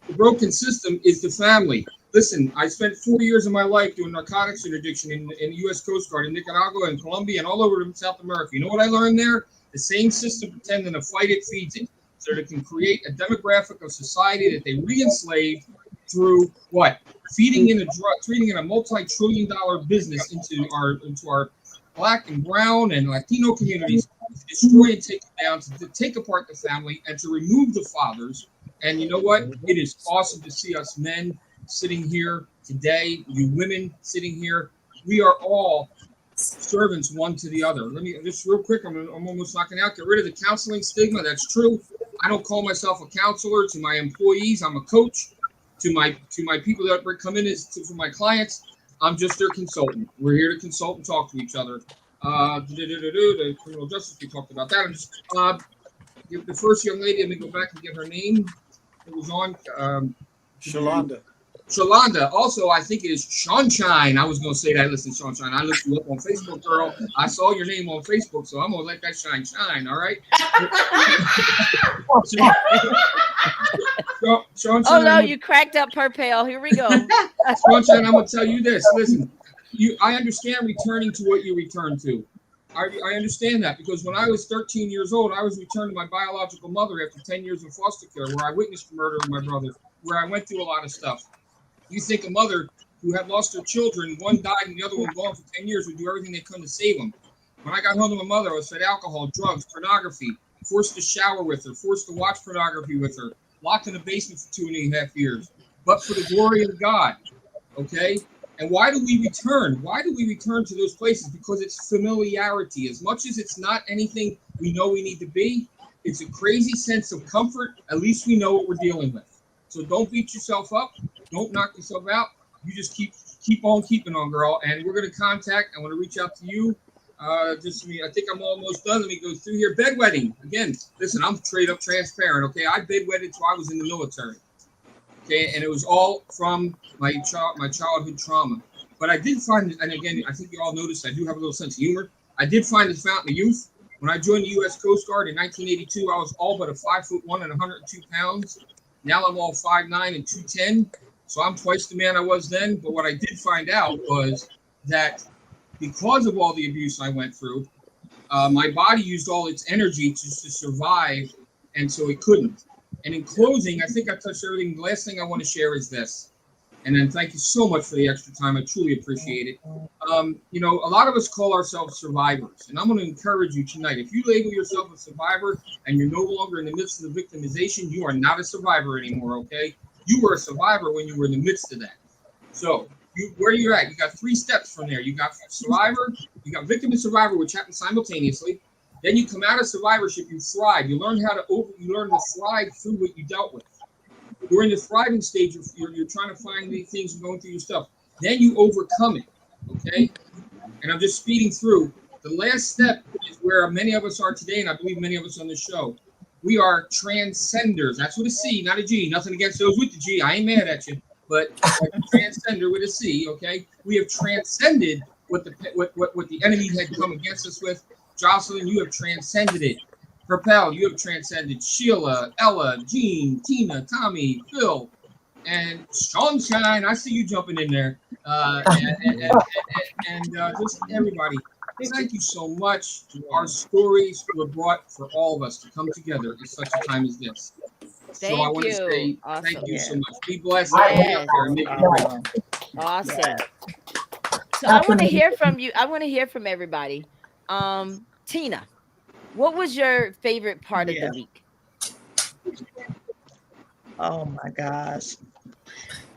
The broken system is the family. Listen, I spent 4 years of my life doing narcotics interdiction in the U.S. Coast Guard in Nicaragua and Colombia and all over South America. You know what I learned there? The same system pretending to fight it feeds it, so that it can create a demographic of society that they re-enslaved through what? Feeding in a multi-trillion-dollar business into our Black and brown and Latino communities, to destroy and take down, to take apart the family and to remove the fathers. And you know what? It is awesome to see us men sitting here today, you women sitting here. We are all servants one to the other. Let me just real quick, I'm almost knocking out. Get rid of the counseling stigma. That's true. I don't call myself a counselor. To my employees, I'm a coach. To my people that come in for my clients, I'm just their consultant. We're here to consult and talk to each other. The criminal justice, we talked about that. I'm just give the first young lady. Let me go back and get her name. It was on Shalonda. Shalonda. Also, I think it is Sunshine. I was going to say that. Listen, Sunshine, I looked you up on Facebook, girl. I saw your name on Facebook, so I'm going to let that shine. All right? Sunshine, Oh no, you cracked up her pail. Here we go. Sunshine, I'm going to tell you this. Listen, I understand returning to what you returned to. I understand that, because when I was 13 years old, I was returned to my biological mother after 10 years in foster care, where I witnessed the murder of my brother, where I went through a lot of stuff. You think a mother who had lost her children, one died and the other one gone for 10 years, would do everything they could to save them. When I got home to my mother, I was fed alcohol, drugs, pornography, forced to shower with her, forced to watch pornography with her, locked in the basement for 2.5 years. But for the glory of God, okay? And why do we return? Why do we return to those places? Because it's familiarity. As much as it's not anything we know we need to be, it's a crazy sense of comfort. At least we know what we're dealing with. So don't beat yourself up. Don't knock yourself out. You just keep on keeping on, girl. And we're going to contact. I want to reach out to you. I think I'm almost done. Let me go through here. Bedwetting. Again, listen, I'm straight up transparent, okay? I bedwetted till I was in the military. Okay, and it was all from my childhood trauma. But I did find, and again, I think you all noticed I do have a little sense of humor. I did find the fountain of youth. When I joined the U.S. Coast Guard in 1982, I was all but a 5'1" and 102 pounds. Now I'm all 5'9" and 210. So I'm twice the man I was then. But what I did find out was that because of all the abuse I went through, my body used all its energy to survive, and so it couldn't. And in closing, I think I touched everything. The last thing I want to share is this. And then thank you so much for the extra time. I truly appreciate it. A lot of us call ourselves survivors. And I'm going to encourage you tonight. If you label yourself a survivor and you're no longer in the midst of the victimization, you are not a survivor anymore, okay? You were a survivor when you were in the midst of that. So where you're at, you got 3 steps from there. You got survivor, you got victim and survivor, which happen simultaneously. Then you come out of survivorship, you thrive. You learn to thrive through what you dealt with. You're in the thriving stage. You're trying to find the things and going through your stuff. Then you overcome it, okay? And I'm just speeding through. The last step is where many of us are today, and I believe many of us on this show. We are transcenders. That's with a C, not a G. Nothing against those with the G. I ain't mad at you. But like a transcender with a C, okay? We have transcended what the enemy had come against us with. Jocelyn, you have transcended it. Propel, you have transcended. Sheila, Ella, Jean, Tina, Tommy, Phil, and Sunshine. I see you jumping in there. And just everybody. Thank you so much. Our stories were brought for all of us to come together at such a time as this. So I want to say thank you so much. Be blessed. Yes. And make it great. Awesome. So I want to hear from you. I want to hear from everybody. Tina, what was your favorite part of the week? Oh my gosh.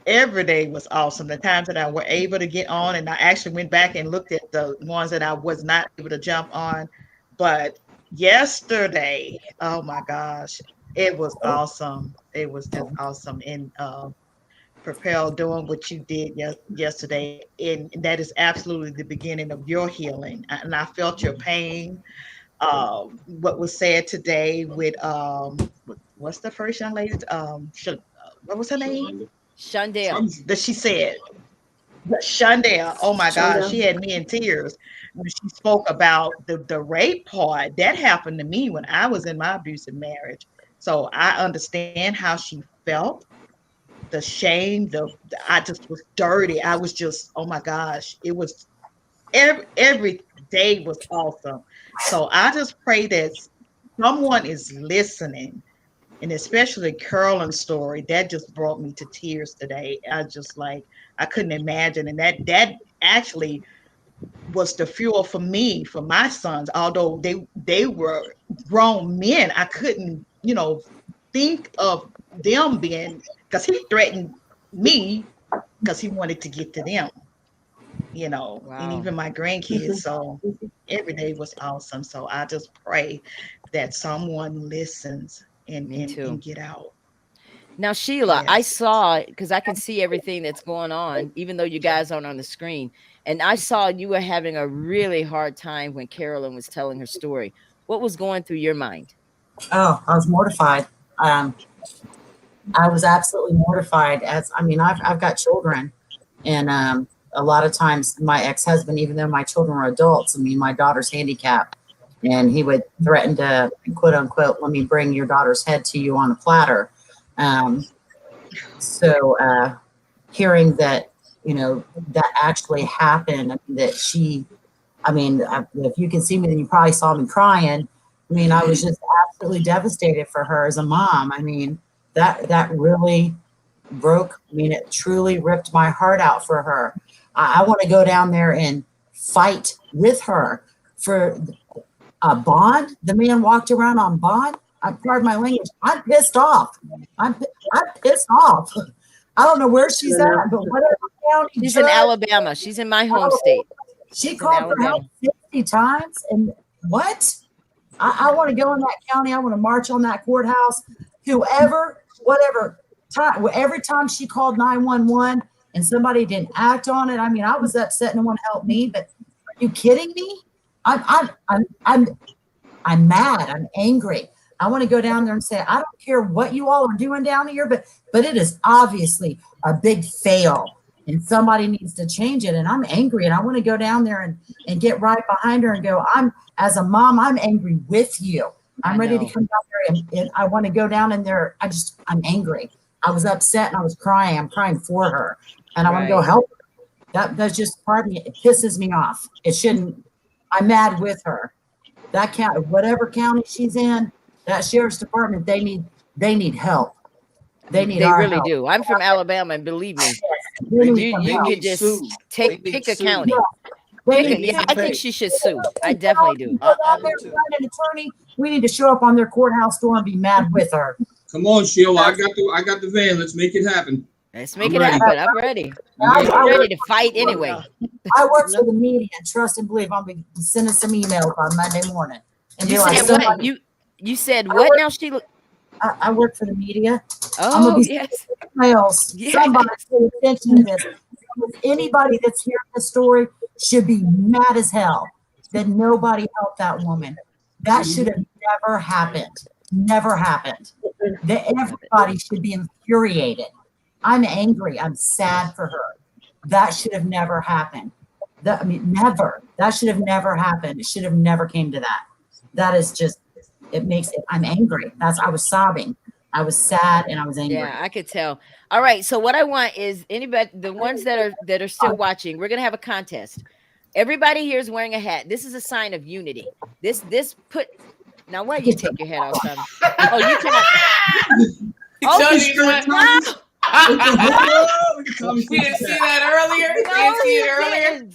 every day was awesome. The times that I were able to get on, and I actually went back and looked at the ones that I was not able to jump on. But yesterday, oh my gosh, it was awesome. It was just awesome. And Propel doing what you did yesterday, and that is absolutely the beginning of your healing. And I felt your pain. What was said today with what's the first young lady? What was her name? Shundell. That she said. Shundell, oh my gosh, Shonda. she had me in tears when she spoke about the rape part. That happened to me when I was in my abusive marriage. So I understand how she felt, the shame, I just was dirty. I was just, oh my gosh, it was every day was awesome. So I just pray that someone is listening, and especially Carolyn's story that just brought me to tears today. I just like I couldn't imagine, and that actually was the fuel for me for my sons. Although they were grown men, I couldn't think of them being, because he threatened me because he wanted to get to them. And Wow. even my grandkids. So every day was awesome. So I just pray that someone listens and Me and, too. and get out. Now, Sheila, I Yes. saw, because I can see everything that's going on, even though you guys aren't on the screen. And I saw you were having a really hard time when Carolyn was telling her story. What was going through your mind? Oh, I was mortified. Um, I was absolutely mortified. I've got children, and a lot of times my ex-husband, even though my children were adults, my daughter's handicapped, and he would threaten to, quote unquote, let me bring your daughter's head to you on a platter. Um, so hearing that, that actually happened, that if you can see me, then you probably saw me crying. I was just absolutely devastated for her as a mom. That really broke. It truly ripped my heart out for her. I want to go down there and fight with her for a bond. The man walked around on bond. Pardon my language. I'm pissed off. I'm pissed off. I don't know where she's at, but whatever county She's in judge, Alabama. She's in my home state. she She's in called for help Alabama. 50 times. And what? I want to go in that county. I want to march on that courthouse. Whoever, whatever time, every time she called 911 and somebody didn't act on it. I was upset. No one helped me. But are you kidding me? I'm mad. I'm angry. I want to go down there and say, I don't care what you all are doing down here, but it is obviously a big fail, and somebody needs to change it. And I'm angry, and I want to go down there and get right behind her and go, as a mom, I'm angry with you. I'm ready to come down there, and I want to go down in there. I'm angry. I was upset and I was crying. I'm crying for her, and I want to go help her. That's just part of me. It pisses me off. It shouldn't. I'm mad with her. That county, whatever county she's in, that sheriff's department, they need help. They really help. do. I'm from Alabama, and believe me, you could just pick a county. I think she should sue. I definitely do. An attorney, we need to show up on their courthouse door and be mad with her. Come on, Sheila. I got the van. Let's make it happen. Let's make it happen. I'm ready. I'm ready to fight anyway. I work for the media, and trust and believe I'll be sending some emails on Monday morning. And You said what? You said what now, Sheila? I work for the media. Oh, yes. Emails. Yes. Somebody pay attention to this. Anybody that's hearing this story should be mad as hell that nobody helped that woman. That should have never happened. Never happened. Everybody should be infuriated. I'm angry. I'm sad for her. That should have never happened. Never. That should have never happened. It should have never came to that. That is just, I'm angry. I was sobbing. I was sad and I was angry. Yeah, I could tell. All right. So what I want is anybody, the ones that are still watching, we're going to have a contest. Everybody here is wearing a hat. This is a sign of unity. Now why you take your hat off, son? Oh, you cannot. We didn't see that earlier. We didn't see it earlier.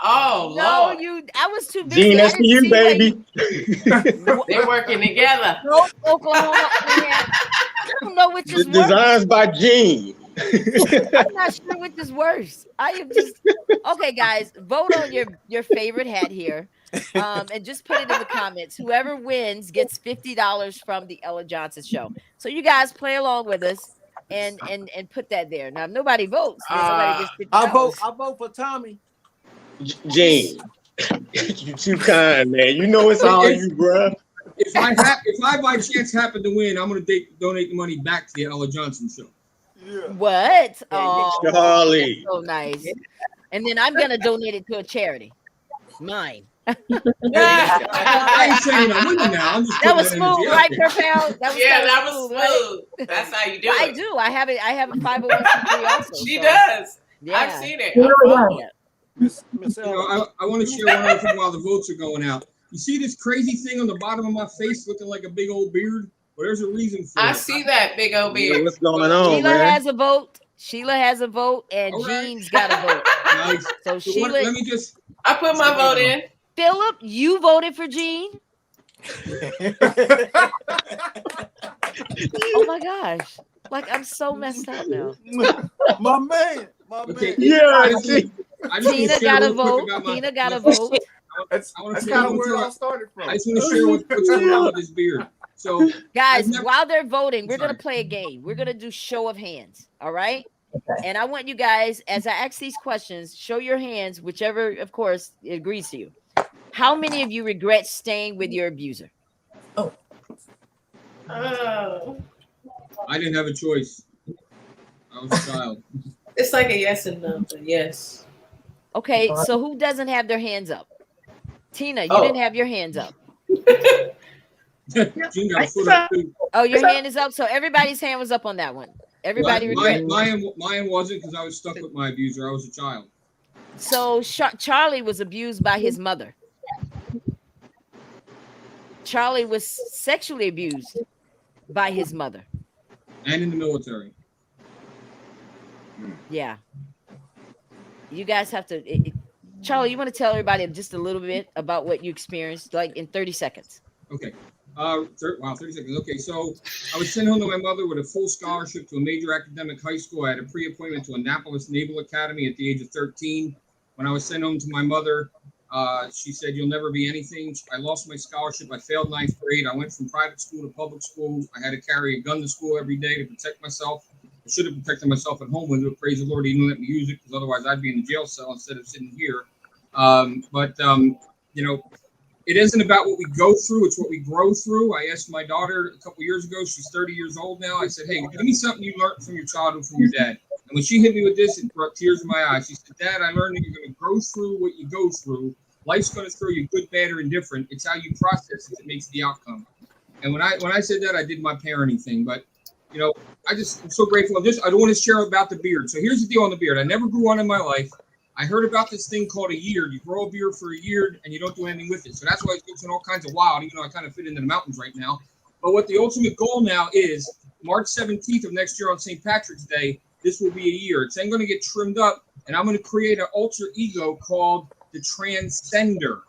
Oh, no, Lord. I was too busy. Gene, that's for you, baby. They're working together. No, Oklahoma. I don't know which is Designs by Gene. I'm not sure which is worse. I am just okay, guys. Vote on your favorite hat here, and just put it in the comments. Whoever wins gets $50 from the Ella Johnson Show. So you guys play along with us and put that there. Now, if nobody votes, then nobody gets fifty I vote. dollars. I vote for Tommy. Gene, you too kind, man. You know it's all you, bruh. If I by chance happen to win, I'm gonna donate the money back to the Ella Johnson Show. Yeah. What? Oh, Charlie. so nice. And then I'm gonna donate it to a charity. Mine. I ain't saying I'm winning now. I'm just That putting was that energy smooth, out right, there. Purpell? That was Yeah, kinda that was right? smooth. That's how you do Well, I it. do. I have it. I have a 501c3 also. She so, does. Yeah. I've seen it. You I'm really following are. it. Miss You Ella. know, I want to share one other thing while the votes are going out. You see this crazy thing on the bottom of my face looking like a big old beard? Well, there's a reason for I it. see that big old Yeah, beard. what's going on, Sheila man? has a vote. Sheila has a vote, and All right. Jean's got a vote. Nice. So So Sheila, let me just. I put my vote in. Philip, you voted for Jean. Oh my gosh! Like I'm so messed up now. My man. My Okay. man. Yeah, I just Gene. want to Tina share got a real quick vote. about my. Tina got a my- vote. That's I wanna that's share kind of one where it thing. all started from. I just want to share what's going on with this beard. So Guys, I've never- while they're voting, we're gonna Sorry. play a game. We're gonna do show of hands. All right. Okay. And I want you guys, as I ask these questions, show your hands, whichever, of course, agrees to you. How many of you regret staying with your abuser? Oh. I didn't have a choice. I was a child. It's like a yes and no, but yes. Okay, so who doesn't have their hands up? Tina, you Oh. didn't have your hands up. Gene got a foot up too. Oh, your hand is up. So everybody's hand was up on that one. Everybody regret. Mine wasn't because I was stuck with my abuser. I was a child. So Charlie was abused by his mother. Charlie was sexually abused by his mother. And in the military. Yeah. You guys have to. Charlie, you want to tell everybody just a little bit about what you experienced, like in 30 seconds? Okay. 30 seconds. Okay, so I was sent home to my mother with a full scholarship to a major academic high school. I had a pre-appointment to Annapolis Naval Academy at the age of 13. When I was sent home to my mother, she said, "You'll never be anything." I lost my scholarship. I failed ninth grade. I went from private school to public school. I had to carry a gun to school every day to protect myself. I should have protected myself at home with it. Praise the Lord, he didn't let me use it because otherwise I'd be in the jail cell instead of sitting here. You know, it isn't about what we go through, it's what we grow through. I asked my daughter a couple years ago, she's 30 years old now. I said, "Hey, give me something you learned from your childhood, from your dad." And when she hit me with this, it brought tears in my eyes. She said, "Dad, I learned that you're going to grow through what you go through. Life's going to throw you good, bad, or indifferent. It's how you process it that makes the outcome." And when I said that, I did my parenting thing. But, you know, I'm so grateful. I don't want to share about the beard. So here's the deal on the beard. I never grew one in my life. I heard about this thing called a year. You grow a beard for a year and you don't do anything with it. So that's why it's in all kinds of wild, even though I kind of fit into the mountains right now. But what the ultimate goal now is March 17th of next year on St. Patrick's Day, this will be a year. It's then going to get trimmed up and I'm going to create an alter ego called the Transcender.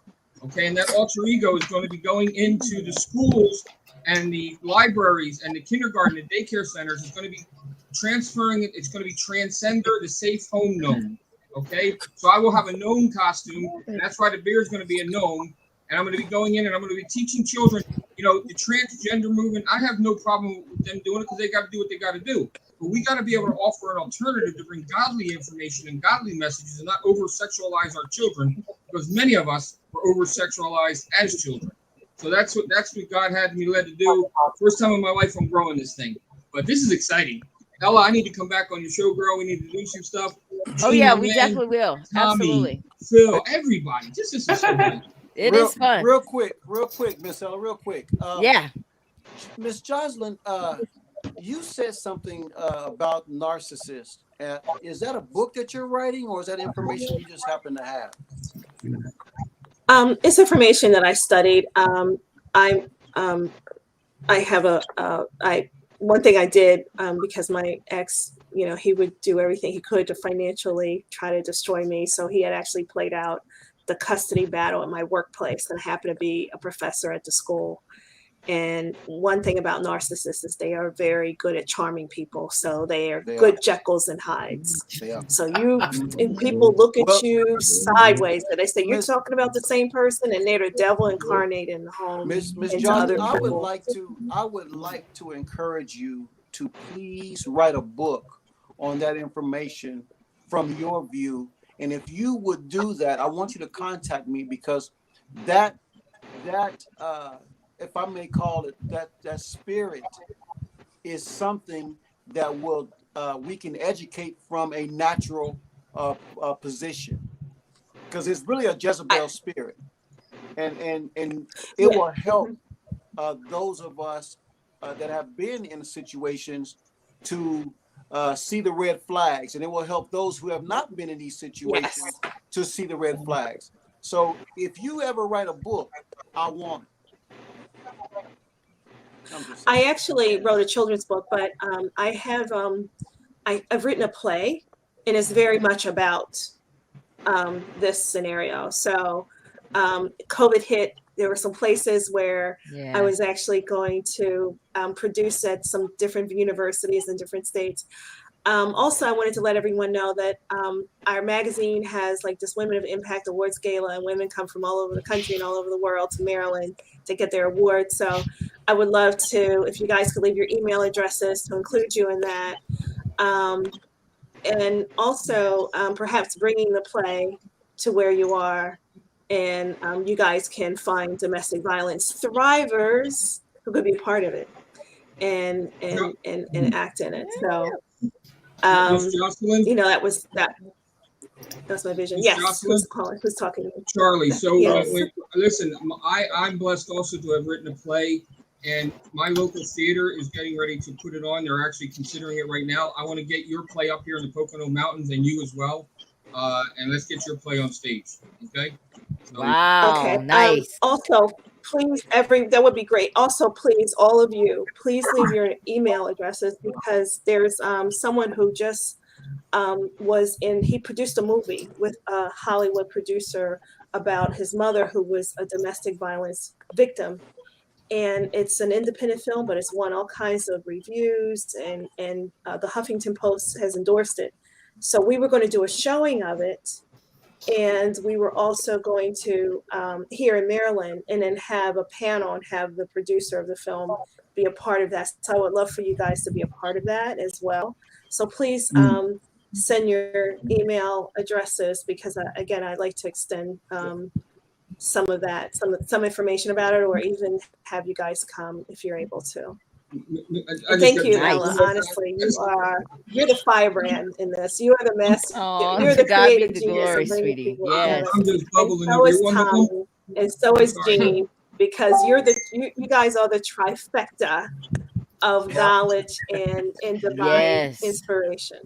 Okay. And that alter ego is going to be going into the schools and the libraries and the kindergarten and daycare centers. It's going to be transferring it. It's going to be Transcender, the safe home gnome. Okay, so I will have a gnome costume, and that's why the beard's going to be a gnome. And I'm going to be going in and I'm going to be teaching children, you know, the transgender movement. I have no problem with them doing it because they got to do what they got to do. But we got to be able to offer an alternative to bring godly information and godly messages and not over-sexualize our children, because many of us were over-sexualized as children. So that's what God had me led to do. First time in my life I'm growing this thing. But this is exciting. Ella, I need to come back on your show, girl. We need to do some stuff. Oh yeah, we definitely will. Tommy, Absolutely. Phil, everybody. This is so good. It is fun. Real quick, Miss Ella, real quick. Yeah. Miss Jocelyn, you said something about narcissists. Is that a book that you're writing, or is that information you just happen to have? It's information that I studied. I have one thing I did because my ex, you know, he would do everything he could to financially try to destroy me. So he had actually played out the custody battle at my workplace, and I happened to be a professor at the school. And one thing about narcissists is they are very good at charming people. So they are They good are. Jekylls and Hydes. They are. So and people look at Well, you sideways and they say, you're Miss talking about the same person, and they're the devil incarnate in the home Miss and to other Johnson, people. I would like to encourage you to please write a book on that information from your view. And if you would do that, I want you to contact me, because that if I may call it, that spirit is something that will we can educate from a natural position, because it's really a I, Jezebel spirit, and it yeah. will help Mhm. those of us that have been in situations to see the red flags, and it will help those who have not been in these Yes. situations to see the red flags. So if you ever write a book, I want it. I'm just saying. I actually wrote a children's book, but I've written a play, and it's very much about this scenario. So COVID hit. There were some places where I Yeah. was actually going to produce at some different universities in different states. Also, I wanted to let everyone know that our magazine has like this Women of Impact Awards Gala, and women come from all over the country and all over the world to Maryland to get their awards. So I would love to, if you guys could leave your email addresses to include you in that. Um, and also perhaps bringing the play to where you are, and you guys can find domestic violence thrivers who could be a part of it and act in it. So Miss Jocelyn, that was my vision. Miss Yes, Jocelyn, who's talking to me? Charlie. So Yes. listen, I'm blessed also to have written a play, and my local theater is getting ready to put it on. They're actually considering it right now. I want to get your play up here in the Pocono Mountains, and you as well. And let's get your play on stage. Okay. So, Wow. Okay. Nice. Also, please, that would be great. Also, please, all of you, please leave your email addresses, because there's someone who just he produced a movie with a Hollywood producer about his mother who was a domestic violence victim. And it's an independent film, but it's won all kinds of reviews, and the Huffington Post has endorsed it. So we were going to do a showing of it, and we were also going to here in Maryland, and then have a panel and have the producer of the film be a part of that. So I would love for you guys to be a part of that as well. So please send your email addresses, because again, I'd like to extend some of that, some information about it, or even have you guys come if you're able to. And thank you, Ella. Nice. Honestly, you're the firebrand in this. You are the master. Oh, You're to the God be creative the genius glory, of bringing sweetie. people Yes. together. I'm just And bubbling so over. is You're wonderful. Tommy, and so I'm is sorry. Jean, because you guys are the trifecta of Yep. knowledge and divine Yes. inspiration.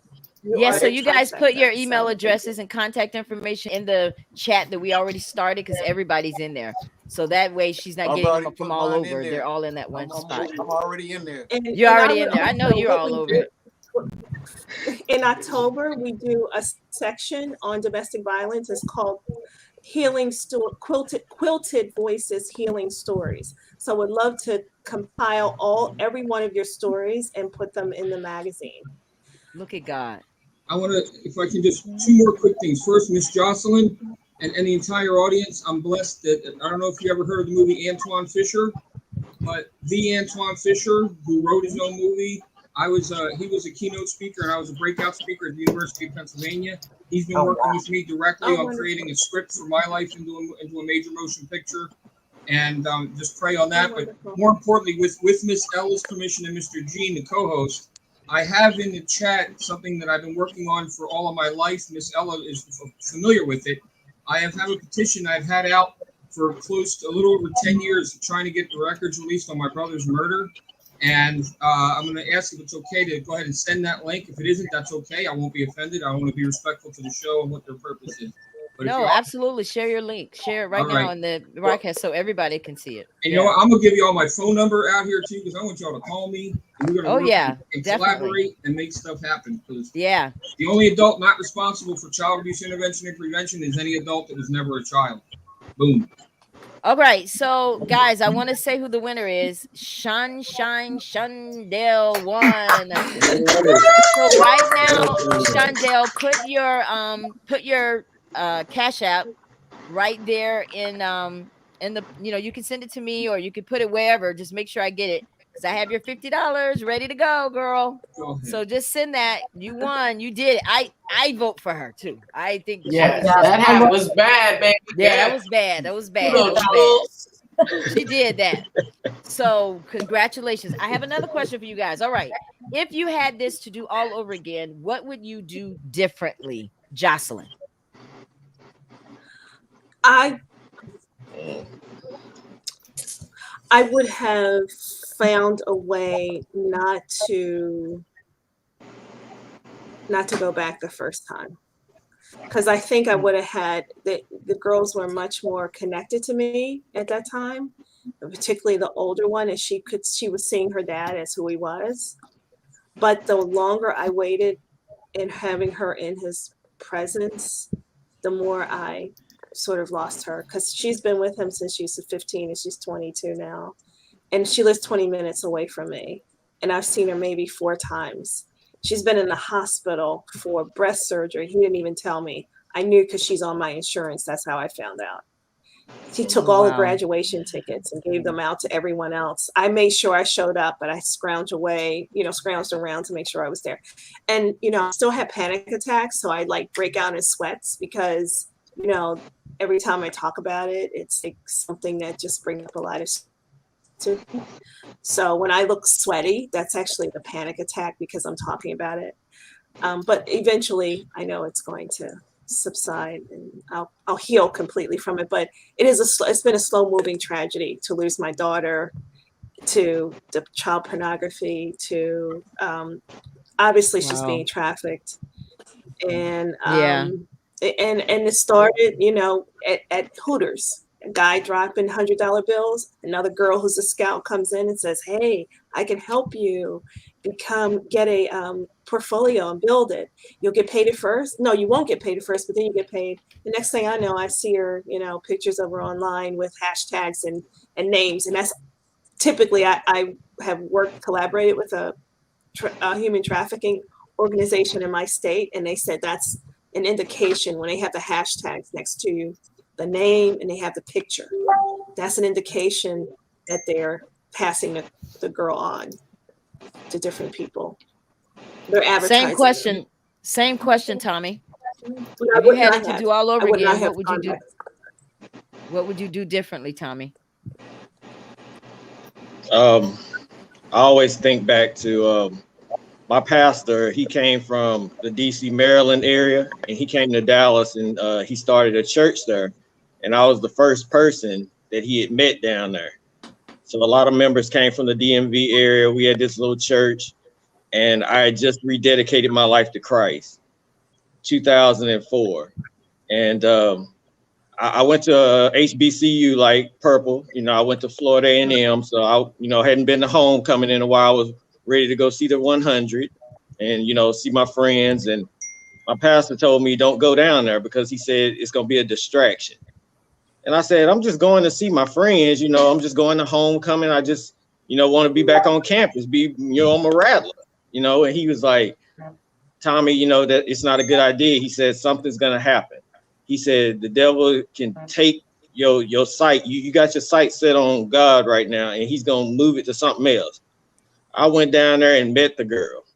You Yes. are So the you guys put your trifecta. email So thank you. addresses and contact information in the chat that we already started, because everybody's in there. So that way she's not I've getting already them from put all mine in over. They're there. all in that one spot. I'm already in there. You're And I already would in there. I know also, you're what all we over do it. in October, we do a section on domestic violence. It's called quilted voices, healing stories. So I would love to compile every one of your stories and put them in the magazine. Look at God. I want to, if I can, just two more quick things. First, Miss Jocelyn and the entire audience, I'm blessed that, I don't know if you ever heard of the movie Antoine Fisher, but the Antoine Fisher, who wrote his own movie, he was a keynote speaker, and I was a breakout speaker at the University of Pennsylvania. He's been working with me directly on creating a script for my life into a major motion picture, and just pray on that. But more importantly, with Miss Ella's permission and Mr. Gene, the co-host, I have in the chat something that I've been working on for all of my life. Miss Ella is familiar with it. I have a petition I've had out for close to a little over 10 years, trying to get the records released on my brother's murder. And I'm going to ask if it's okay to go ahead and send that link. If it isn't, that's okay. I won't be offended. I want to be respectful to the show and what their purpose is. But no, absolutely. Share your link. Share it right now in the broadcast so everybody can see it. And you know what? I'm going to give you all my phone number out here, too, because I want y'all to call me. And we're going to work and collaborate and make stuff happen. Because the only adult not responsible for child abuse intervention and prevention is any adult that was never a child. Boom. All right, so guys, I want to say who the winner is. Sunshine Shundell won. So right now, Shundell, put your cash app right there in the, you can send it to me or you can put it wherever. Just make sure I get it because I have your $50 ready to go, girl. Go ahead. So just send that. You won. You did it. I vote for her too. I think Yes, Yeah, that I hat love was bad, baby. yeah, that was bad. That was bad. That Kudos, was bad. Jules. She did that. So congratulations. I have another question for you guys. All right. If you had this to do all over again, what would you do differently, Jocelyn? I would have found a way not to go back the first time. Because I think I would have had the girls were much more connected to me at that time, particularly the older one, and she was seeing her dad as who he was. But the longer I waited in having her in his presence, the more I sort of lost her because she's been with him since she was 15 and she's 22 now. And she lives 20 minutes away from me. And I've seen her maybe 4 times. She's been in the hospital for breast surgery. He didn't even tell me. I knew because she's on my insurance. That's how I found out. He took Oh, all the wow. graduation tickets and gave them out to everyone else. I made sure I showed up, but I scrounged around to make sure I was there. And, I still had panic attacks. So I like break out in sweats because, every time I talk about it, it's like something that just brings up a lot of. So when I look sweaty, that's actually the panic attack because I'm talking about it. But eventually, I know it's going to subside and I'll heal completely from it. But it's been a slow moving tragedy to lose my daughter, to the child pornography, to obviously she's Wow. being trafficked, and Yeah. and it started, at Hooters. A guy dropping $100 bills. Another girl who's a scout comes in and says, "Hey, I can help you get a portfolio and build it. You'll get paid at first. No, you won't get paid at first, but then you get paid." The next thing I know, I see her, pictures of her online with hashtags and names, and that's typically I have collaborated with a human trafficking organization in my state, and they said that's an indication when they have the hashtags next to the name and they have the picture. That's an indication that they're passing the girl on to different people. They're advertising. Same question, Tommy. But If you had it to do all over again, what would you do? Back. What would you do differently, Tommy? I always think back to my pastor. He came from the DC, Maryland area, and he came to Dallas, and he started a church there. And I was the first person that he had met down there. So a lot of members came from the DMV area. We had this little church, and I had just rededicated my life to Christ, 2004. And I went to HBCU like Purple. I went to Florida A&M, so I hadn't been to homecoming in a while. I was ready to go see the 100 and see my friends. And my pastor told me don't go down there because he said it's gonna be a distraction. And I said, I'm just going to see my friends. I'm just going to homecoming. I just want to be back on campus. I'm a rattler. And he was like, Tommy, that it's not a good idea. He said something's gonna happen. He said the devil can take your sight. You got your sight set on God right now, and he's gonna move it to something else. I went down there and met the girl,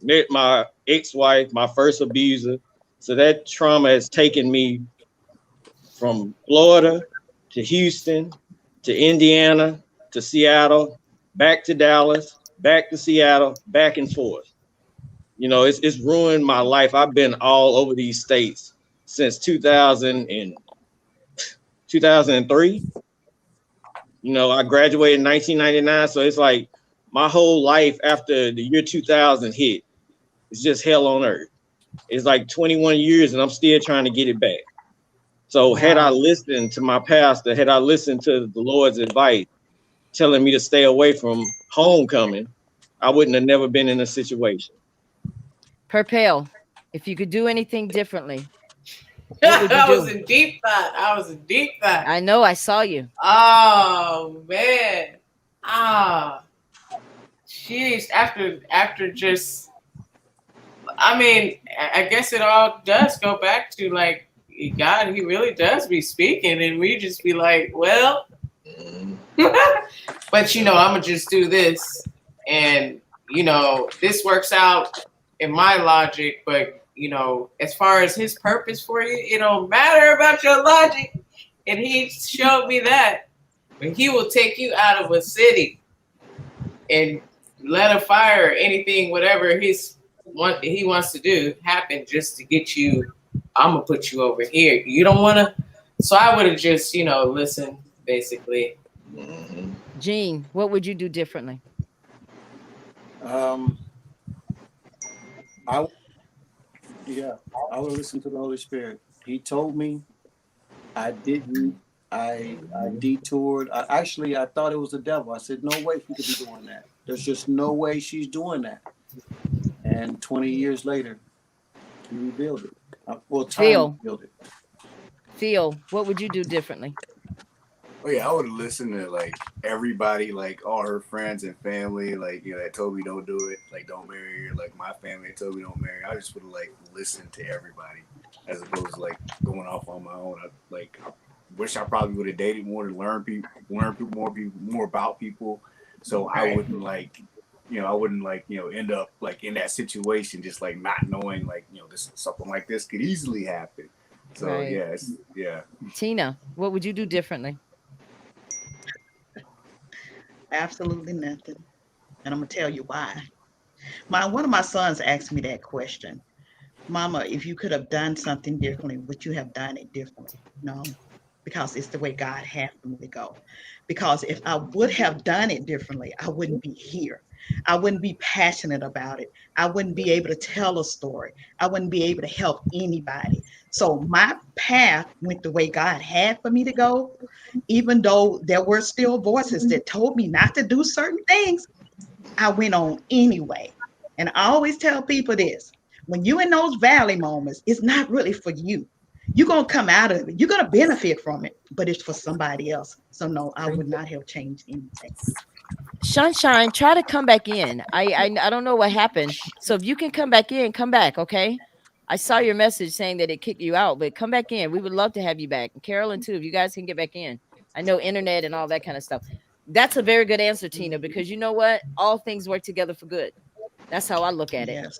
met my ex-wife, my first abuser. So that trauma has taken me from Florida to Houston to Indiana to Seattle, back to Dallas, back to Seattle, back and forth. It's ruined my life. I've been all over these states since 2003. I graduated in 1999. So it's like my whole life after the year 2000 hit, it's just hell on earth. It's like 21 years and I'm still trying to get it back. So had I listened to my pastor, had I listened to the Lord's advice, telling me to stay away from homecoming, I wouldn't have never been in a situation. Purpale, if you could do anything differently. What would you I was do? in deep thought. I was in deep thought. I know, I saw you. Oh man. Ah, jeez. After just, I mean, I guess it all does go back to like God. He really does be speaking, and we just be like, well, but I'm gonna just do this, and this works out in my logic, but as far as his purpose for you, it don't matter about your logic, and he showed me that. But he will take you out of a city and let a fire or anything, whatever he wants to do, happen just to get you. I'm gonna put you over here. You don't want to. So I would have just, listened, basically. Gene, what would you do differently? I Yeah, I would listen to the Holy Spirit. He told me. I didn't. I detoured. I thought it was the devil. I said, no way she could be doing that. There's just no way she's doing that. And 20 years later, he revealed it. Well, time Phil, revealed it. what would you do differently? Oh yeah, I would have listened to like everybody, like all her friends and family, like that told me don't do it, like don't marry her, like my family that told me don't marry her. I just would have like listened to everybody as opposed to like going off on my own. I wish I probably would have dated more to learn more about people, so I wouldn't end up like in that situation, just like not knowing like this something like this could easily happen. So Right. yeah. Tina, what would you do differently? Absolutely nothing. And I'm gonna tell you why. One of my sons asked me that question. Mama, if you could have done something differently, would you have done it differently? No, because it's the way God had for me to go. Because if I would have done it differently, I wouldn't be here. I wouldn't be passionate about it. I wouldn't be able to tell a story. I wouldn't be able to help anybody. So my path went the way God had for me to go, even though there were still voices that told me not to do certain things. I went on anyway. And I always tell people this: when you're in those valley moments, it's not really for you. You're going to come out of it. You're going to benefit from it, but it's for somebody else. So, no, I would not have changed anything. Sunshine, try to come back in. I don't know what happened. So if you can come back in, come back, okay? I saw your message saying that it kicked you out, but come back in. We would love to have you back. And Carolyn, too, if you guys can get back in. I know internet and all that kind of stuff. That's a very good answer, Tina, because you know what? All things work together for good. That's how I look at it. Yes.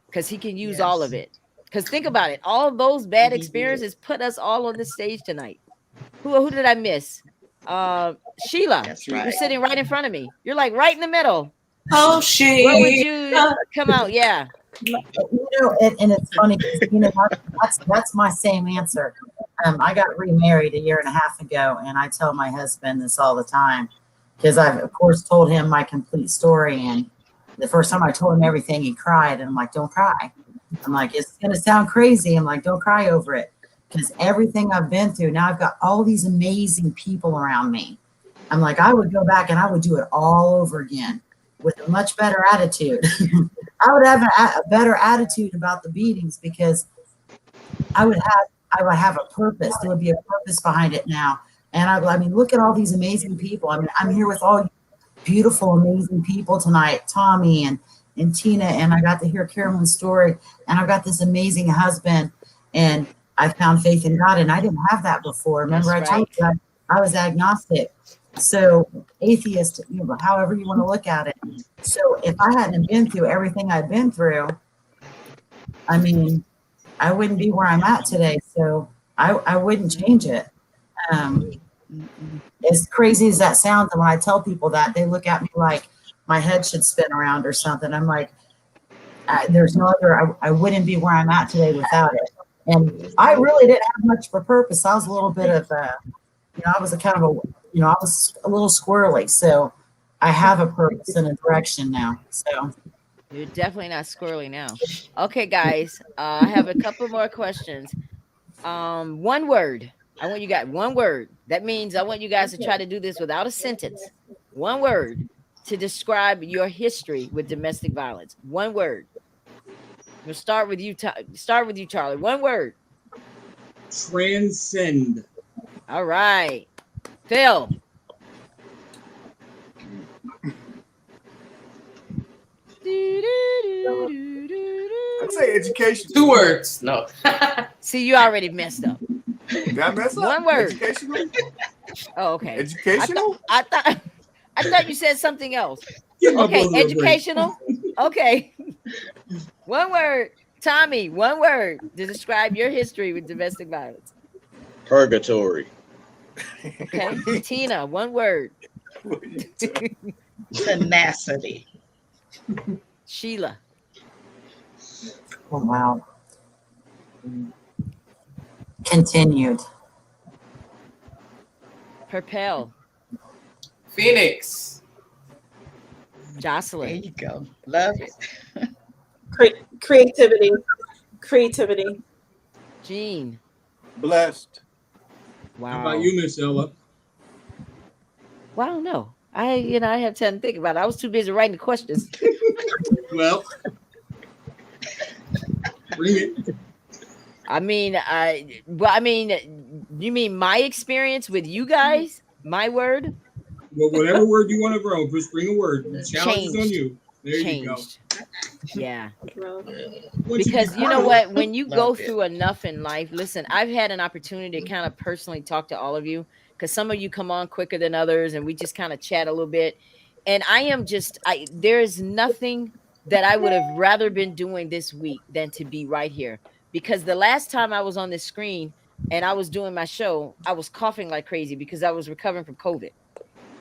Because he can use all of it. Because think about it. All of those bad He experiences put us all on this stage tonight. Who did I miss? Sheila. That's You're right. sitting right in front of me. You're like right in the middle. Oh, What would you come out? Yeah. And it's funny, that's my same answer. I got remarried a year and a half ago, and I tell my husband this all the time because I've of course told him my complete story. And the first time I told him everything, he cried, and I'm like, don't cry. I'm like, it's gonna sound crazy. I'm like, don't cry over it, because everything I've been through, now I've got all these amazing people around me. I'm like, I would go back and I would do it all over again with a much better attitude. I would have a better attitude about the beatings because I would have a purpose. There would be a purpose behind it now. And I mean, look at all these amazing people. I mean, I'm here with all beautiful, amazing people tonight, Tommy and Tina, and I got to hear Carolyn's story, and I've got this amazing husband, and I found faith in God, and I didn't have that before. Remember, That's I told you I was agnostic. So atheist, however you want to look at it. So if I hadn't been through everything I've been through, I mean, I wouldn't be where I'm at today. So I wouldn't change it. As crazy as that sounds, and when I tell people that, they look at me like my head should spin around or something. I'm like, there's no other, I wouldn't be where I'm at today without it. And I really didn't have much for purpose. I was a little bit of, I was I was a little squirrely. So I have a purpose and a direction now. So you're definitely not squirrely now. Okay, guys, I have a couple more questions. One word. I want you guys, one word. That means I want you guys to try to do this without a sentence. One word to describe your history with domestic violence. One word. We'll start with you, Charlie. One word. Transcend. All right. Phil. I'd say education. 2 words. No. See, you already messed up. Did I mess up? One word. Educational. Oh, okay. Educational. I thought you said something else. Give my Okay, brother a break. educational. Okay. One word. Tommy, one word to describe your history with domestic violence. Purgatory. Okay. Tina, one word. Tenacity. Sheila. Oh, wow. Continued. Perpel. Phoenix. There Jocelyn. you go. Love it. Creativity. Creativity. Jean. Blessed. Wow. How about you, Miss Ella? Well, I don't know. I have time to think about it. I was too busy writing the questions. Well, bring it. I mean, you mean my experience with you guys? My word? Well, whatever word you want to grow, just bring a word. The challenge is on Changed. you. There you go. Changed. Yeah. Growth. Once Because be you know proud, what? When you go Love it. through enough in life, listen, I've had an opportunity to kind of personally talk to all of you because some of you come on quicker than others and we just kind of chat a little bit. And there is nothing that I would have rather been doing this week than to be right here. Because the last time I was on this screen and I was doing my show, I was coughing like crazy because I was recovering from COVID.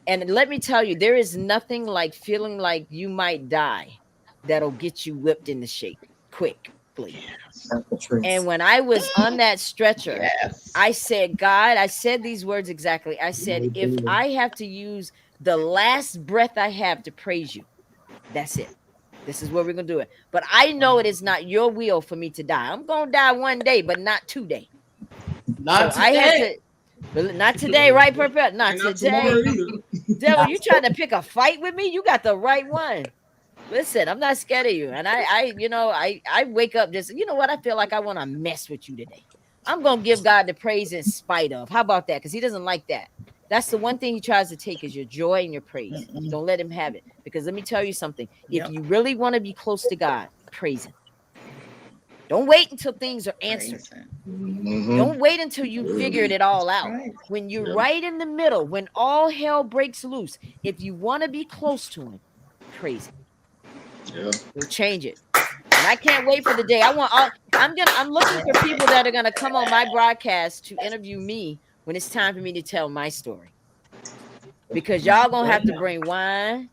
And let me tell you, there is nothing like feeling like you might die that'll get you whipped into shape quickly. That's the truth. And when I was on that stretcher, Yes. I said, God, I said these words exactly. I said, if I have to use the last breath I have to praise you, that's it. This is where we're going to do it. But I know it is not your will for me to die. I'm going to die one day, but not today. Not So I had today. to, but not today, right, Purpose? Not and not today. tomorrow either. Devil, you trying to pick a fight with me? You got the right one. Listen, I'm not scared of you. And I wake up just, you know what? I feel like I want to mess with you today. I'm going to give God the praise in spite of. How about that? Because he doesn't like that. That's the one thing he tries to take is your joy and your praise. Don't let him have it. Because let me tell you something. Yep. If you really want to be close to God, praise him. Don't wait until things are answered. Praise him. Mhm. Don't wait until you figured it all out. Right. When you're Yeah. right in the middle, when all hell breaks loose, if you want to be close to him, praise him. Yeah. We'll change it. And I can't wait for the day. I'm looking for people that are gonna come on my broadcast to interview me when it's time for me to tell my story. Because y'all gonna have to bring wine.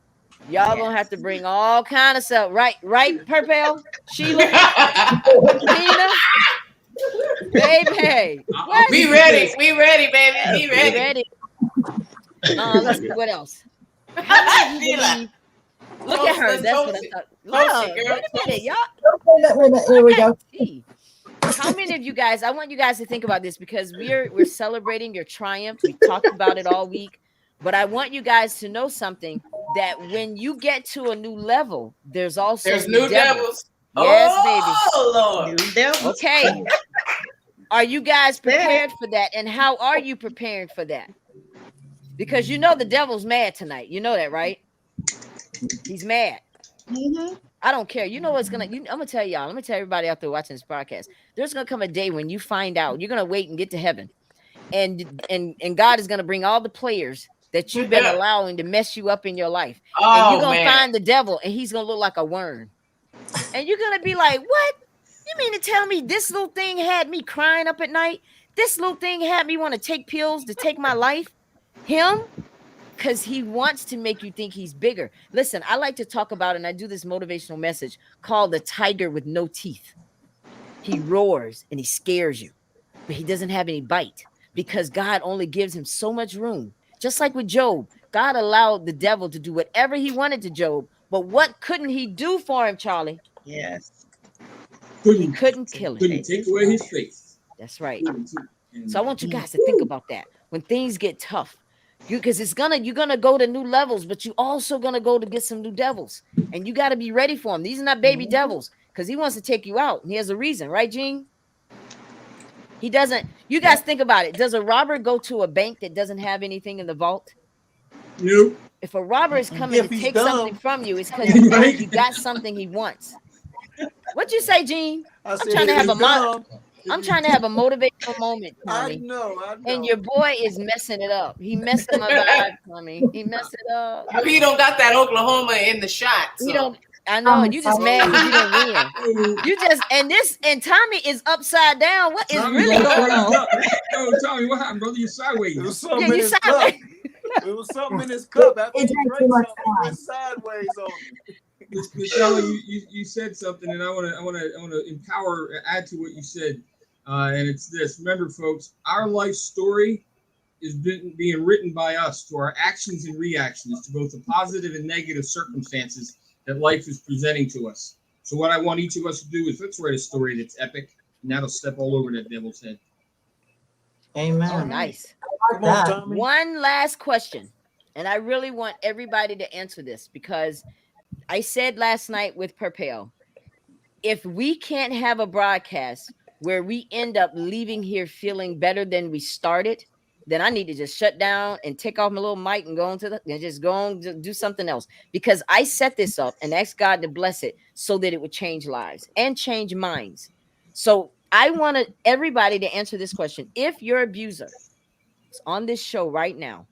Y'all gonna have to bring all kind of stuff. Right, Purpell? Sheila? Tina? Baby. What? We ready. We ready, baby. We You ready. ready? Let's see what else. How many of you Sheila. believe? Look at her. Let's That's toast what I it. thought. Toast Look, it, girl. wait a minute, y'all. Wait a minute. Here we go. See. How many of you guys? I want you guys to think about this because we're celebrating your triumph. We talked about it all week, but I want you guys to know something that when you get to a new level, there's also There's new devils. Yes, Oh, Lord. New devils. Okay. Are you guys prepared for that? And how are you preparing for that? Because you know the devil's mad tonight. You know that, right? He's mad. Mm-hmm. I don't care. You know what's gonna. I'm gonna tell y'all. Let me tell everybody out there watching this podcast. There's gonna come a day when you find out. You're gonna wait and get to heaven, and God is gonna bring all the players that you've been allowing to mess you up in your life, and you're gonna find the devil, and he's gonna look like a worm, and you're gonna be like, "What? You mean to tell me this little thing had me crying up at night? This little thing had me want to take pills to take my life? Him?" Because he wants to make you think he's bigger. Listen, I like to talk about, and I do this motivational message called the tiger with no teeth. He roars and he scares you, but he doesn't have any bite because God only gives him so much room. Just like with Job, God allowed the devil to do whatever he wanted to Job, but what couldn't he do for him, Charlie? Yes. He couldn't kill him. Couldn't take away his faith. That's right. So I want you guys to think about that when things get tough. Because you're gonna go to new levels, but you also gonna go to get some new devils, and you got to be ready for them. These are not baby devils, because he wants to take you out, and he has a reason, right, Gene? He doesn't. You guys think about it. Does a robber go to a bank that doesn't have anything in the vault? Nope. If a robber is coming If to he's take something dumb. from you, it's because he knows Right? you got something he wants. What you say, Gene? I I'm said trying to if have he's a dumb. I'm trying to have a motivational moment, I Tommy. know, I And know. your boy is messing it up. He messed up my vibe, Tommy. He messed it up. He don't got that Oklahoma in the shot. He So don't. I know. You just mad because you didn't win. Oh, You just and Tommy is upside down. What is Tommy's really all going crazy on? up. Oh, Tommy, what happened, brother? You It sideways. was Yeah, something in you his cup. sideways. It was something in his cup. After It he drank drank too much something, it wine. went sideways on me. Michelle, you said something, and I want to empower, add to what you said, and it's this. Remember, folks, our life story is being written by us to our actions and reactions to both the positive and negative circumstances that life is presenting to us. So, what I want each of us to do is let's write a story that's epic, and that'll step all over that devil's head. Amen. Oh, nice. Come on, Tommy. One last question. And I really want everybody to answer this because I said last night with Perpel, if we can't have a broadcast where we end up leaving here feeling better than we started, then I need to just shut down and take off my little mic and go on to and just go on to do something else. Because I set this up and asked God to bless it so that it would change lives and change minds. So I wanted everybody to answer this question. If your abuser is on this show right now,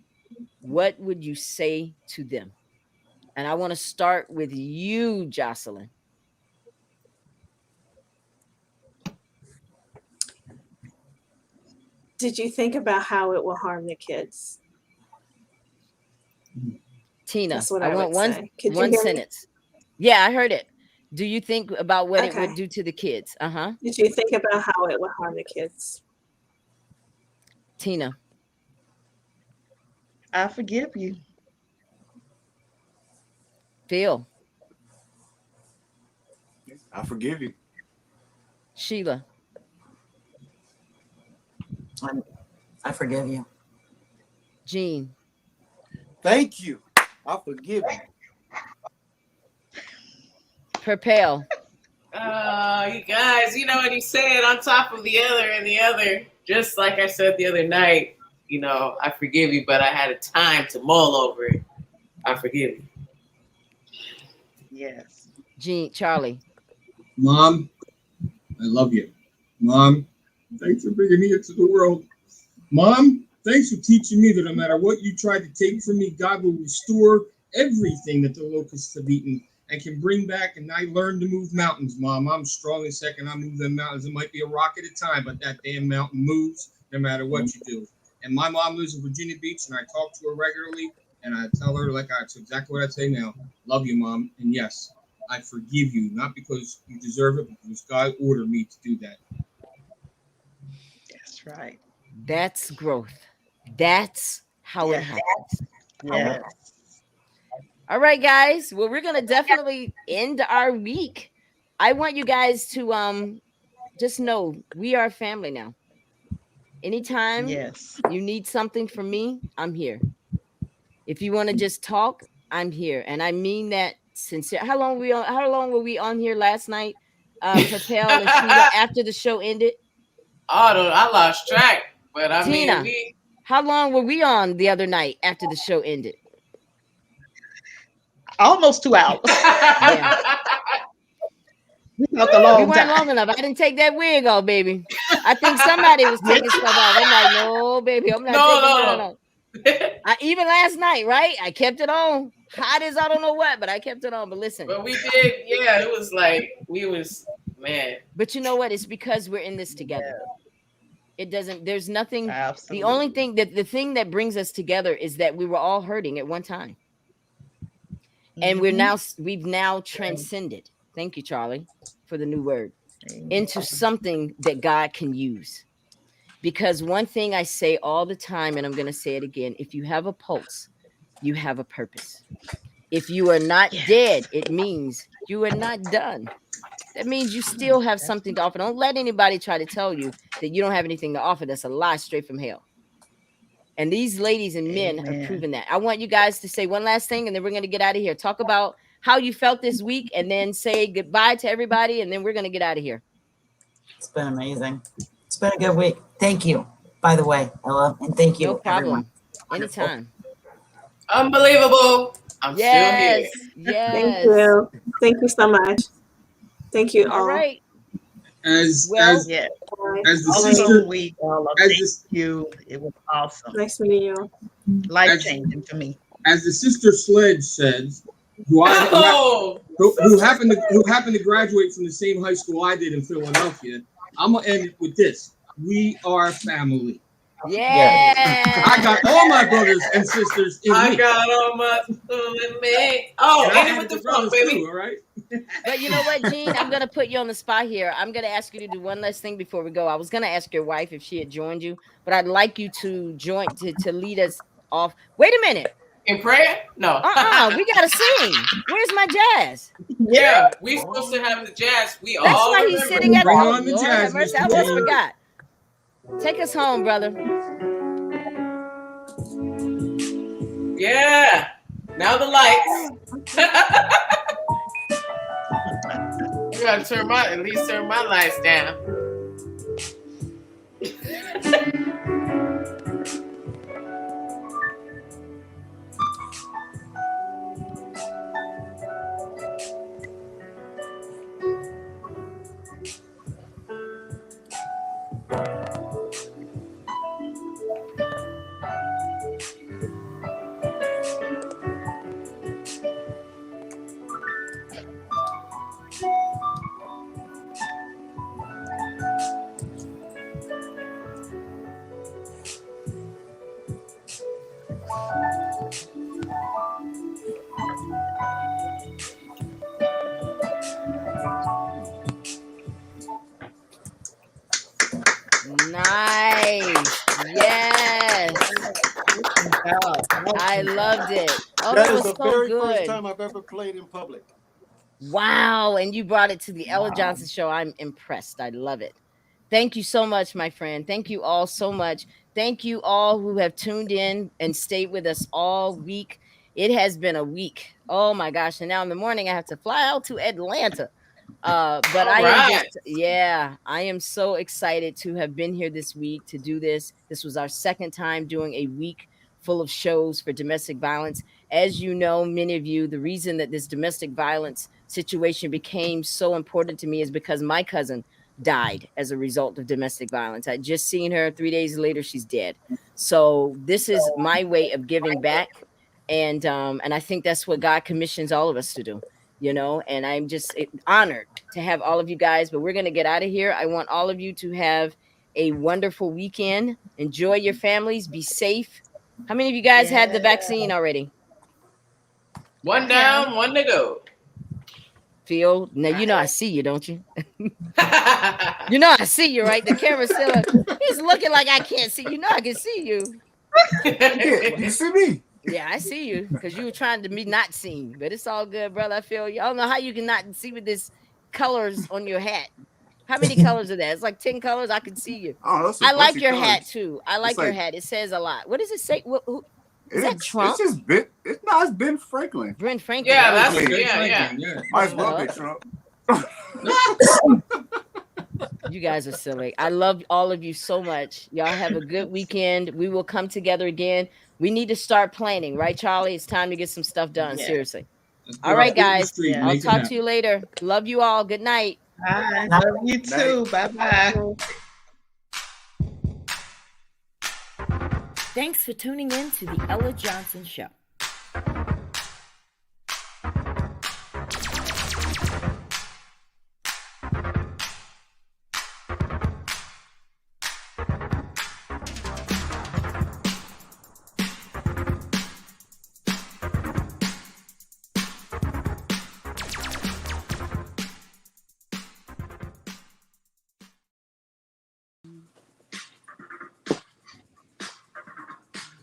what would you say to them? And I want to start with you, Jocelyn. Did you think about how it will harm the kids? Tina, That's what I I want would one say. Could you one hear me? sentence. Yeah, I heard it. Do you think about what it would Okay. do to the kids? Uh-huh. Did you think about how it would harm the kids? Tina. I forgive you. Phil. I forgive you. Sheila. I forgive you. Jean. Thank you. I forgive you. Perpel. You guys, you know what you said on top of the other and the other. Just like I said the other night, you know, I forgive you, but I had a time to mull over it. I forgive you. Yes. Jean. Charlie. Mom, I love you. Mom, thanks for bringing me into the world. Mom, thanks for teaching me that no matter what you try to take from me, God will restore everything that the locusts have eaten and can bring back. And I learned to move mountains, Mom. I'm strong as heck and I move them mountains. It might be a rock at a time, but that damn mountain moves no matter what you do. And my mom lives in Virginia Beach, and I talk to her regularly, and I tell her it's exactly what I say now. Love you, Mom. And yes, I forgive you, not because you deserve it, but because God ordered me to do that. That's right. That's growth. That's how it Yeah. happens. Yes. All right, guys. Well, we're gonna definitely end our week. I want you guys to just know we are family now. Anytime Yes. you need something from me, I'm here. If you want to just talk, I'm here. And I mean that sincere. How long were we on here last night? Perpel and Sheila after the show ended? I lost track. But I Tina, mean, how long were we on the other night after the show ended? Almost 2 hours. Yeah. We talked a long We weren't time. long enough. I didn't take that wig off, baby. I think somebody was taking stuff off. I'm like, no, baby, I'm not taking mine off. Even last night, right? I kept it on. Hot as I don't know what, but I kept it on. But listen. But we did, yeah, it was like man. But you know what? It's because we're in this together. It doesn't, there's nothing. Absolutely. The only thing the thing that brings us together is that we were all hurting at one time. And we've now transcended. Thank you, Charlie, for the new word. Into something that God can use. Because one thing I say all the time, and I'm going to say it again, if you have a pulse, you have a purpose. If you are not dead, it means you are not done. That means you still have something to offer. Don't let anybody try to tell you that you don't have anything to offer. That's a lie straight from hell. And these ladies and men have proven that. I want you guys to say one last thing, and then we're going to get out of here. Talk about how you felt this week, and then say goodbye to everybody, and then we're going to get out of here. It's been amazing. It's been a good week. Thank you, by the way. I love and thank you, No everyone. problem. Anytime. Unbelievable. I'm still here. Yes. Thank Yes. you. Thank you so much. Thank you All all. right. As Well, Yeah. Bye. as the Awesome sister week, all of as thank this you. It was awesome. Nice meeting you. Life as changing for me. as the sister Sledge says, who I Oh, who happened to graduate from the same high school I did in Philadelphia. I'm gonna end it with this: we are family. yeah. I got all my brothers and sisters in I me. got all my fool in me. Oh, And I end it added with the the funk, brothers baby. too, all right? But you know what, Gene? I'm gonna put you on the spot here. I'm gonna ask you to do one last thing before we go. I was gonna ask your wife if she had joined you, but I'd like you to join to lead us off. Wait a minute. In prayer? No. We gotta sing. Where's my jazz? Yeah, we supposed to have the jazz. We That's all why he's remember. sitting at Bring oh on the Lord have jazz, mercy. Mr. I almost Gene. forgot. Take us home, brother. Yeah. Now the lights. I gotta at least turn my lights down. Nice. Yes. I loved it. Oh, that That is was the so very first good. time I've ever played in public. Wow. And you brought it to the Ella Johnson show. I'm impressed. I love it. Thank you so much, my friend. Thank you all so much. Thank you all who have tuned in and stayed with us all week. It has been a week. Oh my gosh. And now in the morning, I have to fly out to Atlanta. But All I am right. just, yeah, I am so excited to have been here this week to do this. This was our second time doing a week full of shows for domestic violence. As you know, many of you, the reason that this domestic violence situation became so important to me is because my cousin died as a result of domestic violence. I just seen her 3 days later, she's dead. So this is my way of giving back. And I think that's what God commissions all of us to do, you know, and I'm just honored to have all of you guys, but we're going to get out of here. I want all of you to have a wonderful weekend. Enjoy your families. Be safe. How many of you guys had the vaccine already? One down, one to go. Phil, now you know I see you, don't you? You know I see you, right? The camera's still. He's looking like I can't see. You know I can see you. You see me? Yeah, I see you because you were trying to be not seen, but it's all good, brother. I feel you. I don't know how you can not see with this colors on your hat. How many colors are that? It's like 10 colors. I can see you. Oh, I like your hat too. I like your like, hat. It says a lot. What does it say? Is that Trump? It's just it's Ben Franklin. Ben Franklin. Yeah, Oh, that's okay. yeah. Might as well be Trump. You guys are silly. I love all of you so much. Y'all have a good weekend. We will come together again. We need to start planning, right, Charlie? It's time to get some stuff done. Yeah. Seriously. All right, guys. Yeah. I'll talk to you later. Love you all. Good night. Bye. Love you too. Bye-bye. Thanks for tuning in to the Ella Johnson Show.